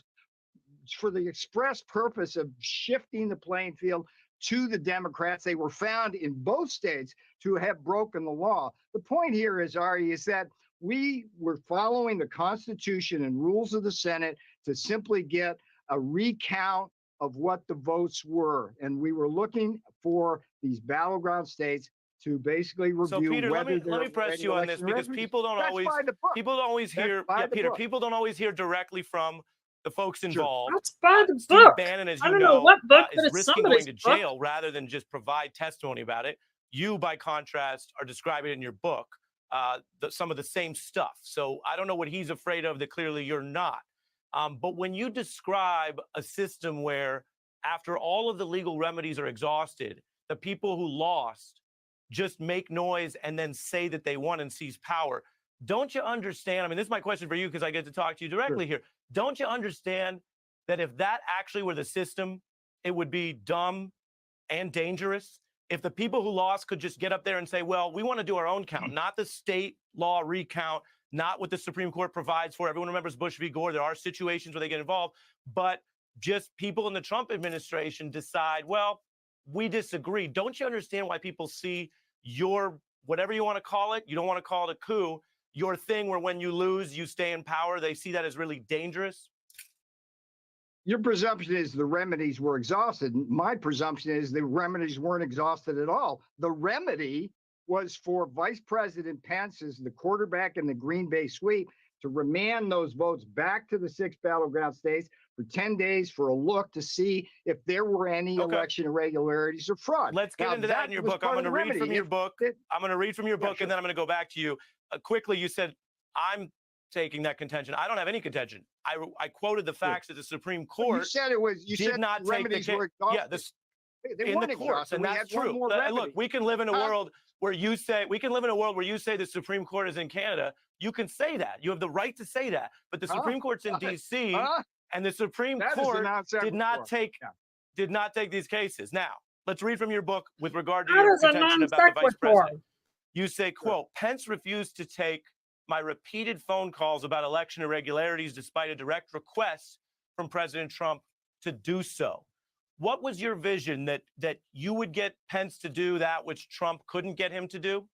for the express purpose of shifting the playing field to the Democrats. They were found in both states to have broken the law. The point here is, Ari, is that we were following the Constitution and rules of the Senate to simply get a recount of what the votes were. And we were looking for these battleground states to basically review. So Peter, whether let me press you on this, because people don't always hear directly from the folks involved. That's by the Steve book. Bannon, as I you don't know, know what book, but is it's risking somebody's going to book. jail rather than just provide testimony about it. You, by contrast, are describing in your book some of the same stuff. So I don't know what he's afraid of that clearly you're not. But when you describe a system where after all of the legal remedies are exhausted, the people who lost just make noise and then say that they won and seize power, don't you understand? I mean, this is my question for you because I get to talk to you directly here. Don't you understand that if that actually were the system, it would be dumb and dangerous? If the people who lost could just get up there and say, well, we want to do our own count, not the state law recount, not what the Supreme Court provides for. Everyone remembers Bush v. Gore. There are situations where they get involved, but just people in the Trump administration decide, well, we disagree. Don't you understand why people see your, whatever you want to call it, you don't want to call it a coup, your thing where when you lose, you stay in power, they see that as really dangerous? Your presumption is the remedies were exhausted. My presumption is the remedies weren't exhausted at all. The remedy was for Vice President Pence, as the quarterback in the Green Bay sweep, to remand those votes back to the 6 battleground states for 10 days for a look to see if there were any election irregularities or fraud. Let's get into that in your book. I'm going to read from your book. I'm going to read from your book, and then I'm going to go back to you. Quickly, you said, I'm taking that contention. I don't have any contention. I quoted the facts that the Supreme Court you said it was, you did said not remedies take the were exhausted. they in the courts, and that's true. Look, we can live in a world where you say the Supreme Court is in Canada. You can say that. You have the right to say that. But the Supreme Court's in D.C. And the Supreme Court did not take these cases. Now, let's read from your book with regard to your contention about the Vice President. You say, quote, Pence refused to take my repeated phone calls about election irregularities despite a direct request from President Trump to do so. What was your vision that you would get Pence to do that which Trump couldn't get him to do?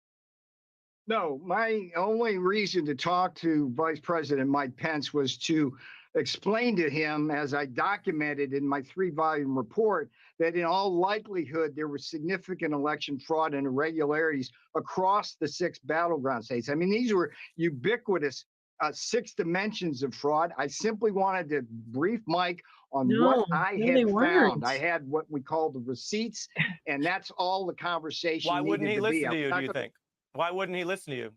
No, my only reason to talk to Vice President Mike Pence was to explain to him, as I documented in my 3-volume report, that in all likelihood there was significant election fraud and irregularities across the 6 battleground states. I mean, these were ubiquitous 6 dimensions of fraud. I simply wanted to brief Mike on what I had found. I had what we call the receipts, and that's all the conversation. Why wouldn't he listen to you, do you think? Why wouldn't he listen to you?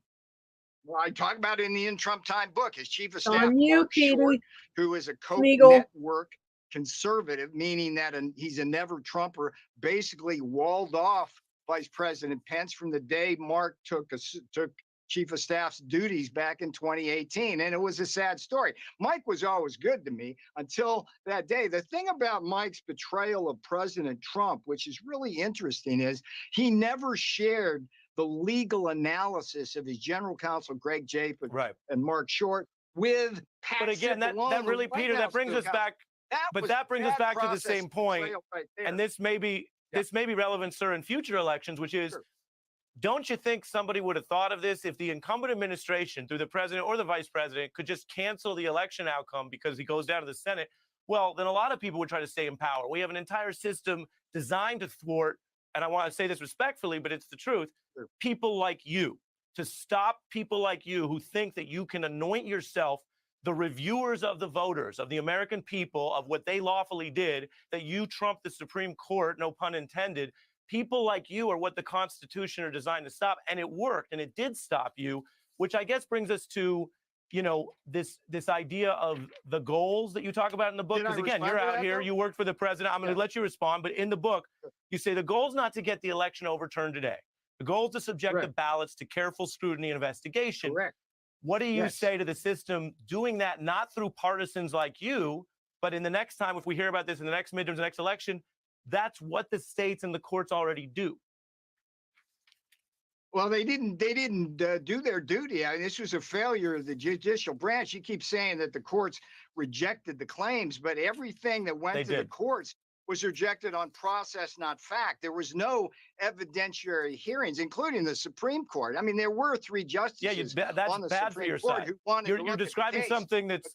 Well, I talk about it in the In Trump Time book. His chief of staff, Mark Short, who is a Koch network conservative, meaning that he's a never Trumper, basically walled off Vice President Pence from the day Mark took chief of staff's duties back in 2018. And it was a sad story. Mike was always good to me until that day. The thing about Mike's betrayal of President Trump, which is really interesting, is he never shared the legal analysis of his general counsel, Greg Jape and Mark Short, with Paxton. But again, that really, Peter, that brings us back. That brings us back to the same point. And this may be relevant, sir, in future elections, which is, don't you think somebody would have thought of this if the incumbent administration, through the president or the vice president, could just cancel the election outcome because he goes down to the Senate? Well, then a lot of people would try to stay in power. We have an entire system designed to thwart, and I want to say this respectfully, but it's the truth, people like you, to stop people like you who think that you can anoint yourself the reviewers of the voters, of the American people, of what they lawfully did, that you trumped the Supreme Court, no pun intended. People like you are what the Constitution are designed to stop, and it worked, and it did stop you, which I guess brings us to, you know, this idea of the goals that you talk about in the book. Because again, you're out here, you worked for the president. I'm going to let you respond, but in the book, you say the goal is not to get the election overturned today. The goal is to subject the ballots to careful scrutiny and investigation. What do you say to the system doing that, not through partisans like you, but in the next time, if we hear about this in the next midterms, the next election, that's what the states and the courts already do. Well, they didn't do their duty. I mean, this was a failure of the judicial branch. You keep saying that the courts rejected the claims, but everything that went to the courts was rejected on process, not fact. There was no evidentiary hearings, including the Supreme Court. I mean, there were 3 justices on the Supreme Court who wanted to look you're describing something that's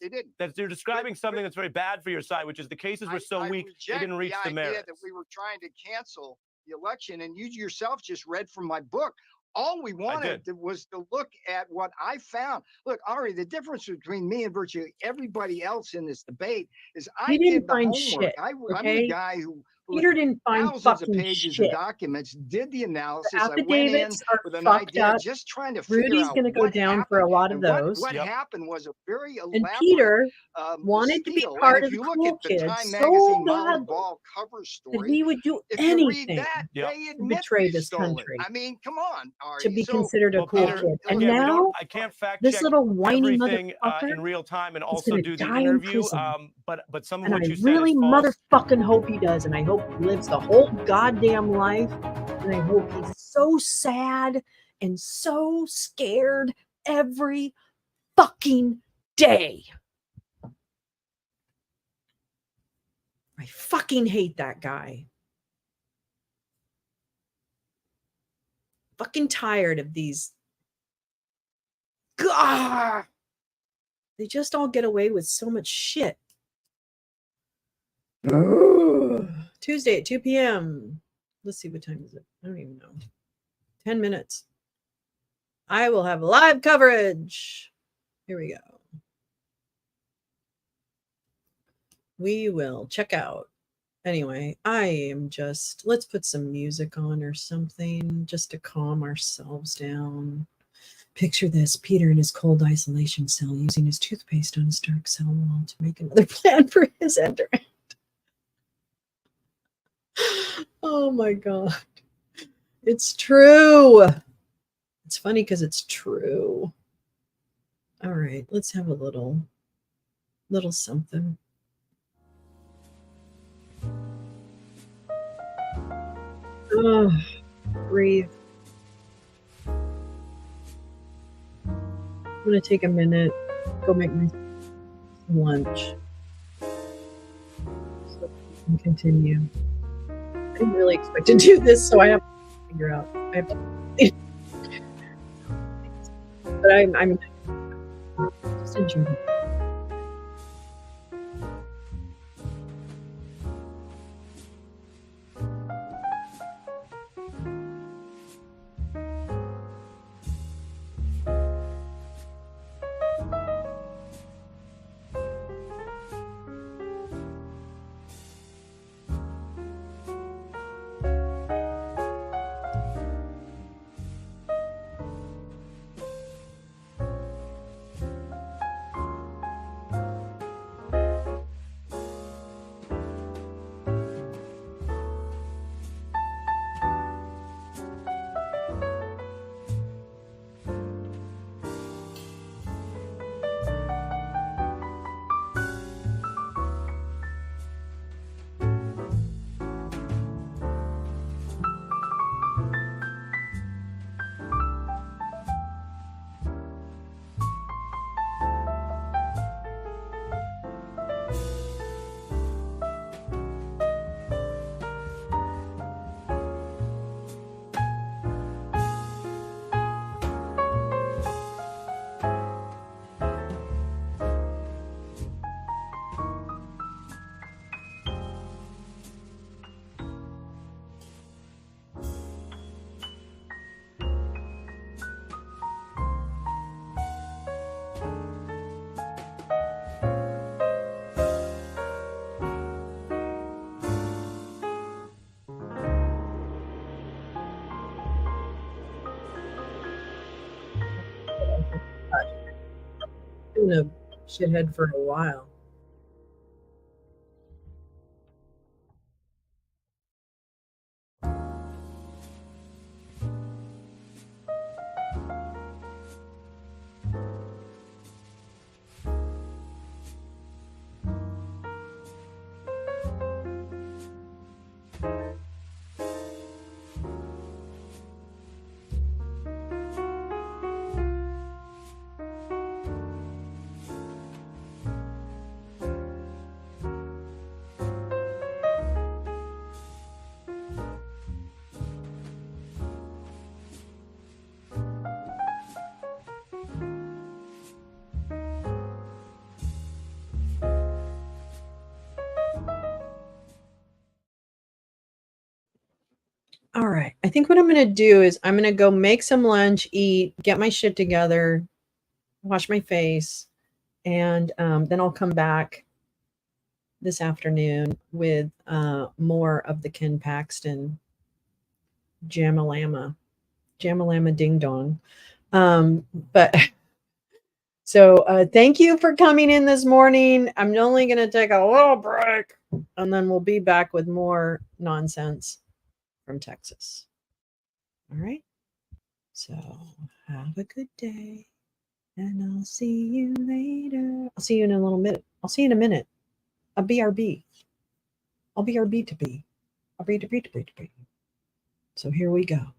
you're describing something that's very bad for your side, which is the cases were so weak they didn't reach the merits. That we were trying to cancel the election, and you yourself just read from my book. All we wanted was to look at what I found. Look, Ari, the difference between me and virtually everybody else in this debate is I did the homework. I'm the guy who Peter didn't find thousands of pages of documents, did the analysis. The affidavits are with an fucked idea, up. just trying to figure Rudy's out going to go down for a lot of those. What happened was a very elaborate. And Peter wanted to be part of the cool kids so bad cover story, that he would do anything to betray this country. I mean, come on, Ari. To be considered a cool kid. And again, now I can't fact this check little whiny everything motherfucker in real time and is also gonna do the die in interview. prison. But some of And what I you said really is false. motherfucking hope he does. And I hope he lives the whole goddamn life. And I hope he's so sad and so scared every fucking day. I fucking hate that guy. fucking tired of these. God, they just all get away with so much shit. Tuesday at 2 p.m. Let's see, what time is it? I don't even know. 10 minutes. I will have live coverage. Here we go. We will check out. Anyway, I am just, let's put some music on or something just to calm ourselves down. Picture this: Peter in his cold isolation cell using his toothpaste on his dark cell wall to make another plan for his end. Oh my God. It's true. It's funny because it's true. All right, let's have a little something. Oh, breathe. I'm going to take a minute, go make my lunch so we can continue. I didn't really expect to do this, so I have to figure out. I have to, but I'm just enjoying it. Been a shithead for a while. All right. I think what I'm going to do is I'm going to go make some lunch, eat, get my shit together, wash my face, and then I'll come back this afternoon with more of the Ken Paxton Jamalama Ding Dong. But so thank you for coming in this morning. I'm only going to take a little break, and then we'll be back with more nonsense from Texas. All right. So have a good day, and I'll see you later. I'll see you in a little minute. I'll see you in a minute. A BRB. I'll BRB to be. I'll be to be. So here we go.